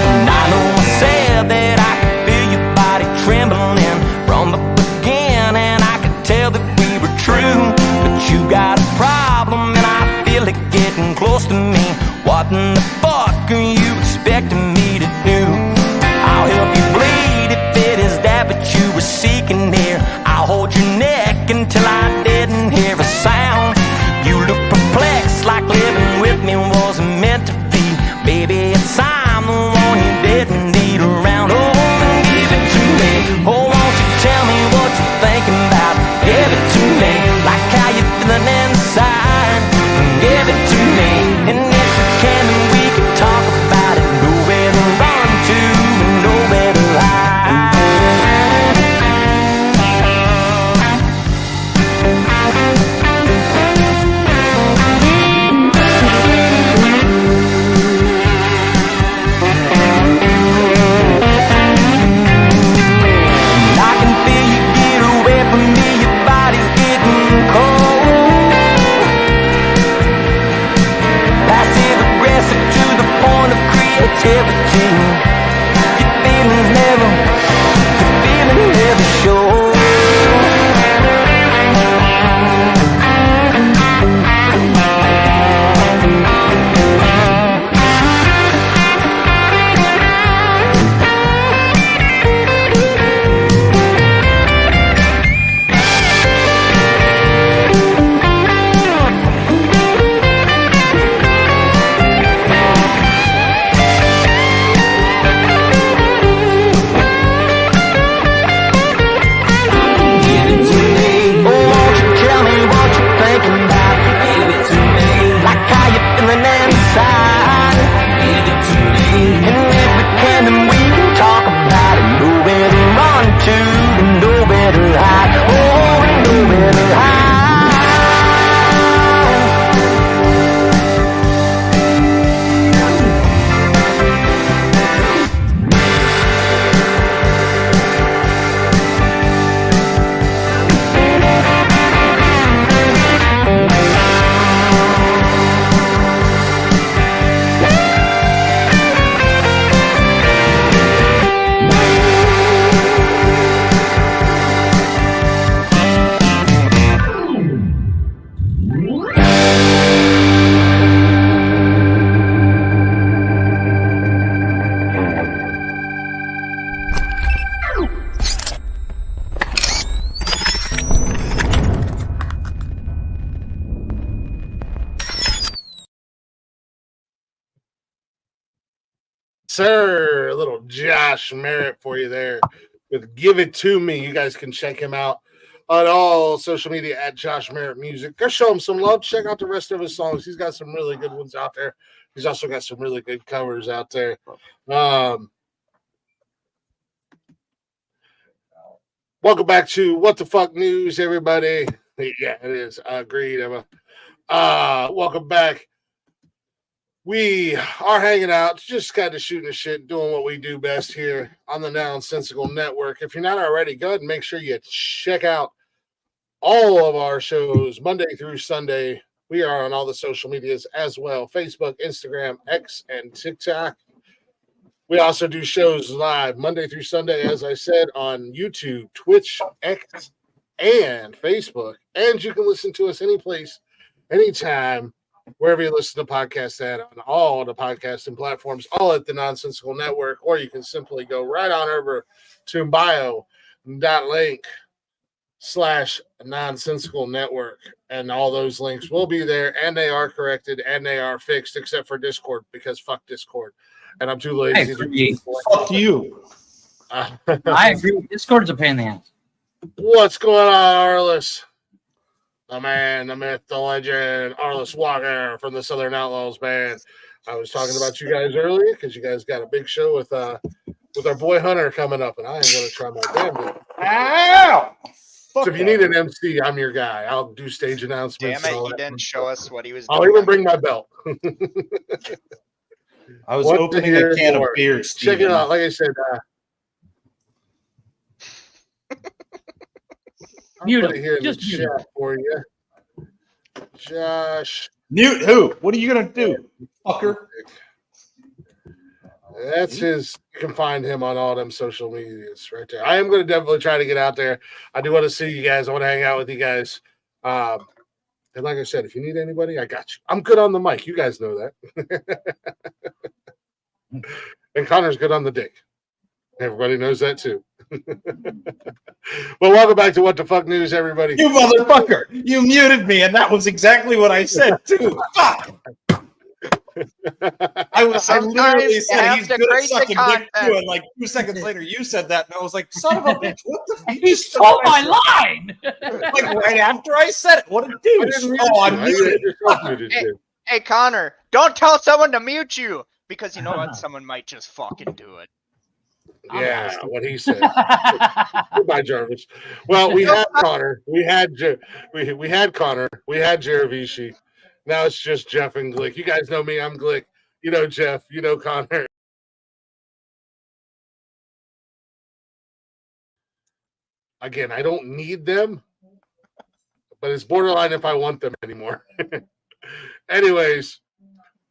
And I know I said that I could feel your body trembling from the beginning. I could tell that we were true, but you got a problem and I feel it getting close to me. What in the fuck are you expecting me to do? I'll help you bleed if it is that what you were seeking here. I'll hold your neck until I didn't hear a sound. You look perplexed, like living with me wasn't meant to be. Baby, it's I'm the one you didn't need around. Oh, and give it to me. Oh, won't you tell me what you're thinking about? Give it to me, like how you're feeling inside. Give it to me, and if we can, then we can talk about it. Nowhere sir. A little Josh Merritt for you there with Give It To Me. You guys can check him out on all social media at Josh Merritt Music. Go show him some love. Check out the rest of his songs. He's got some really good ones out there. He's also got some really good covers out there. Welcome back to What the Fuck News, everybody. Yeah, it is. Agreed, Emma. Welcome back. We are hanging out, just kind of shooting the shit, doing what we do best here on the Nonsensical Network. If you're not already, go ahead and make sure you check out all of our shows Monday through Sunday. We are on all the social medias as well: Facebook, Instagram, X, and TikTok. We also do shows live Monday through Sunday, as I said, on YouTube, Twitch, X, and Facebook. And you can listen to us any place, anytime, wherever you listen to podcasts at, on all the podcasting platforms, all at the Nonsensical Network. Or you can simply go right on over to bio.link/Nonsensical Network. And all those links will be there, and they are corrected, and they are fixed, except for Discord, because fuck Discord. And I'm too lazy to do fuck you. I agree. Discord's a pain in the ass. What's going on, Arliss? The man, the myth, the legend, Arliss Walker from the Southern Outlaws Band. I was talking about you guys earlier because you guys got a big show with our boy Hunter coming up, and I am going to try my damnedest. Ow! So if you need an MC, I'm your guy. I'll do stage announcements. Damn it, he didn't show us what he was doing. I'll even bring my belt. I was opening a can of beer. Check it out. Like I said, Mute put it here in the Just mute chat for you. Josh. Mute who? What are you gonna do, fucker? That's his. You can find him on all them social medias right there. I am going to definitely try to get out there. I do want to see you guys. I want to hang out with you guys. And like I said, if you need anybody, I got you. I'm good on the mic. You guys know that. And Connor's good on the dick. Everybody knows that too. Well, welcome back to What the Fuck News, everybody. You motherfucker! You muted me, and that was exactly what I said too. Fuck! I literally said he's good at sucking dick too, and like 2 seconds later, you said that, and I was like, "Son of a bitch! What the fuck?" He stole my line. Like right after I said it. What a douche! Oh, I'm muted. Hey, Connor, don't tell someone to mute you because you know what? Someone might just fucking do it. Yeah, what he said. Goodbye, Jarvis. Well, we had Connor. We had Connor. We had Jaravici. Now it's just Jeff and Glick. You guys know me. I'm Glick. You know Jeff. You know Connor. Again, I don't need them, but it's borderline if I want them anymore. Anyways,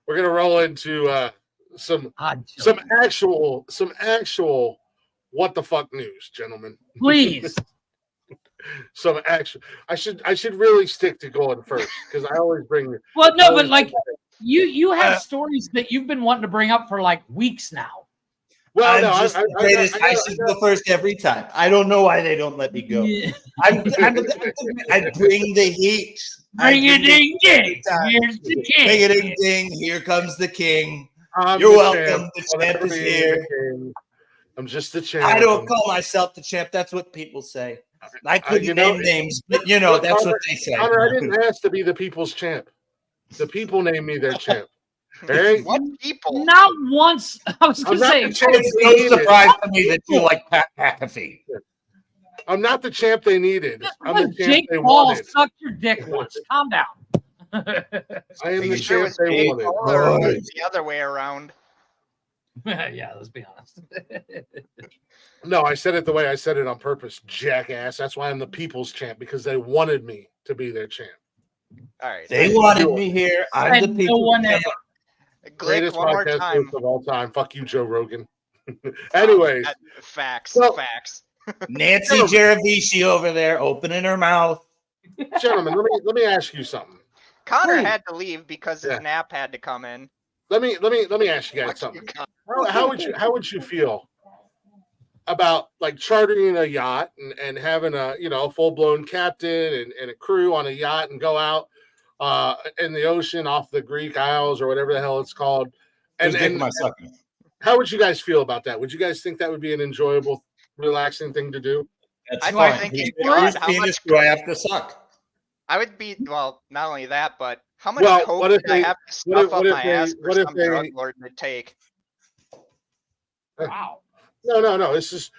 we're gonna roll into some actual what the fuck news, gentlemen. Please. Some action. I should really stick to going first because I always bring. Well, no, but like you have stories that you've been wanting to bring up for like weeks now. Well, no, I should go first every time. I don't know why they don't let me go. Yeah. I bring the heat. Bring it ding ding. Here's the king. Bring it ding ding. Here comes the king. You're welcome. The champ is here. I'm just the champ. I don't call myself the champ. That's what people say. I couldn't name names, but you know that's what they say. Connor, I didn't ask to be the people's champ. The people named me their champ. Hey? What people? Not once. I was going to say. It's no surprise to me that you like Pat McAfee. I'm not the champ they needed. I'm the champ Jake they Paul wanted. Sucked your dick once. Calm down. I am the champ they wanted. Or the other way around. Yeah, let's be honest. No, I said it the way I said it on purpose, jackass. That's why I'm the people's champ, because they wanted me to be their champ. All right. They wanted me here. I'm the people's champ. Greatest podcast of all time. Fuck you, Joe Rogan. Anyways. Facts. Nancy Jaravici over there opening her mouth. Gentlemen, let me ask you something. Connor had to leave because his nap had to come in. Let me ask you guys something. How would you feel about like chartering a yacht and having a full blown captain and a crew on a yacht and go out in the ocean off the Greek Isles or whatever the hell it's called, and my sucking. how would you guys feel about that? Would you guys think that would be an enjoyable, relaxing thing to do? That's I fine. think Whose it would. How penis much- do I have to suck? I would be not only that, but how much Well, coke what if would I they- have to what if- stuff up what if my they- ass for what if some they- drug lord to take? Wow. No. It's just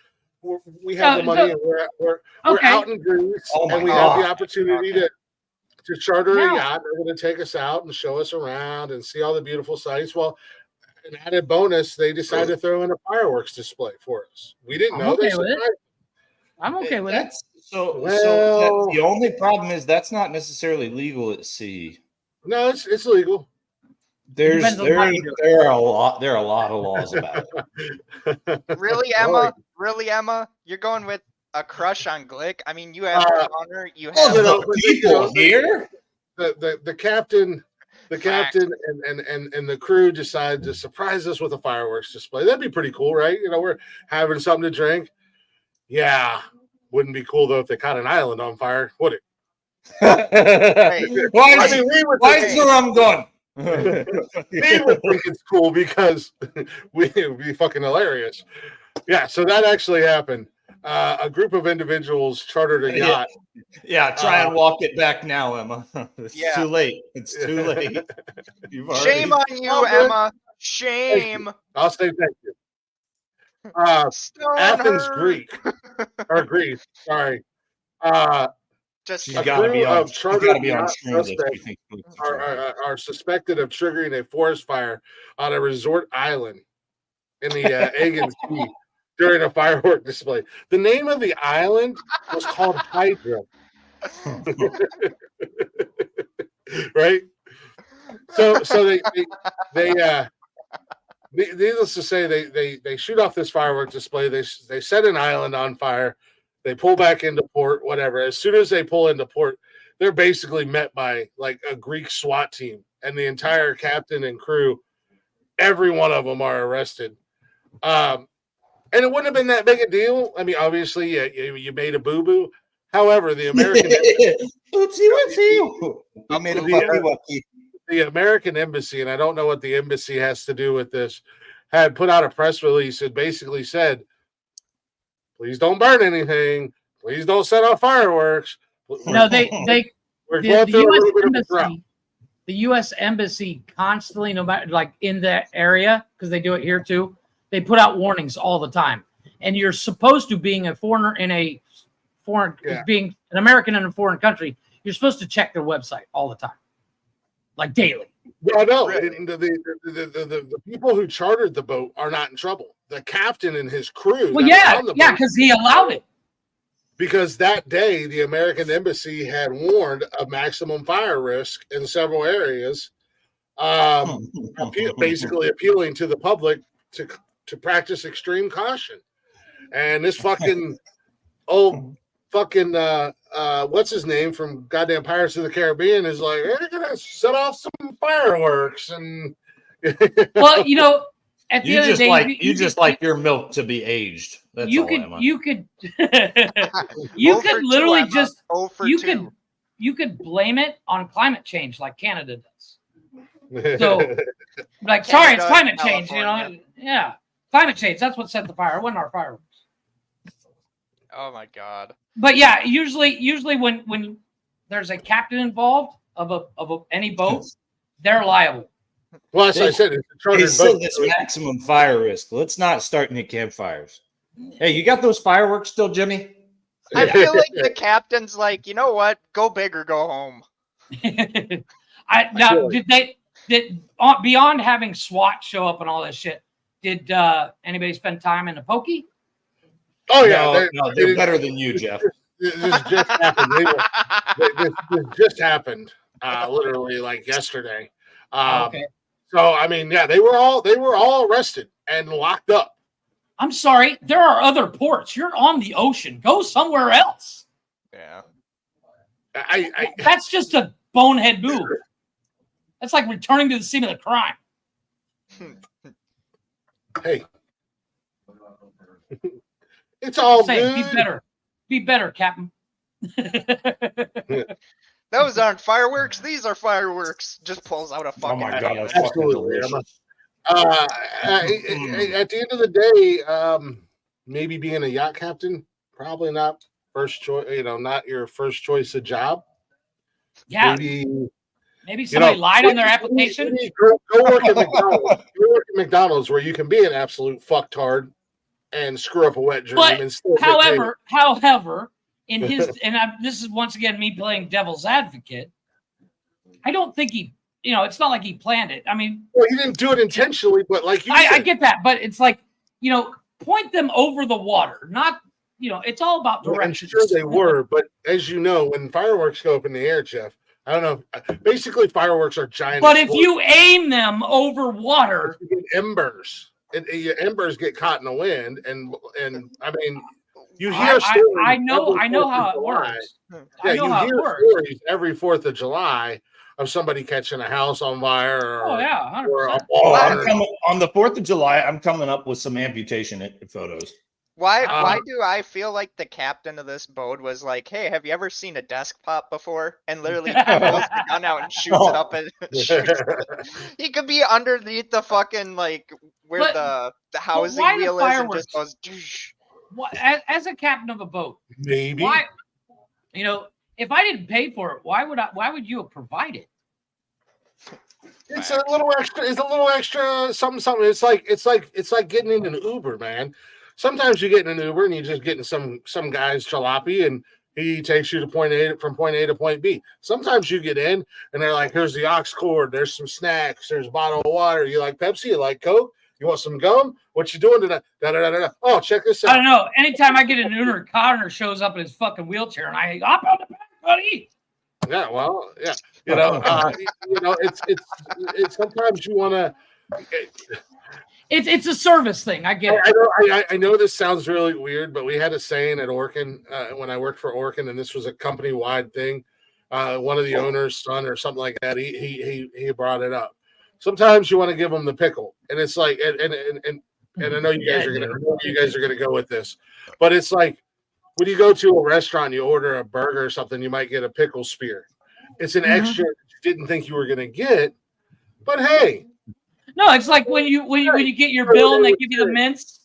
we have the money, and we're Okay. out in Greece, Oh my and we have the God. opportunity to charter No. a yacht. They're going to take us out and show us around and see all the beautiful sights. Well, an added bonus, they decided to throw in a fireworks display for us. We didn't I'm know. okay They with it. surprised. I'm okay with it. That's so. Well- The only problem is that's not necessarily legal at sea. No, it's legal. Depends on how you do it. There are a lot of laws about it. Really, Well, Emma? Really, Emma? You're going with a crush on Glick? I mean, you have Connor. You Oh, have. you know, the but people here. The captain. The Fact. captain and the crew decide to surprise us with a fireworks display. That'd be pretty cool, right? You know, we're having something to drink. Yeah. Wouldn't be cool though if they caught an island on fire, would it? Why I is mean, we would why think, is the rum going? we would think it's cool because it would be fucking hilarious. Yeah, so that actually happened. A group of individuals chartered a Yeah. yacht. Yeah, try and walk it back now, Emma. It's Yeah. too late. It's too late. You've already- Shame on you, Oh, good. Emma. Shame. I'll say thank you. Stone Athens, her. Greece. Sorry. Just She's A got to crew be on. of She's chartered got to be on yacht streams if suspects you think. are suspected of triggering a forest fire on a resort island in the Aegean Sea during a firework display. The name of the island was called Hydra. Right? So needless to say, they shoot off this firework display. They set an island on fire. They pull back into port, whatever. As soon as they pull into port, they're basically met by like a Greek SWAT team, and the entire captain and crew, every one of them are arrested. And it wouldn't have been that big a deal. I mean, obviously, you made a boo-boo. However, the American Oopsie whoopsie. I made a fucky wucky. the American embassy, and I don't know what the embassy has to do with this, had put out a press release that basically said, please don't burn anything. Please don't set off fireworks. No, they We're the, going the through a U.S. little bit of a drought. embassy, the U.S. embassy constantly, no matter like in that area, because they do it here too. They put out warnings all the time, and you're supposed to, being a foreigner in a foreign, Yeah. being an American in a foreign country, you're supposed to check their website all the time, like daily. Well, no, Really? the people who chartered the boat are not in trouble. The captain and his crew. Well, that yeah, were on the yeah, boat, because he allowed it. because that day the American embassy had warned of maximum fire risk in several areas, basically appealing to the public to practice extreme caution. And this fucking old fucking what's his name from goddamn Pirates of the Caribbean is like, we're gonna set off some fireworks and Well, you know, at the You end of just the day, like you just like your milk to be aged. That's you all, could Emma. you could you 0 for could 2, literally Emma. just 0 for you 2. could blame it on climate change like Canada does. So, like, sorry, it's Canada, climate change, you know? California. Yeah. Climate change, that's what set the fire. It wasn't our fireworks. Oh my god. But yeah, usually when there's a captain involved of any boat, they're liable. well, as I said, it's a They chartered said boat. this maximum fire risk. Let's not start any campfires. Hey, you got those fireworks still, Jimmy? I feel like the captain's like, you know what? Go big or go home. Now, feel did beyond having SWAT show up and all this shit, did anybody spend time in the pokey? Oh yeah, they're better than you, Jeff. This just happened. This just happened, literally like yesterday. Okay. So I mean, yeah, they were all arrested and locked up. I'm sorry, there are other ports. You're on the ocean. Go somewhere else. Yeah. I That's just a bonehead move. That's like returning to the scene of the crime. hey, it's all Say, good. be better, Captain. Those aren't fireworks. These are fireworks. Just pulls out a Oh fucking. my god, that's Absolutely, fucking delicious. At the end of the day, maybe being a yacht captain, probably not first choice. Not your first choice of job. Yeah. Maybe somebody lied on their application. Maybe go work at McDonald's. Go work at McDonald's where you can be an absolute fucktard and screw up a wet dream. But and still however, in his this is once again me playing devil's advocate. I don't think he, it's not like he planned it. I mean, well, he didn't do it intentionally, but like you said, I get that, but it's like, point them over the water, not, it's all about directions. I'm sure they were, but as you know, when fireworks go up in the air, Jeff, I don't know. Basically, fireworks are giant. But if you aim them over water, you get embers. Your embers get caught in the wind, and I mean, you hear stories. I know how it works. Yeah, you hear stories every 4th of July of somebody catching a house on fire. Or, 100%. Or a on the 4th of July, I'm coming up with some amputation photos. Why do I feel like the captain of this boat was like, hey, have you ever seen a desk pop before? And literally pulls the gun out and shoots it up and shoots it. He could be underneath the fucking where the housing wheel is and just goes. As a captain of a boat, maybe why, if I didn't pay for it, why would you have provided? It's a little extra something. It's like getting in an Uber, man. Sometimes you get in an Uber and you're just getting some guy's jalopy and he takes you to from point A to point B. Sometimes you get in and they're like, here's the aux cord, there's some snacks, there's a bottle of water. You like Pepsi? You like Coke? You want some gum? What you doing tonight? Oh, check this out. I don't know. Anytime I get an Uber, Connor shows up in his fucking wheelchair and I hop on the back, buddy. Yeah, well, yeah. It's sometimes you want to. It's a service thing. I get it. I know this sounds really weird, but we had a saying at Orkin when I worked for Orkin, and this was a company-wide thing. One of the owner's son or something like that, he brought it up. Sometimes you want to give them the pickle, and it's like, and I know you guys are gonna go with this, but it's like when you go to a restaurant, you order a burger or something, you might get a pickle spear. It's an extra that you didn't think you were gonna get, but hey. No, it's like when you get your bill and they give you the mints.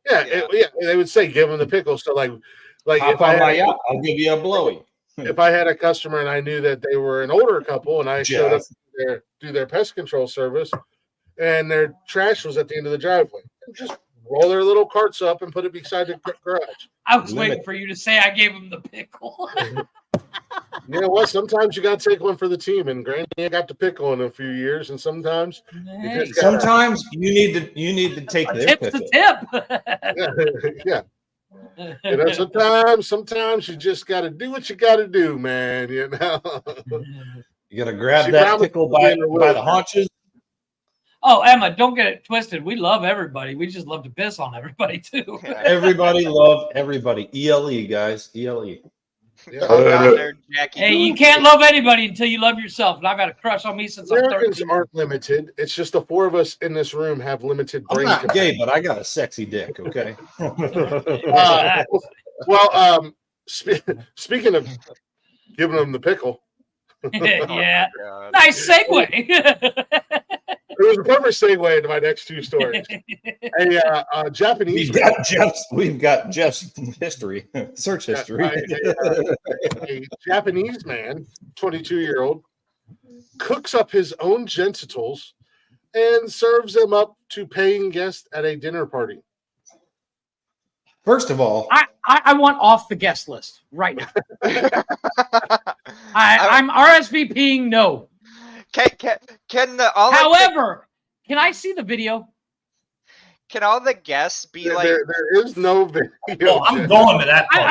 Yeah, they would say give them the pickle. So like if I'll give you a blowy. If I had a customer and I knew that they were an older couple and I showed up to do their pest control service and their trash was at the end of the driveway, just roll their little carts up and put it beside the garage. I was waiting for you to say I gave them the pickle. You know what? Sometimes you got to take one for the team, and Granny ain't got the pickle in a few years, and sometimes you need to take the tip. Yeah. Sometimes you just got to do what you got to do, man. You got to grab that pickle by the haunches. Oh, Emma, don't get it twisted. We love everybody. We just love to piss on everybody too. Everybody love everybody. ELE, guys. ELE. Yeah. Hey, you can't love anybody until you love yourself. And I've had a crush on me since Americans I'm 13. aren't limited. It's just the 4 of us in this room have limited brain I'm not capacity. gay, but I got a sexy dick, okay? Speaking of giving them the pickle. Yeah. Nice segue. It was a perfect segue into my next 2 stories. A Japanese. We've got Jeff's history, search history. A Japanese man, 22-year-old, cooks up his own genitals and serves them up to paying guests at a dinner party. First of all, I want off the guest list right now. I'm RSVPing no. However, can I see the video? Can all the guests be like? There is no video. Well, I'm going to that party.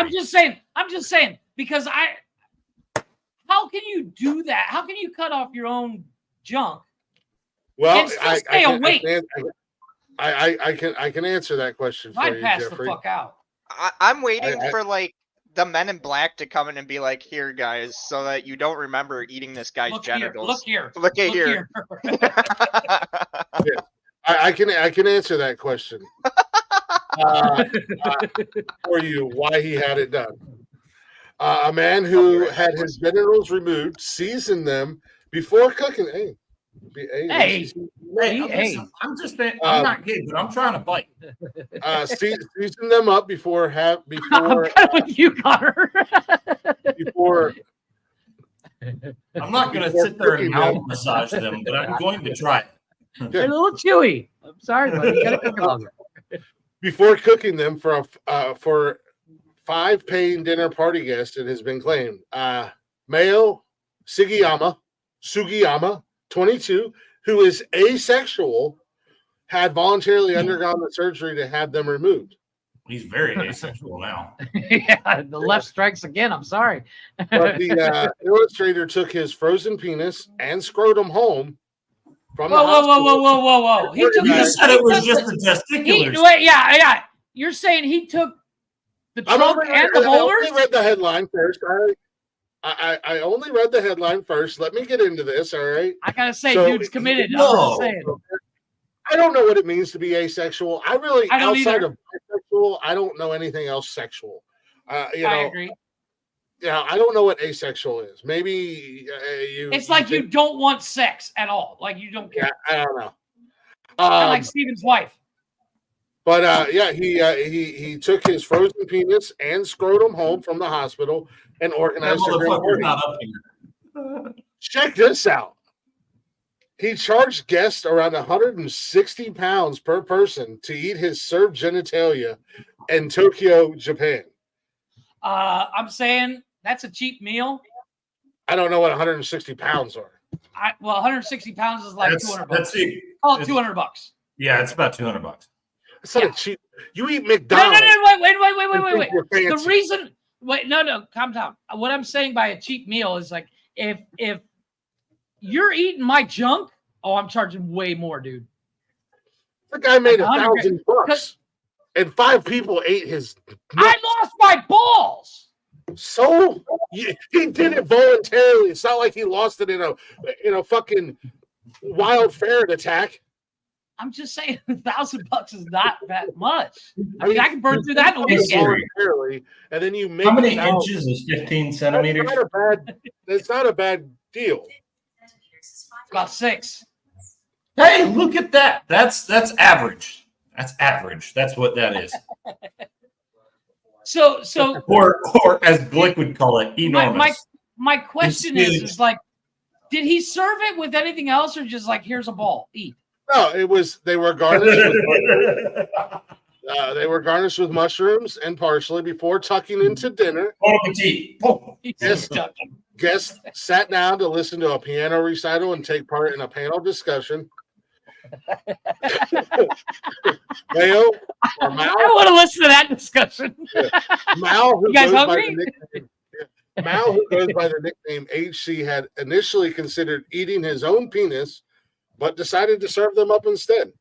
I'm just saying because how can you do that? How can you cut off your own junk? Well, stay awake. I can answer that question for you, Jeffrey. The fuck out. I'm waiting for like the Men in Black to come in and be like, "Here, guys," so that you don't remember eating this guy's genitals. Look here. Yeah, I can answer that question for you. Why he had it done? A man who had his genitals removed, seasoned them before cooking. Hey, Hey, I'm just saying, I'm not gay, but I'm trying to bite. Season them up before I'm kind of with you, Connor. before. I'm not going to sit there and mouth massage them, but I'm going to try it. They're a little chewy. I'm sorry, buddy. You gotta cook it longer. Before cooking them for 5 paying dinner party guests, it has been claimed. Mayo Sugiyama, 22, who is asexual, had voluntarily undergone the surgery to have them removed. He's very asexual now. Yeah, the left strikes again. I'm sorry. But the illustrator took his frozen penis and scrotum home from the hospital. Whoa. You just said it was just the testiculars. Yeah. You're saying he took the trunk and the molars? I only read the headline first. I only read the headline first. Let me get into this, all right? I gotta say, So, dude's committed. no. I'm just saying. I don't know what it means to be asexual. I don't outside either. of bisexual, I don't know anything else sexual. I agree. Yeah, I don't know what asexual is. Maybe It's like you don't want sex at all. Like you don't care. Yeah, I don't know. Kinda like Steven's wife. But he took his frozen penis and scrotum home from the hospital and organized a grand motherfucker's party. not up here. Check this out. He charged guests around 160 pounds per person to eat his served genitalia in Tokyo, Japan. I'm saying that's a cheap meal. I don't know what 160 pounds are. 160 pounds is like $200. That's it. Call it $200. Yeah, it's about $200. It's not a cheap. You eat McDonald's. No, wait. You're fancy. The reason, calm down. What I'm saying by a cheap meal is like if you're eating my junk, I'm charging way more, dude. The guy made Like $1,000, and 5 people ate his. I lost my balls. So he did it voluntarily. It's not like he lost it in a fucking wild ferret attack. I'm just saying, $1,000 is not that much. I mean, I can burn through that in a weekend. Voluntarily, and then you make. How many inches is 15 centimeters? That's not a bad deal. About 6. Hey, look at that. That's average. That's average. That's what that is. So or as Glick would call it, enormous. My question is like, did he serve it with anything else, or just like, here's a ball, eat? No, they were garnished. They were garnished with mushrooms and parsley before tucking into dinner. Guests sat down to listen to a piano recital and take part in a panel discussion. Mayo or Mao? I want to listen to that discussion. Mao, who you guys goes hungry? Mao, who goes by the nickname HC, had initially considered eating his own penis, but decided to serve them up instead.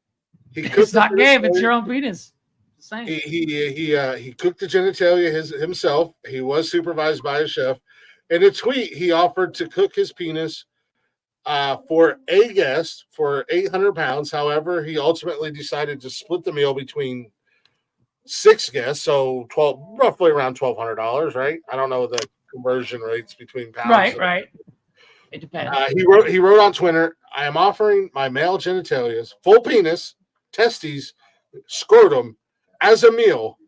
It's not gay if it's your own penis. He cooked the genitalia himself. He was supervised by a chef. In a tweet, he offered to cook his penis for a guest for 800 pounds. However, he ultimately decided to split the meal between 6 guests, so roughly around $1,200, right? I don't know the conversion rates between pounds. Right. It depends. He wrote on Twitter, "I am offering my male genitalias, full penis, testes, scrotum, as a meal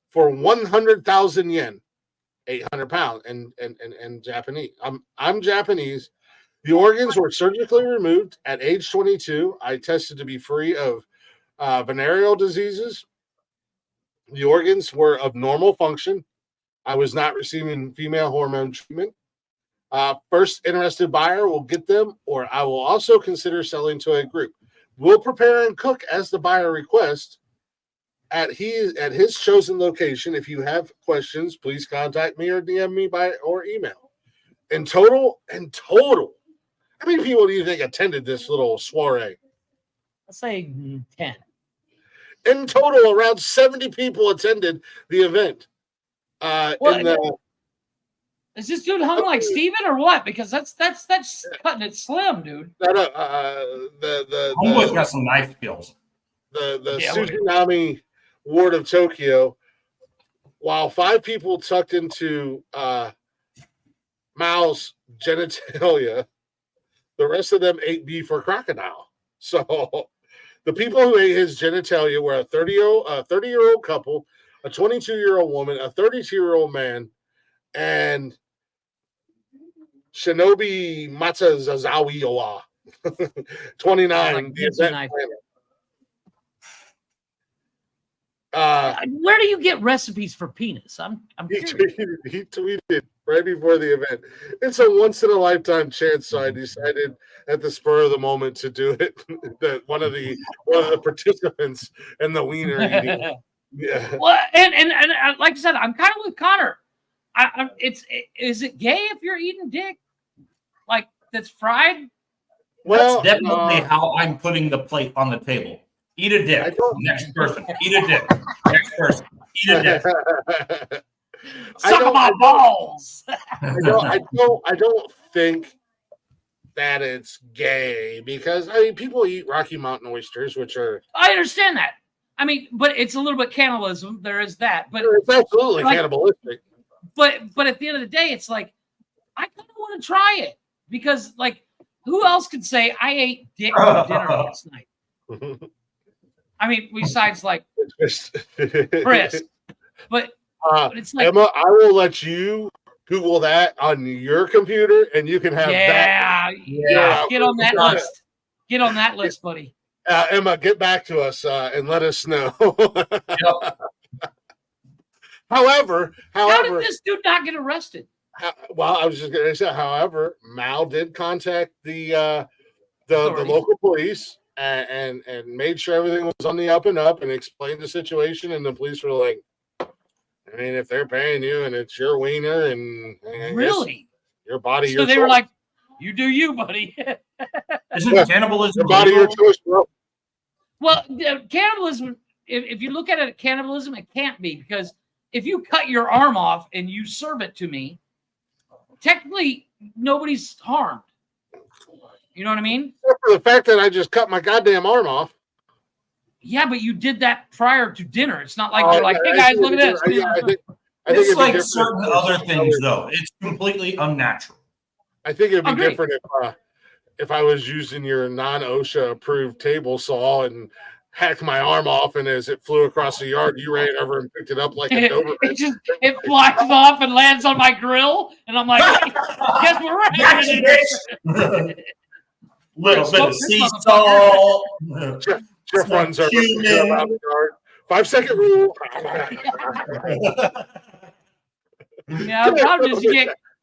for 100,000 yen, 800 pounds, and Japanese. I'm Japanese. The organs were surgically removed at age 22. I tested to be free of venereal diseases. The organs were of normal function. I was not receiving female hormone treatment. First interested buyer will get them, or I will also consider selling to a group. We'll prepare and cook as the buyer requests at his chosen location. If you have questions, please contact me or DM me or email." In total, how many people do you think attended this little soiree? Let's say 10. In total, around 70 people attended the event. Is this dude hung like Steven or what? Because that's cutting it slim, dude. Homeboy's got some knife skills. The Tsunami ward of Tokyo, while 5 people tucked into Mao's genitalia, The rest of them ate beef or crocodile. So the people who ate his genitalia were a 30-year-old couple, a 22-year-old woman, a 32-year-old man, and Shinobi Matsuzawa, 29. Like The event nice. planner. Where do you get recipes for penis? I'm He curious. tweeted right before the event. It's a once in a lifetime chance, so I decided at the spur of the moment to do it. That one of the participants in the wiener eating. Yeah. Well, and like I said, I'm kind of with Connor. Is it gay if you're eating dick like that's fried? Well, That's definitely how I'm putting the plate on the table. Eat a dick. Next person. Eat a dick. Next person. Eat a dick. Suck my balls. I don't think that it's gay because I mean people eat Rocky Mountain oysters, which are I understand that. I mean, but it's a little bit cannibalism. There is that, but it's absolutely like, cannibalistic. But at the end of the day, it's like I kind of want to try it because, like, who else could say I ate dick for dinner last night? I mean, besides like Chris, but it's like Emma, I will let you Google that on your computer, and you can have that. Yeah. Get on that list. Get on that list, buddy. Emma, get back to us and let us know. However, how did this dude not get arrested? Well, I was just going to say. However, Mal did contact the local police and made sure everything was on the up and up, and explained the situation. And the police were like, "I mean, if they're paying you and it's your wiener and really your body, so they were like, you do you, buddy." Isn't cannibalism your body, your choice, bro? Well, cannibalism. If you look at it, cannibalism, it can't be because if you cut your arm off and you serve it to me, technically nobody's harmed. You know what I mean? Except for the fact that I just cut my goddamn arm off. Yeah, but you did that prior to dinner. It's not like you're like, hey guys, look at this. I think it's like certain other things, though. It's completely unnatural. I think it'd be different if I was using your non-OSHA approved table saw and hacked my arm off, and as it flew across the yard, you ran over and picked it up like a Doberman. It flies off and lands on my grill, and I'm like, hey, guess what we're having? Little bit of sea salt. Jeff runs over out the yard. 5-second rule. Yeah, the problem is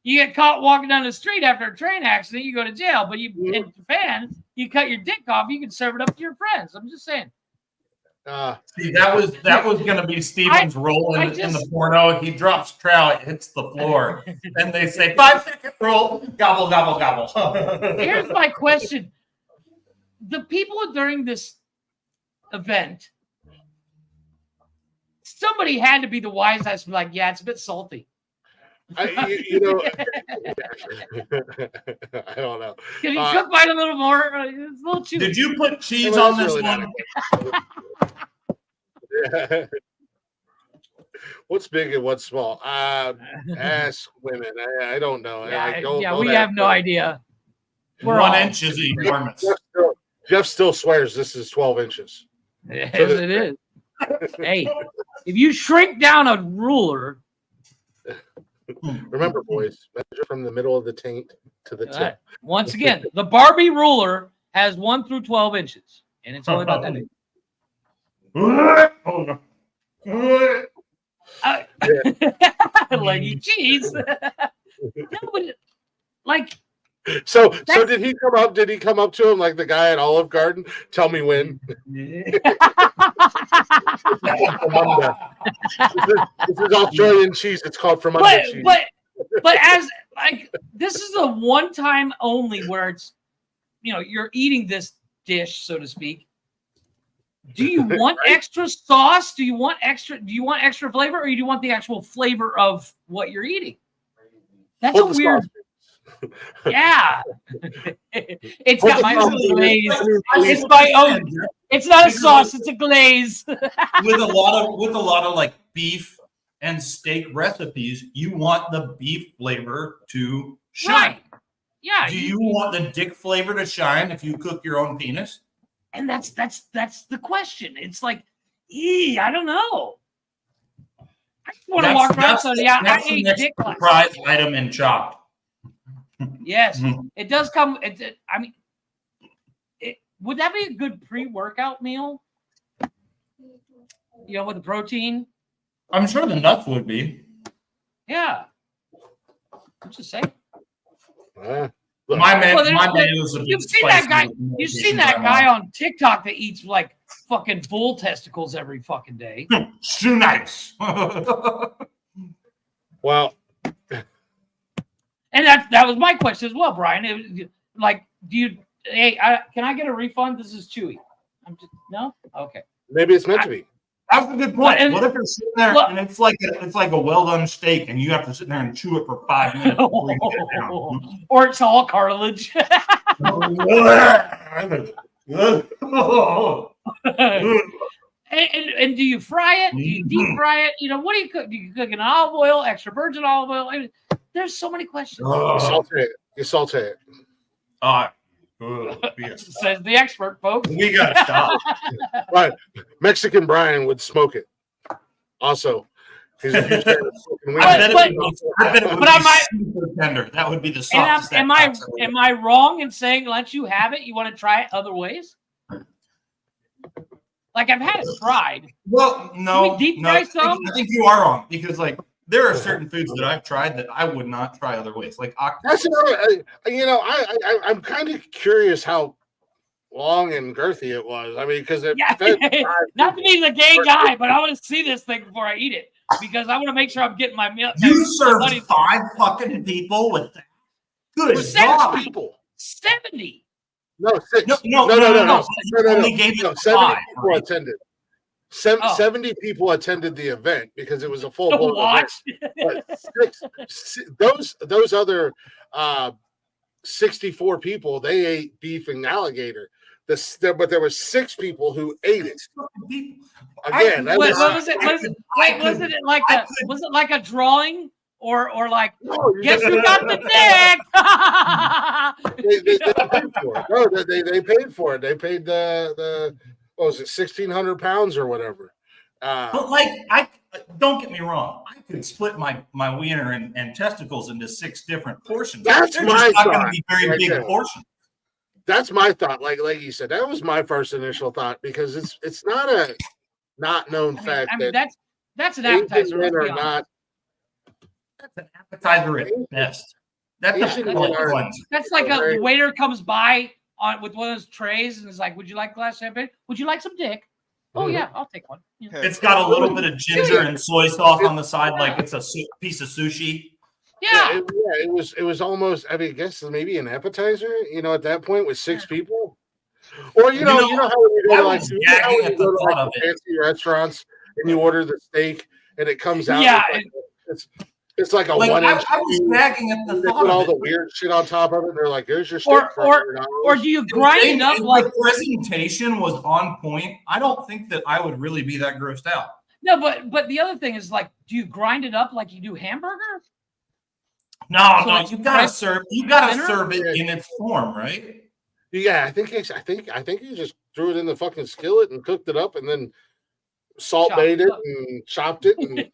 you get caught walking down the street after a train accident, you go to jail. But in Japan, you cut your dick off, you can serve it up to your friends. I'm just saying. See, that was going to be Steven's role in the porno. He drops trow, it hits the floor, and they say 5-second rule, gobble, gobble, gobble. Here's my question: the people during this event, somebody had to be the wise ass, like, yeah, it's a bit salty. I don't know. Can you cook mine a little more? It's a little chewy. Did you put cheese on this one? Yeah. What's big and what's small? Ask women. I don't know. We have no idea. 1 inch is enormous. Jeff still swears this is 12 inches. Yes, it is. Hey, if you shrink down a ruler. Remember, boys, measure from the middle of the taint to the tip. Once again, the Barbie ruler has 1 through 12 inches, and it's only about that big. Leggy cheese. No, but like. So did he come up? Did he come up to him like the guy at Olive Garden? Tell me when. This is Australian cheese. It's called from under cheese. But as like this is a one time only where it's you're eating this dish, so to speak. Do you want extra sauce? Do you want extra flavor, or do you want the actual flavor of what you're eating? That's a weird. Yeah, it's got my own glaze. It's my own. It's not a sauce; it's a glaze. with a lot of like beef and steak recipes, you want the beef flavor to shine. Right. Yeah. Do you want the dick flavor to shine if you cook your own penis? And that's the question. It's like, I don't know. I just want to walk around. So yeah, I that's the ate next dick. surprise item in Chopped. Yes, it does come. I mean, would that be a good pre-workout meal? You know, with the protein. I'm sure the nuts would be. Yeah. I'm just saying. My man was a big you've seen that guy. spicy You've seen that guy on TikTok that eats like fucking bull testicles every fucking day. Too nice. Well, and that was my question as well, Brian. It was, like, do you? Hey, can I get a refund? This is Chewy. No. Okay. Maybe it's meant to be. That's a good point. What if you're sitting there and it's like a well done steak, and you have to sit there and chew it for 5 minutes before you get it down? Or it's all cartilage. And do you fry it? Do you deep fry it? You know, what do you cook? Do you cook in olive oil, extra virgin olive oil? I mean, there's so many questions. You saute it. Says the expert, folks. We gotta stop. Right. Mexican Brian would smoke it. Also, he's a huge fan of smoking weed. I bet it would be super tender. That would be the softest. Am I wrong in saying let you have it? You want to try it other ways? Like, I've had it fried. Well, no. Can we deep fry some? I think you are wrong, because like there are certain foods that I've tried that I would not try other ways. Like octopus. That's another. I'm kind of curious how long and girthy it was. I mean, because not to be the gay guy, but I want to see this thing before I eat it because I want to make sure I'm getting my meal. You served 5 fucking people with that. Good God. People. 70. No, 6. No. Only gave it 70 5, people right? attended. 70 people attended the event because it was a full blown event. But those other 64 people, they ate beef and alligator. But there were 6 people who ate it. Again, was it like a drawing? Or like, guess who got the dick? they paid for it. No, they paid for it. They paid the what was it, 1,600 pounds or whatever. But like, I don't get me wrong. I could split my wiener and testicles into 6 different portions. That's They're my just not thought. going to be very Right big there. portions. That's my thought. Like you said, that was my first initial thought because it's not a not known fact that that's an appetizer. men are not. That's an appetizer at best. That's like a waiter comes by with one of those trays and is like, "Would you like a glass of champagne? Would you like some dick?" Oh yeah, I'll take one. Yeah. It's got a little bit of ginger and soy sauce on the side, like it's a piece of sushi. Yeah, it was almost. I mean, I guess maybe an appetizer. You know, at that point with 6 people, or you know how when you go to like fancy restaurants and you order the steak and it comes out. Yeah. It's like a 1 inch. I was gagging at the they thought put all of the it. weird shit on top of it. And they're like, "There's your steak." Or do you grind it up like the presentation was on point? I don't think that I would really be that grossed out. No, but the other thing is like, do you grind it up like you do hamburger? No, So you gotta serve it in its form, right? Yeah, I think you just threw it in the fucking skillet and cooked it up and then salt bait it and chopped it. And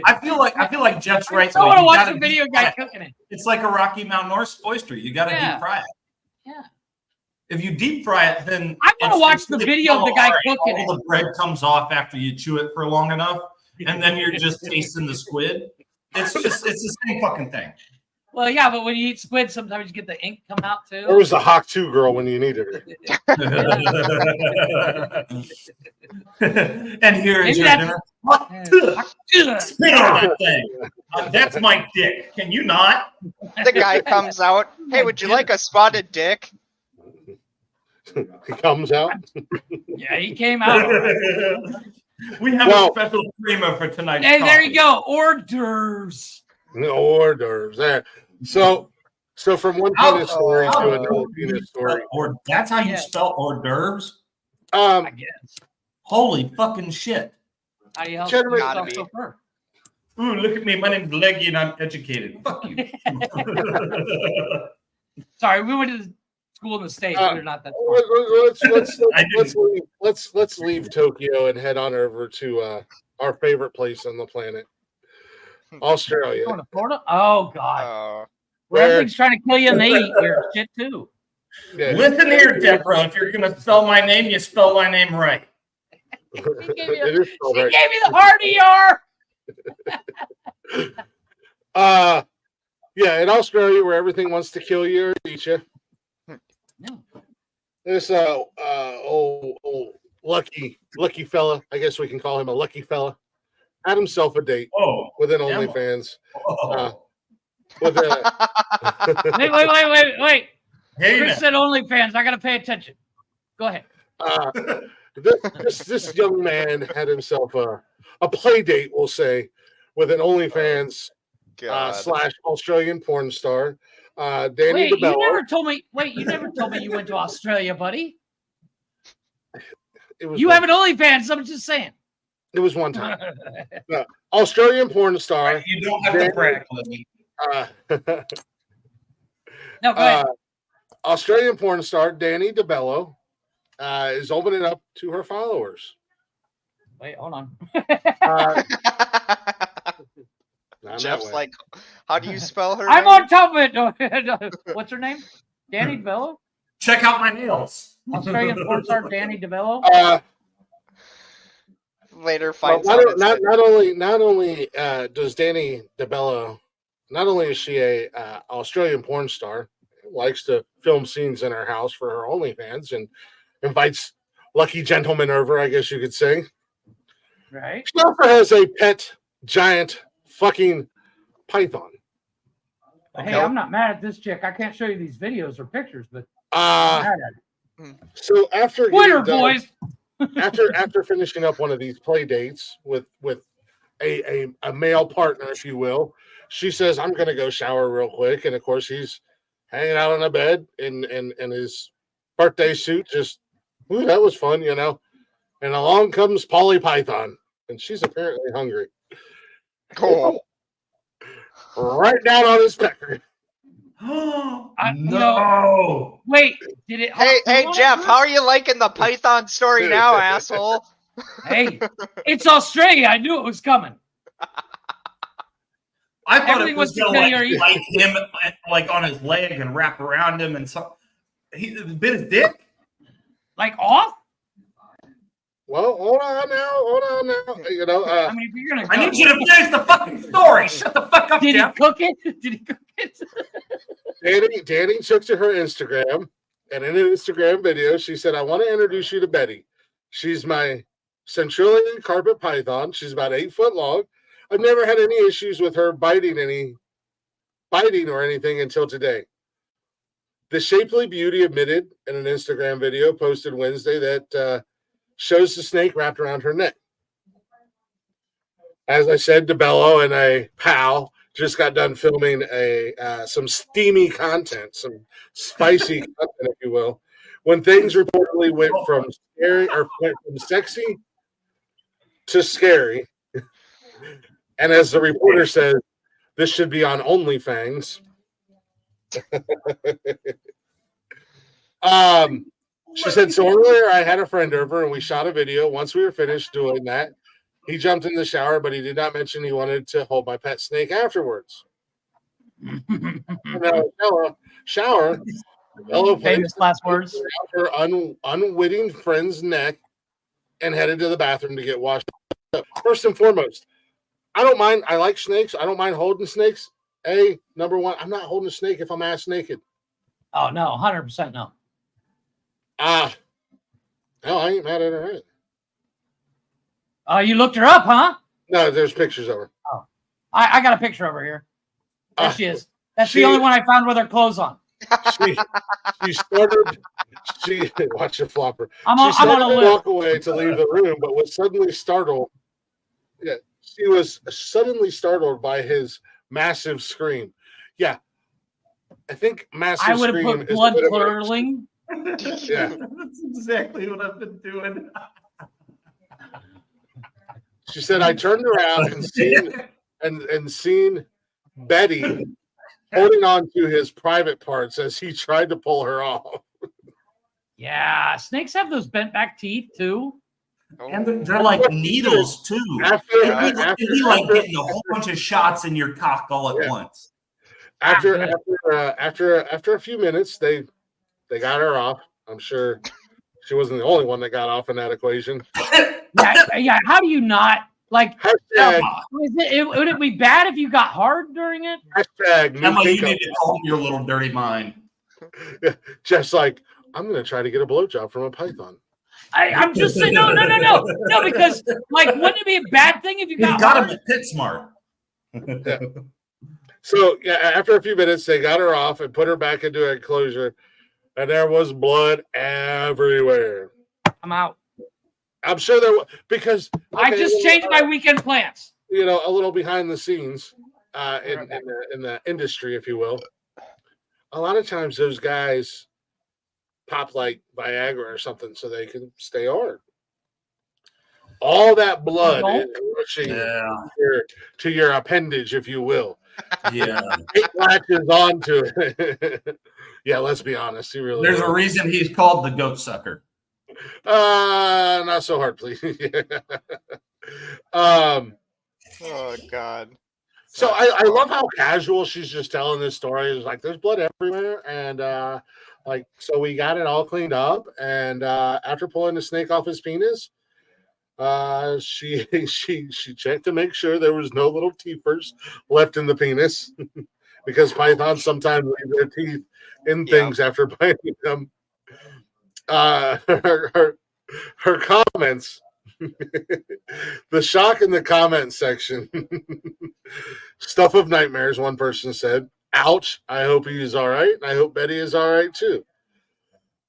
I feel like Jeff's right. I want to watch the video guy cooking it. It's like a Rocky Mountain oyster. You got to deep fry it. Yeah. If you deep fry it, then I want to watch the video of the guy cooking it. All the bread comes off after you chew it for long enough, and then you're just tasting the squid. It's the same fucking thing. Well, yeah, but when you eat squid, sometimes you get the ink come out too. There was the Hawk 2 girl when you needed her. And here is your dinner. Spit on that thing. That's my dick. Can you not? The guy comes out. Hey, would you like a spotted dick? He comes out. Yeah, he came out. We have a special creamer for tonight. Hey, there you go. Hors d'oeuvres. Hors d'oeuvres. There. So from one penis story to another penis story. Or that's how you spell hors d'oeuvres? I guess. Holy fucking shit. How do you help Gotta yourself so Ooh, look at me. My name's Leggy and I'm educated. Fuck you. Sorry, we went to the school in the States. We're not that let's leave Tokyo and head on over to our favorite place on the planet, Australia. Going to Florida? Oh God. Where everything's trying to kill you and they eat your shit too. Yeah. Listen here, Deborah. If you're gonna spell my name, you spell my name right. She gave me the hard ER. Yeah, in Australia, where everything wants to kill you or eat you. This old lucky fella, I guess we can call him a lucky fella, had himself a date with an OnlyFans. Wait. Hey, Chris said OnlyFans. I gotta pay attention. Go ahead. This young man had himself a play date, we'll say, with an OnlyFans / Australian porn star, Danny DeBello. You never told me. You never told me you went to Australia, buddy. You have an OnlyFans. I'm just saying. It was one time. Australian porn star. You don't have to brag, Libby. No, go ahead. Australian porn star Danny DeBello is opening up to her followers. Wait, hold on. Jeff's like, how do you spell her I'm name? on top of it. What's her name? Danny DeBello? Check out my nails. Australian porn star Danny DeBello? Later finds not only does Danny DeBello, not only is she a Australian porn star, likes to film scenes in her house for her OnlyFans and invites lucky gentlemen over, I guess you could say. Right. She also has a pet giant fucking python. Hey, I'm not mad at this chick. I can't show you these videos or pictures, but so after Twitter boys. after finishing up one of these play dates with a male partner, if you will, she says, I'm gonna go shower real quick. And of course he's hanging out on a bed in his birthday suit, just that was fun, you know. And along comes Polly Python, and she's apparently hungry. Cool. Right down on his pecker. No. Wait, did it? Hey, Jeff, how are you liking the Python story now, asshole? Hey, it's Australia. I knew it was coming. I thought Everything it was was going to familiar. like him like on his leg and wrap around him and so he bit his dick like off. Well, hold on now. You know, I mean, if you're gonna, I need you to finish the fucking story. Shut the fuck up, Did Jeff. he cook it? Did he cook it? Danny took to her Instagram, and in an Instagram video, she said, I want to introduce you to Betty. She's my Centralian carpet python. She's about 8 foot long. I've never had any issues with her biting or anything until today. The shapely beauty admitted in an Instagram video posted Wednesday that shows the snake wrapped around her neck. As I said, DeBello and a pal just got done filming some steamy content, some spicy content, if you will, when things reportedly went from sexy to scary. And as the reporter says, this should be on OnlyFans. She said, so earlier I had a friend over and we shot a video. Once we were finished doing that, he jumped in the shower, but he did not mention he wanted to hold my pet snake afterwards. Shower. Famous last words. Her unwitting friend's neck and headed to the bathroom to get washed up. First and foremost, I don't mind. I like snakes. I don't mind holding snakes. Number one, I'm not holding a snake if I'm ass naked. Oh, no, 100% no. No, I ain't mad at her. Right? Oh, you looked her up, huh? No, there's pictures of her. Oh, I got a picture of her here. There she is. That's the only one I found with her clothes on. She started. Watch your flopper. I'm She on a started to list. walk away to leave the room, but was suddenly startled. Yeah, she was suddenly startled by his massive scream. Yeah, I think massive. I would have scream put is blood a bit of curdling. Yeah, That's exactly what I've been doing. she said I turned around and seen Betty holding on to his private parts as he tried to pull her off. Yeah, snakes have those bent back teeth too. And they're like needles too. It'd be like getting a whole bunch of shots in your cock all at once. After a few minutes, they got her off. I'm sure she wasn't the only one that got off in that equation. Yeah. How do you not like? Hashtag, would it be bad if you got hard during it? Hashtag Emma, you need to calm your little dirty mind. Just like, I'm going to try to get a blowjob from a python. I'm just saying, no, because like, wouldn't it be a bad thing if you got him at PitSmart? Yeah. So after a few minutes, they got her off and put her back into an enclosure, and there was blood everywhere. I'm out. I'm sure there was, because I just changed my weekend plans. You know, a little behind the scenes in the industry, if you will. A lot of times those guys pop like Viagra or something so they can stay hard. All that blood is rushing to your appendage, if you will. Yeah. It latches onto it. Yeah, let's be honest. There's a reason he's called the goat sucker. Not so hard, please. Oh God. So I love how casual she's just telling this story. It's like there's blood everywhere, and so we got it all cleaned up. And after pulling the snake off his penis, she checked to make sure there was no little teethers left in the penis, because pythons sometimes leave their teeth in things after biting them. Her comments. The shock in the comment section. Stuff of nightmares, one person said. Ouch. I hope he's all right. And I hope Betty is all right too.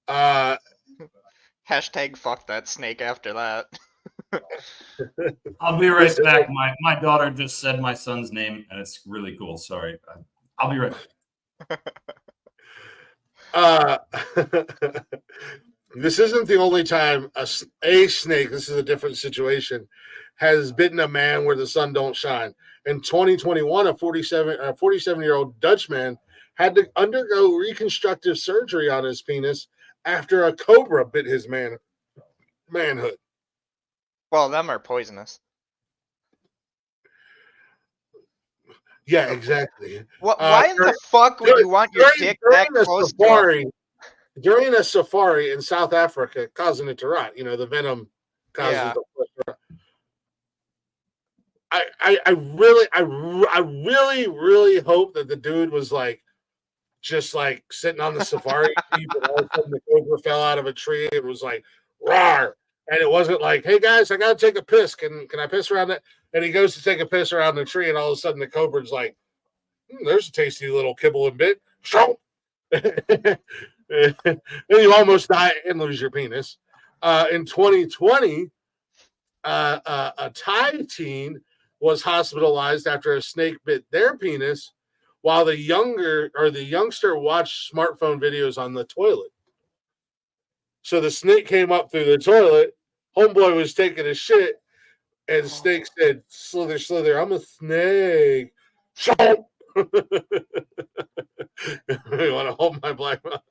Hashtag fuck that snake after that. I'll be right back. My daughter just said my son's name, and it's really cool. Sorry. I'll be right back. This isn't the only time a snake, this is a different situation, has bitten a man where the sun don't shine. In 2021, a 47-year-old Dutch man had to undergo reconstructive surgery on his penis after a cobra bit his manhood. Well, them are poisonous. Yeah, exactly. Why in the fuck would you want your dick that close to during a safari in South Africa, causing it to rot? You know, the venom causes it to rot. I really hope that the dude was just sitting on the safari jeep, and all of a sudden the cobra fell out of a tree and was like, "Rawr!" And it wasn't like, "Hey guys, I gotta take a piss. Can I piss around that?" And he goes to take a piss around the tree, and all of a sudden the cobra's like, "There's a tasty little kibble and bit." Then you almost die and lose your penis. In 2020, a Thai teen was hospitalized after a snake bit their penis, while the youngster watched smartphone videos on the toilet. So the snake came up through the toilet. Homeboy was taking a shit, and the snake said, "Slither, slither, I'm a snake." You want to hold my black mouth?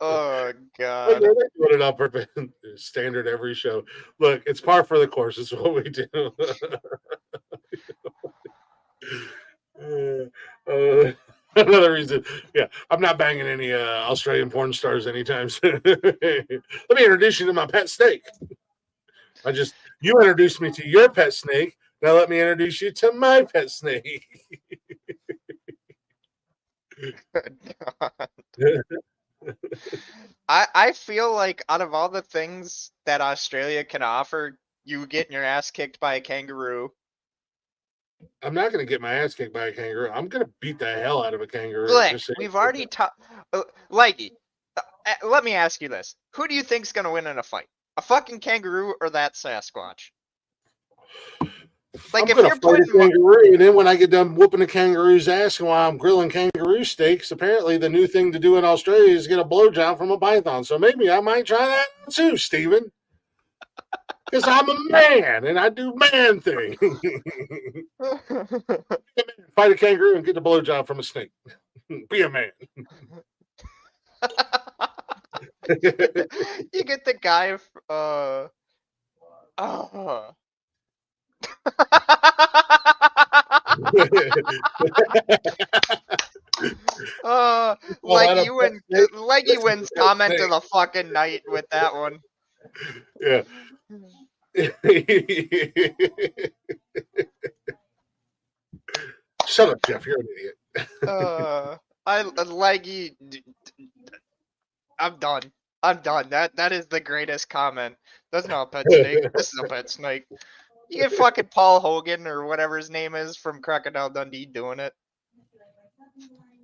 Oh God! They're doing it on purpose. Standard every show. Look, it's par for the course. It's what we do. Another reason, I'm not banging any Australian porn stars anytime soon. Let me introduce you to my pet snake. You introduced me to your pet snake. Now let me introduce you to my pet snake. Good God. I feel like out of all the things that Australia can offer, you getting your ass kicked by a kangaroo. I'm not going to get my ass kicked by a kangaroo. I'm going to beat the hell out of a kangaroo. We've already talked. Likey, let me ask you this. Who do you think's going to win in a fight? A fucking kangaroo or that Sasquatch? Like, if you're putting a kangaroo, and then when I get done whooping a kangaroo's ass while I'm grilling kangaroo steaks, apparently the new thing to do in Australia is get a blowjob from a python. So maybe I might try that too, Steven. Because I'm a man and I do man things. Fight a kangaroo and get a blowjob from a snake. Be a man. You get the guy. Leggy wins comment of the fucking night with that one. Yeah. Shut up, Jeff. You're an idiot. Leggy. I'm done. That is the greatest comment. That's not a pet snake. This is a pet snake. You get fucking Paul Hogan or whatever his name is from Crocodile Dundee doing it.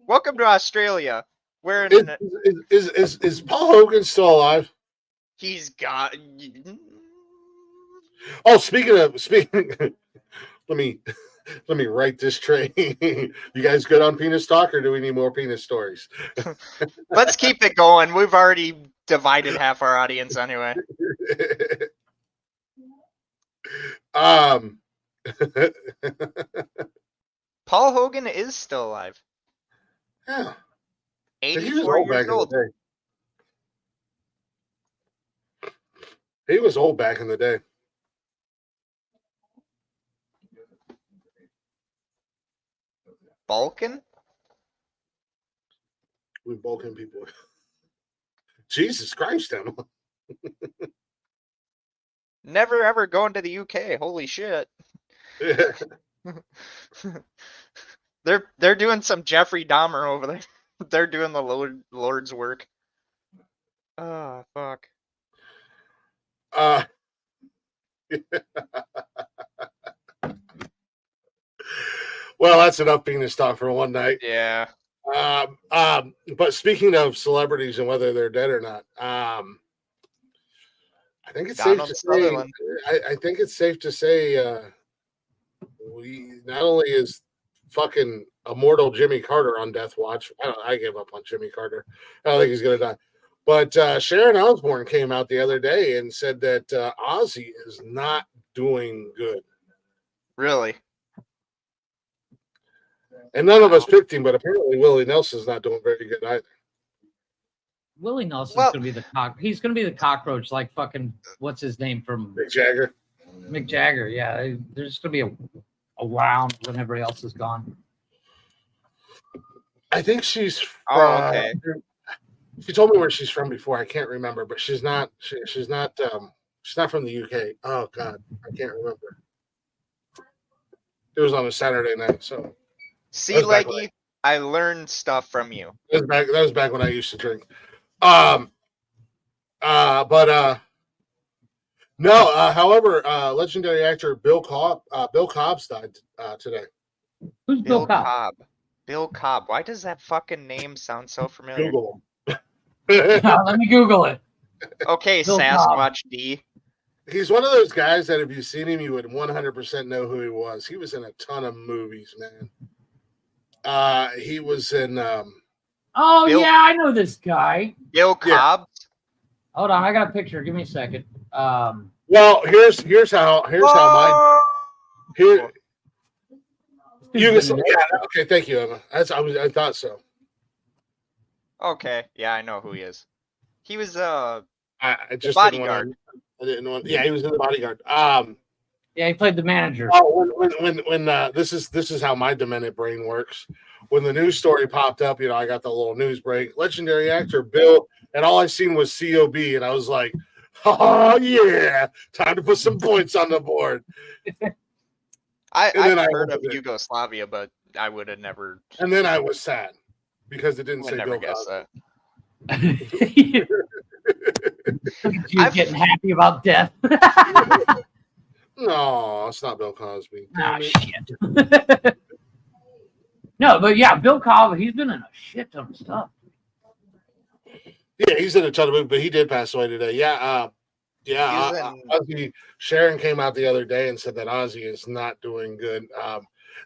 Welcome to Australia. Where is Paul Hogan still alive? He's got. Oh, speaking, let me write this train. You guys good on penis talk, or do we need more penis stories? Let's keep it going. We've already divided half our audience anyway. Paul Hogan is still alive. Yeah. 84 years old. He was old back in the day. Balkan? We Balkan people. Jesus Christ, Emma. Never ever going to the UK. Holy shit. They're doing some Jeffrey Dahmer over there. They're doing the Lord's work. Oh, fuck. Well, that's enough penis talk for one night. Yeah. But speaking of celebrities and whether they're dead or not, I think it's safe to say. I think it's safe to say we not only is fucking immortal Jimmy Carter on death watch. I gave up on Jimmy Carter. I don't think he's gonna die. But Sharon Osbourne came out the other day and said that Ozzy is not doing good. Really? And none of us picked him, but apparently Willie Nelson's not doing very good either. Willie Nelson's gonna be the he's gonna be the cockroach, like fucking what's his name from Mick Jagger. Mick Jagger, yeah. There's gonna be a round when everybody else is gone. I think she's from, okay. She told me where she's from before. I can't remember, but she's not she's not from the UK. Oh god, I can't remember. It was on a Saturday night, so see, Leggy, I learned stuff from you. That was back when I used to drink. However, legendary actor Bill Cobb's died today. Who's Bill Cobb? Bill Cobb. Why does that fucking name sound so familiar? Google him. Let me Google it. Okay, Bill Sasquatch Cobb. D. He's one of those guys that if you've seen him, you would 100% know who he was. He was in a ton of movies, man. He was in. Yeah, I know this guy. Bill Cobb. Yeah. Hold on, I got a picture. Give me a second. Well, here's how my here. You okay? Thank you, Emma. I thought so. Okay, yeah, I know who he is. He was I just bodyguard. I didn't want. Yeah, he was in the Bodyguard. Yeah, he played the manager. Oh, when this is how my demented brain works. When the news story popped up, I got the little news break. Legendary actor Bill, and all I seen was COB, and I was like, "Oh yeah, time to put some points on the board." I've heard of Yugoslavia, but I would have never. And then I was sad because it didn't say Bill Cosby. You getting happy about death? No, it's not Bill Cosby. Ah, shit. No, but yeah, Bill Cosby, he's been in a shit ton of stuff. Yeah, he's in a ton of movies, but he did pass away today. Yeah, Ozzy, Sharon came out the other day and said that Ozzy is not doing good.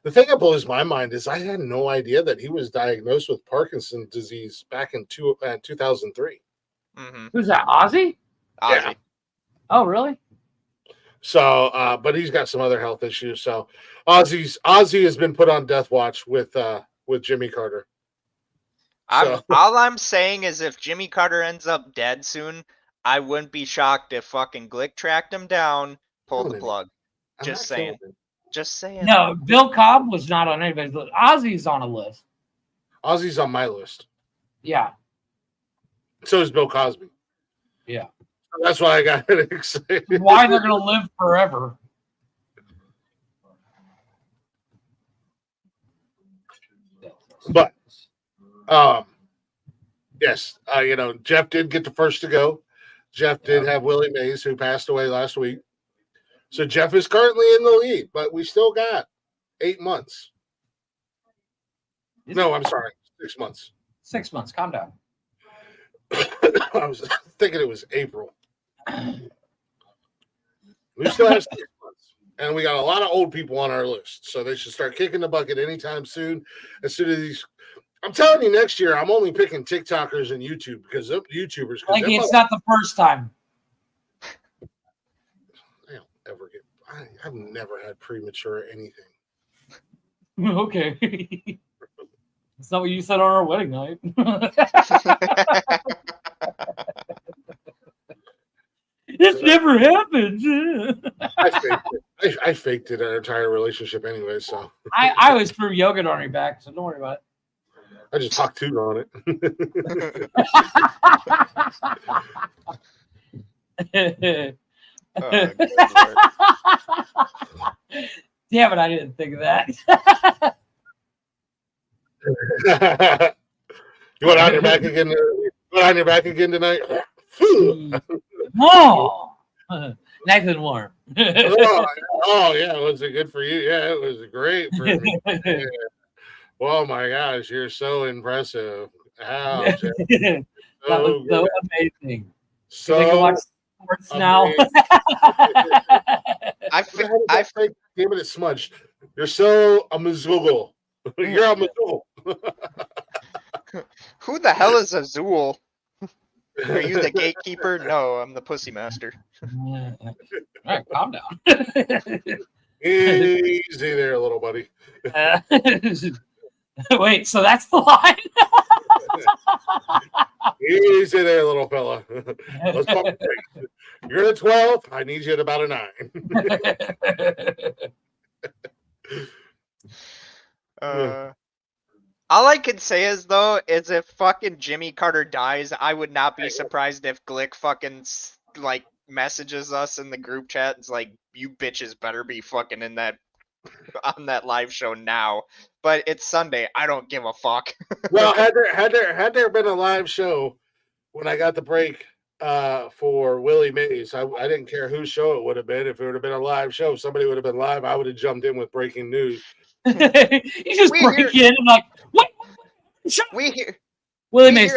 The thing that blows my mind is I had no idea that he was diagnosed with Parkinson's disease back in 2003. Mm-hmm. Who's that? Ozzy? Ozzy. Oh, really? So, but he's got some other health issues. So, Ozzy has been put on death watch with Jimmy Carter. So. All I'm saying is, if Jimmy Carter ends up dead soon, I wouldn't be shocked if fucking Glick tracked him down, pulled the plug. Just saying. Just saying. No, Bill Cobb was not on anybody's list. Ozzy's on a list. Ozzy's on my list. Yeah. So is Bill Cosby. Yeah. That's why I got excited. Why they're going to live forever. But, yes, Jeff did get the first to go. Jeff did have Willie Mays, who passed away last week. So Jeff is currently in the lead, but we still got 8 months. No, I'm sorry, 6 months. 6 months. Calm down. I was thinking it was April. We still have 6 months, and we got a lot of old people on our list, so they should start kicking the bucket anytime soon. As soon as these, I'm telling you, next year I'm only picking TikTokers and YouTubers because it's not the first time. I've never had premature anything. Okay. That's not what you said on our wedding night. This never happens. I faked it our entire relationship anyway, so. I always threw yogurt on your back, so don't worry about it. I just talked tune on it. Damn it, I didn't think of that. You want on your back again? You want on your back again tonight? Oh, nice and warm. Oh, yeah, was it good for you? Yeah, it was great for me. Yeah. Oh my gosh, you're so impressive. Wow, Jeff. That was so amazing. So can watch sports now. Damn it, smudged. You're so a Mazoogle. You're a Mazoogle. Who the hell is Azul? Are you the gatekeeper? No, I'm the pussy master. All right, calm down. Easy there, little buddy. Wait, so that's the line? Easy there, little fella. Let's pump it. You're at a 12. I need you at about a 9. All I can say is, though, is if fucking Jimmy Carter dies, I would not be surprised if Glick fucking messages us in the group chat. It's like, you bitches better be fucking on that live show now. But it's Sunday. I don't give a fuck. Well, had there been a live show when I got the break for Willie Mays, I didn't care whose show it would have been. If it would have been a live show, if somebody would have been live, I would have jumped in with breaking news. You just break in and like, what? We hear Willie Mays.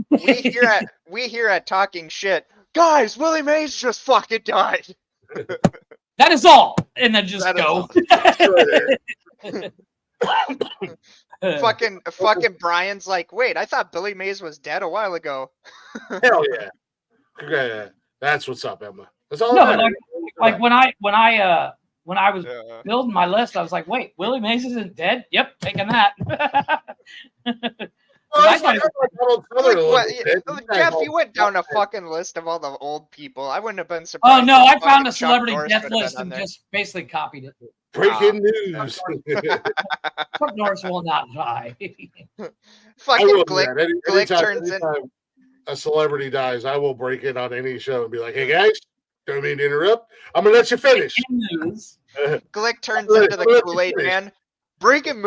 We hear at Talking Shit, guys, Willie Mays just fucking died. That is all. And then just go. Fucking Brian's like, wait, I thought Billy Mays was dead a while ago. Hell yeah. Okay, that's what's up, Emma. That's all. No, like when I was building my list, I was like, wait, Willie Mays isn't dead? Yep, taking that. Jeff, you went down a fucking list of all the old people. I wouldn't have been surprised. Oh no, I found a celebrity death list and just basically copied it. Breaking news. Chuck Norris will not die. Fucking Glick turns in. A celebrity dies, I will break in on any show and be like, hey guys, don't mean to interrupt. I'm gonna let you finish. Glick turns into the Kool-Aid man. Breaking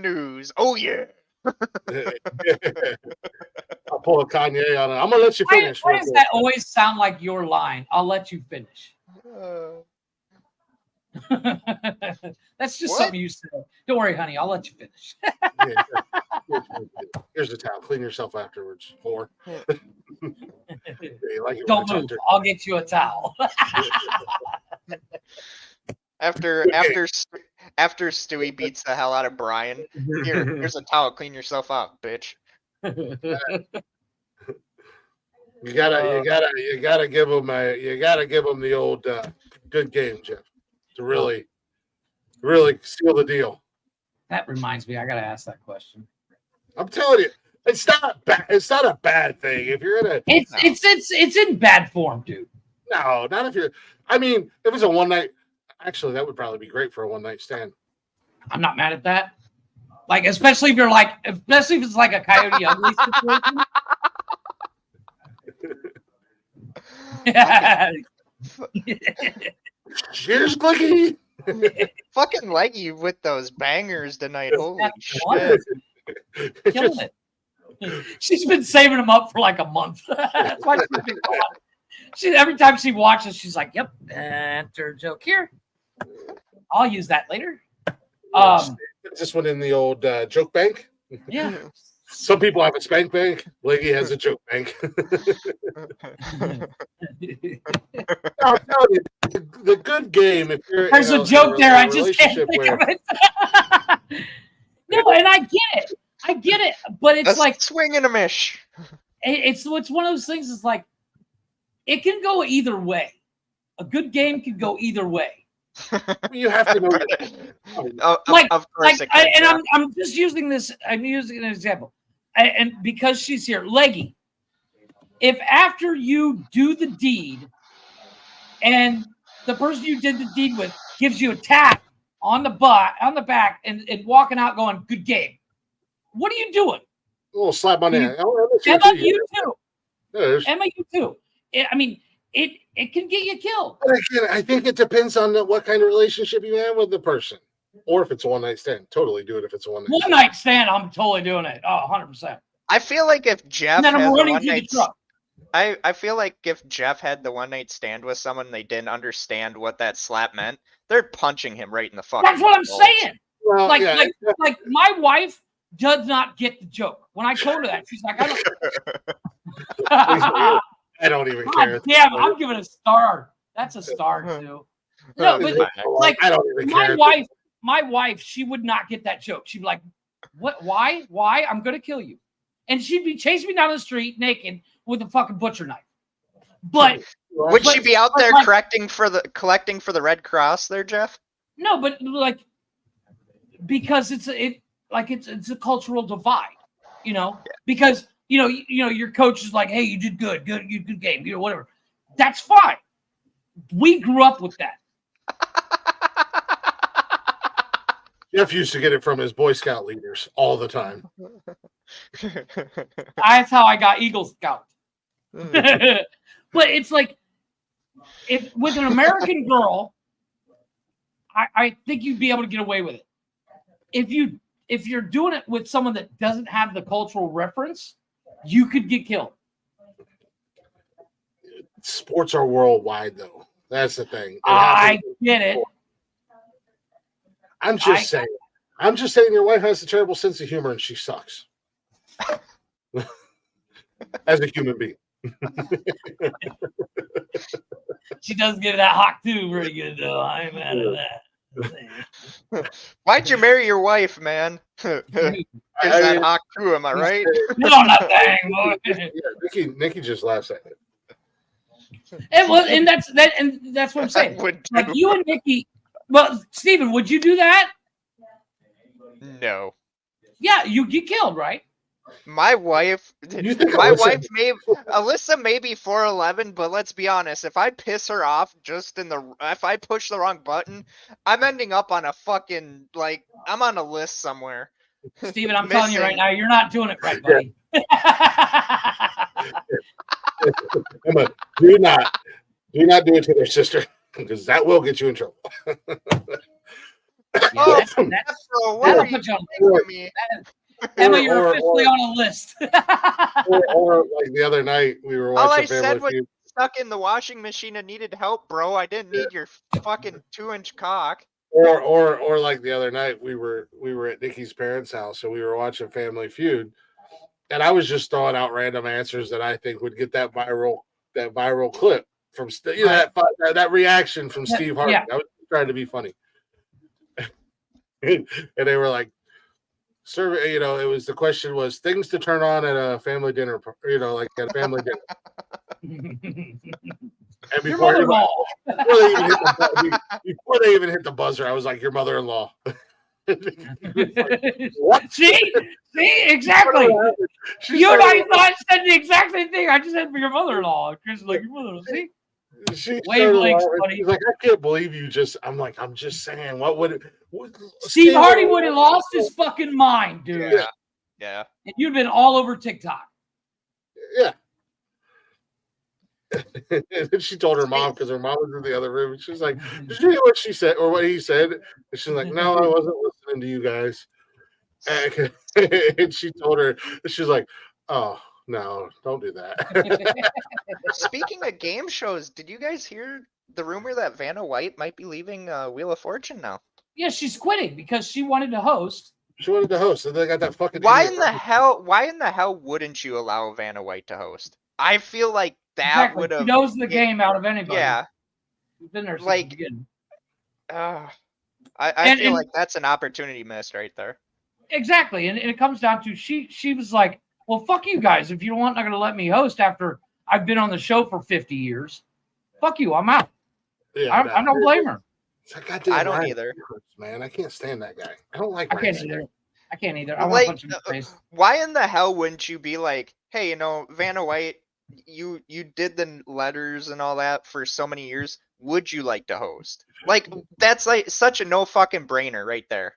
news. Oh yeah. I'll pull a Kanye on it. I'm gonna let you finish. Why does that always sound like your line? I'll let you finish. That's just something you said. Don't worry, honey. I'll let you finish. Here's the towel. Clean yourself afterwards, whore. Don't move. I'll get you a towel. After Stewie beats the hell out of Brian, here's a towel. Clean yourself up, bitch. You gotta give him the old good game, Jeff, to really seal the deal. That reminds me, I gotta ask that question. I'm telling you, it's not bad. It's not a bad thing if you're in a. It's in bad form, dude. No, not if you're. I mean, if it's a one night, actually, that would probably be great for a one night stand. I'm not mad at that. Like, especially if it's like a Coyote Ugly situation. Cheers, Clicky. Fucking Leggy with those bangers tonight. Holy shit. Killing it. She's been saving them up for like a month. That's why she's been gone. Every time she watches, she's like, "Yep, enter joke here. I'll use that later." This one in the old joke bank. Yeah. Some people have a spank bank. Leggy has a joke bank. I'll tell you, the good game. If you're, there's a joke there. I just can't think of it. No, and I get it, but it's like swing and a miss. It's one of those things. It's like it can go either way. A good game can go either way. You have to know. Of course, I'm just using this. I'm using an example, and because she's here, Leggy. If after you do the deed, and the person you did the deed with gives you a tap on the butt, on the back, and walking out going, "Good game," what are you doing? A little slap on the hand. Emma, you too. Emma, you too. I mean, it can get you killed. But again, I think it depends on what kind of relationship you have with the person, or if it's a one night stand. Totally do it if it's a one night stand. I'm totally doing it. 100%. I feel like if Jeff then had I'm the running one to the night, truck. I feel like if Jeff had the one night stand with someone, they didn't understand what that slap meant. They're punching him right in the fucking. That's what I'm balls. saying. Well, like my wife does not get the joke. When I told her that, she's like, I don't even care. Damn, I'm giving a star. That's a star too. No, but like I don't even my care. My wife, she would not get that joke. She'd be like, "What? Why? Why? I'm gonna kill you," and she'd be chasing me down the street naked with a fucking butcher knife. But would she be out there collecting for the Red Cross there, Jeff? No, but like because it's a cultural divide, you know, because you know your coach is like, "Hey, you did good game, you know, whatever." That's fine. We grew up with that. Jeff used to get it from his Boy Scout leaders all the time. That's how I got Eagle Scout. But it's like, if with an American girl, I think you'd be able to get away with it. If you're doing it with someone that doesn't have the cultural reference, you could get killed. Sports are worldwide, though. That's the thing. I get it. I'm just saying. I'm just saying your wife has a terrible sense of humor and she sucks. As a human being. She does get that hawk too pretty good, though. I'm mad at that. Why'd you marry your wife, man? Is that hawk too, am I right? No, not dang, yeah, Nikki just laughs at it. And that's what I'm saying. Like you and Nikki. Well, Steven, would you do that? No. Yeah, you get killed, right? My wife, Alyssa may be 4'11", but let's be honest. If I piss her off if I push the wrong button, I'm ending up on a fucking, I'm on a list somewhere. Steven, I'm telling you right now, you're not doing it right, buddy. Emma, do not do it to their sister, because that will get you in trouble. That'll put you on me. Emma, you're officially on a list. or like the other night, we were watching. All I said was stuck in the washing machine and needed help, bro. I didn't need your fucking 2-inch cock. Or like the other night, we were at Nikki's parents' house, so we were watching Family Feud, and I was just throwing out random answers that I think would get that viral clip from that reaction from Steve Harvey. I was trying to be funny, and they were like, "Survey," it was the question was things to turn on at a family dinner, like at a family dinner. And Your before, mother-in-law. before they even hit the buzzer, I was like, "Your mother-in-law." What? See, exactly. You and I said the exact same thing. I just said for your mother-in-law. Chris is like, your mother-in-law. See, wavelengths, buddy. She's like, I can't believe you just. I'm like, I'm just saying. What would it? Steve Hardy would have lost his fucking mind, dude. Yeah. And you'd been all over TikTok. Yeah. And then she told her mom because her mom was in the other room. And she's like, "Did you hear what she said or what he said?" And she's like, "No, I wasn't listening to you guys." And she told her, she's like, "Oh no, don't do that." Speaking of game shows, did you guys hear the rumor that Vanna White might be leaving Wheel of Fortune now? Yeah, she's quitting because she wanted to host. She wanted to host, and they got that fucking. Why in the hell wouldn't you allow Vanna White to host? I feel like that would have. She knows the game out of anybody. Yeah, she's been there since like, the beginning. I feel like that's an opportunity missed right there. Exactly, and it comes down to she was like, well, fuck you guys. If you don't want, not going to let me host after I've been on the show for 50 years. Fuck you, I'm out. Yeah, I don't blame her. I don't either. Man, I can't stand that guy. I don't like. I can't either. I want like, to punch him in the face. Why in the hell wouldn't you be like, hey, you know, Vanna White, you did the letters and all that for so many years. Would you like to host? Like, that's like such a no fucking brainer right there.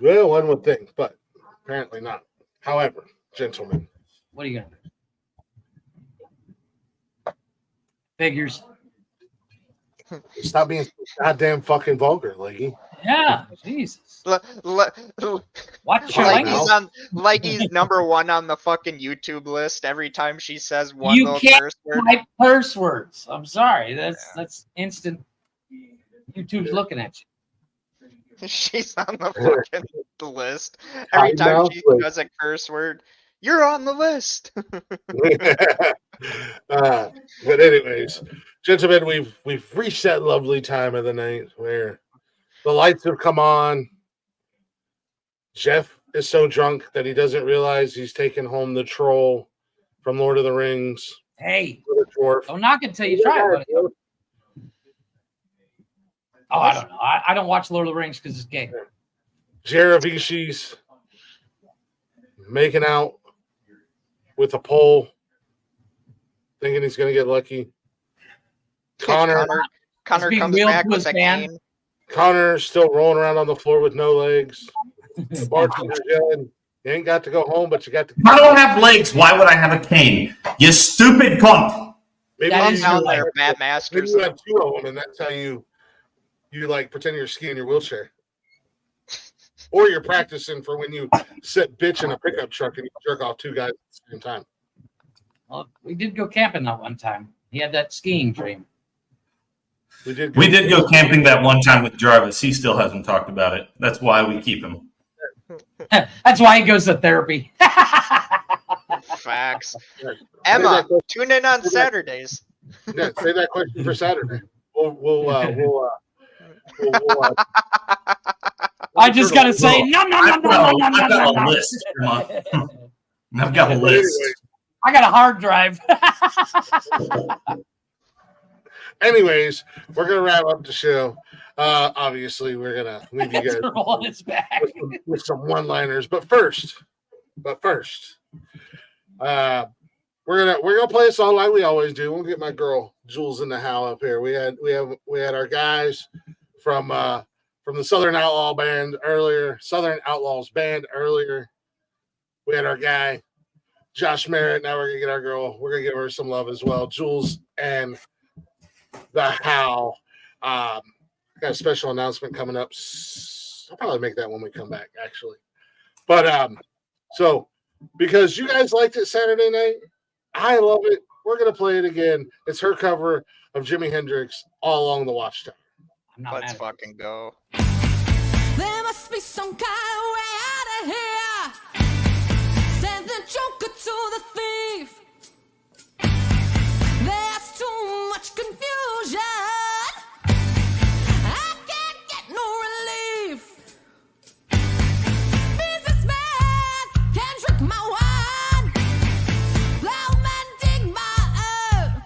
Well, one would think, but apparently not. However, gentlemen, what are you gonna do? Figures. Stop being so goddamn fucking vulgar, Leggy. Yeah, Jesus. Watch your language. Like he's number one on the fucking YouTube list every time she says one you little can't curse word. type curse words. I'm sorry. That's instant. YouTube's looking at you. She's on the fucking list. Every time she does a curse word, you're on the list. But anyways, gentlemen, we've reached that lovely time of the night where the lights have come on. Jeff is so drunk that he doesn't realize he's taken home the troll from Lord of the Rings. Hey, don't knock it till you try it, buddy. Oh, I don't know. I don't watch Lord of the Rings because it's gay. Jaravici's making out with a pole, thinking he's going to get lucky. Connor comes back with a cane. Connor's still rolling around on the floor with no legs. The bartender's yelling, "You ain't got to go home, but you got to." I don't have legs. Why would I have a cane? You stupid cunt. Maybe Matt Masters. Maybe you have two of them, and that's how you like pretend you're skiing your wheelchair. Or you're practicing for when you sit bitch in a pickup truck and you jerk off two guys at the same time. Well, we did go camping that one time. He had that skiing dream. We did go camping that one time with Jarvis. He still hasn't talked about it. That's why we keep him. That's why he goes to therapy. Facts. Emma, tune in on Saturdays. Yeah, say that question for Saturday. We'll I just gotta say, no. I've got a list. I've got a list. I got a hard drive. Anyways, we're gonna wrap up the show. Obviously, we're gonna leave you guys on his back with some one-liners. But first, we're gonna play a song like we always do. We'll get my girl Jules in the house up here. We had our guys from the Southern Outlaws band earlier. We had our guy Josh Merritt. Now we're gonna get our girl. We're gonna give her some love as well, Jules and the How. Got a special announcement coming up. I'll probably make that when we come back, actually. But so because you guys liked it Saturday night, I love it. We're gonna play it again. It's her cover of Jimi Hendrix, All Along the Watchtower. Let's fucking go. There must be some kind of way out of here. Send the joker to the thief. There's too much confusion. I can't get no relief. Businessman can't drink my wine. Plowman dig my earth.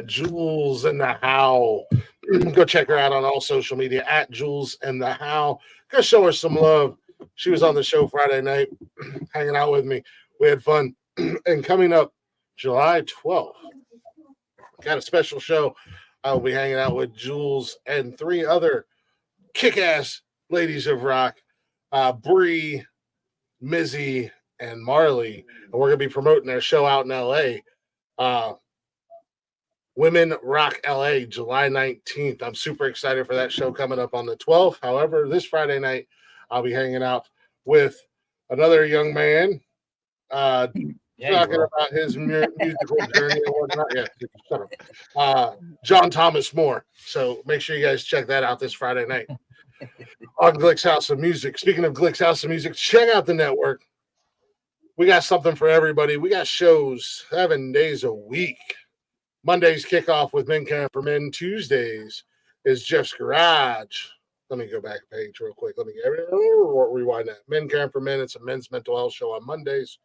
at Jules and the How. Go check her out on all social media at Jules and the How. Go show her some love. She was on the show Friday night, hanging out with me. We had fun. And coming up July 12th, got a special show. I'll be hanging out with Jules and 3 other kick-ass ladies of rock, Bree, Mizzy, and Marley. And we're going to be promoting their show out in L.A., Women Rock LA, July 19th. I'm super excited for that show coming up on the 12th. However, this Friday night, I'll be hanging out with another young man talking about his musical journey and whatnot. Yeah, shut up. John Thomas Moore. So make sure you guys check that out this Friday night on Glick's House of Music. Speaking of Glick's House of Music, check out the network. We got something for everybody. We got shows 7 days a week. Mondays kick off with Men Care for Men. Tuesdays is Jeff's Garage. Let me go back a page real quick. Let me rewind that. Men Care for Men. It's a men's mental health show on Mondays.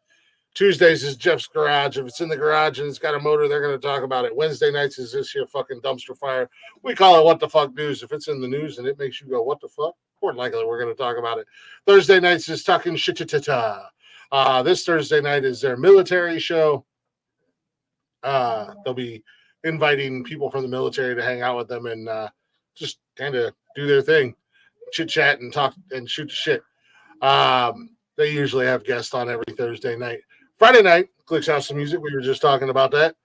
Tuesdays is Jeff's Garage. If it's in the garage and it's got a motor, they're going to talk about it. Wednesday nights is this here fucking dumpster fire. We call it What the Fuck News. If it's in the news and it makes you go, what the fuck? More than likely, we're going to talk about it. Thursday nights is Talking Shit-ta-ta. This Thursday night is their military show. They'll be inviting people from the military to hang out with them and just kind of do their thing, chit chat and talk and shoot the shit. They usually have guests on every Thursday night. Friday night, Glick's House of Music. We were just talking about that.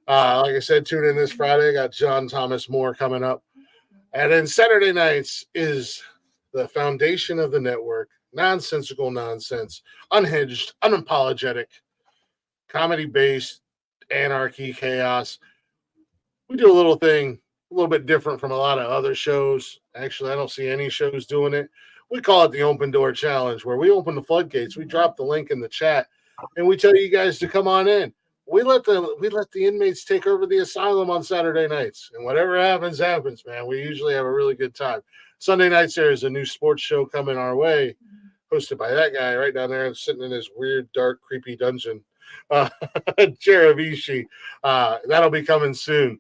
Like I said, tune in this Friday. Got John Thomas Moore coming up. And then Saturday nights is the foundation of the network. Nonsensical nonsense, unhinged, unapologetic, comedy-based, anarchy, chaos. We do a little thing a little bit different from a lot of other shows. Actually, I don't see any shows doing it. We call it the Open Door Challenge, where we open the floodgates. We drop the link in the chat, and we tell you guys to come on in. We let the inmates take over the asylum on Saturday nights, and whatever happens, happens, man. We usually have a really good time. Sunday nights, there is a new sports show coming our way, hosted by that guy right down there sitting in his weird, dark, creepy dungeon, Jeravishi. That'll be coming soon.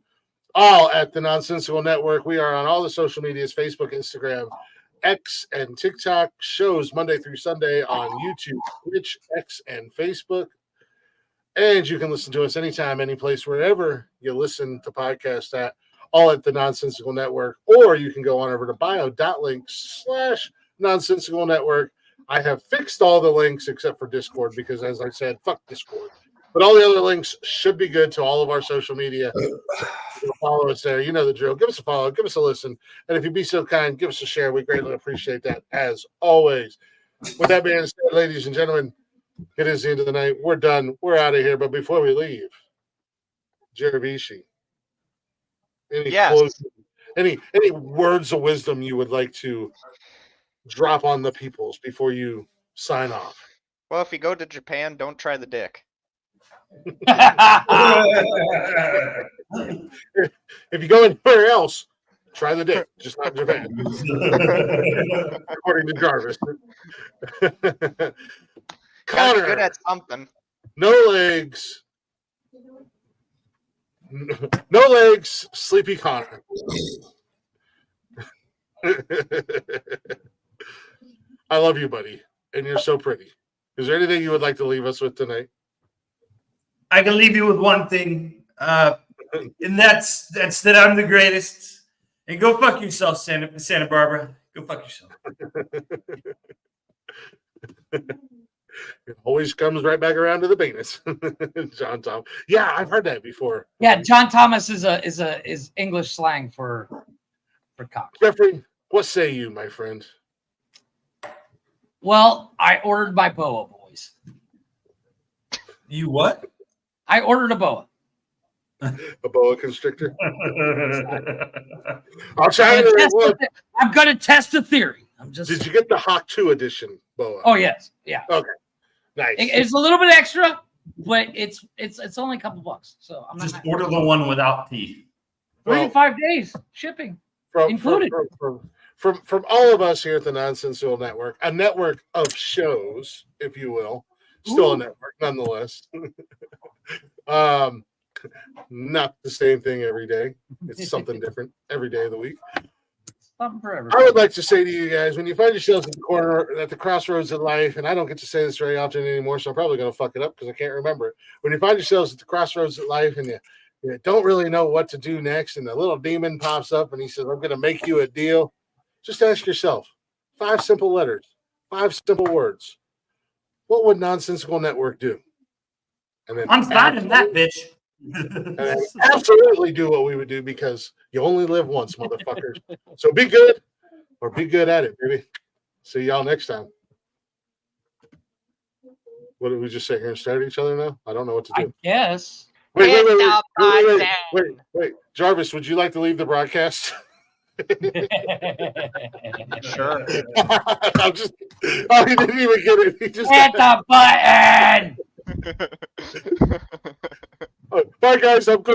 All at the Nonsensical Network. We are on all the social medias, Facebook, Instagram, X, and TikTok. Shows Monday through Sunday on YouTube, Twitch, X, and Facebook. And you can listen to us anytime, any place, wherever you listen to podcasts at, all at the Nonsensical Network. Or you can go on over to bio.link/Nonsensical Network. I have fixed all the links except for Discord because, as I said, fuck Discord. But all the other links should be good to all of our social media. Follow us there. You know the drill. Give us a follow. Give us a listen. And if you'd be so kind, give us a share. We greatly appreciate that, as always. With that being said, ladies and gentlemen, it is the end of the night. We're done. We're out of here. But before we leave, Jeravishi, any words of wisdom you would like to drop on the peoples before you sign off? Well, if you go to Japan, don't try the dick. If you go anywhere else, try the dick, just not Japan. According to Jarvis. Gotta be good at something. No legs. No legs, Sleepy Connor. I love you, buddy, and you're so pretty. Is there anything you would like to leave us with tonight? I can leave you with one thing, and that's that I'm the greatest. And go fuck yourself, Santa Barbara. Go fuck yourself. It always comes right back around to the penis. John Tom. Yeah, I've heard that before. Yeah, John Thomas is English slang for cock. Jeffrey, what say you, my friend? Well, I ordered my boa, boys. You what? I ordered a boa. A boa constrictor. I'll try it. I'm going to test the theory. Did you get the Hawk 2 edition boa? Oh yes, yeah. Okay, nice. It's a little bit extra, but it's only a couple bucks. So I'm just order the one without teeth. 3 to 5 days shipping included. From all of us here at the Nonsensical Network, a network of shows, if you will, still a network nonetheless. Not the same thing every day. It's something different every day of the week. Something for I everybody. would like to say to you guys, when you find yourselves at the corner, at the crossroads of life, and I don't get to say this very often anymore, so I'm probably going to fuck it up because I can't remember it. When you find yourselves at the crossroads of life and you don't really know what to do next, and the little demon pops up and he says, I'm going to make you a deal, just ask yourself 5 simple letters, 5 simple words. What would Nonsensical Network do? And then I'm signing that, bitch. and then absolutely do what we would do because you only live once, motherfuckers. So be good or be good at it, baby. See y'all next time. What did we just sit here and stare at each other now? I don't know what to do. I guess. Wait. Jarvis, would you like to leave the broadcast? Sure. I'm just, oh, he didn't even get it. He just hit the button. Bye, guys. I'm good.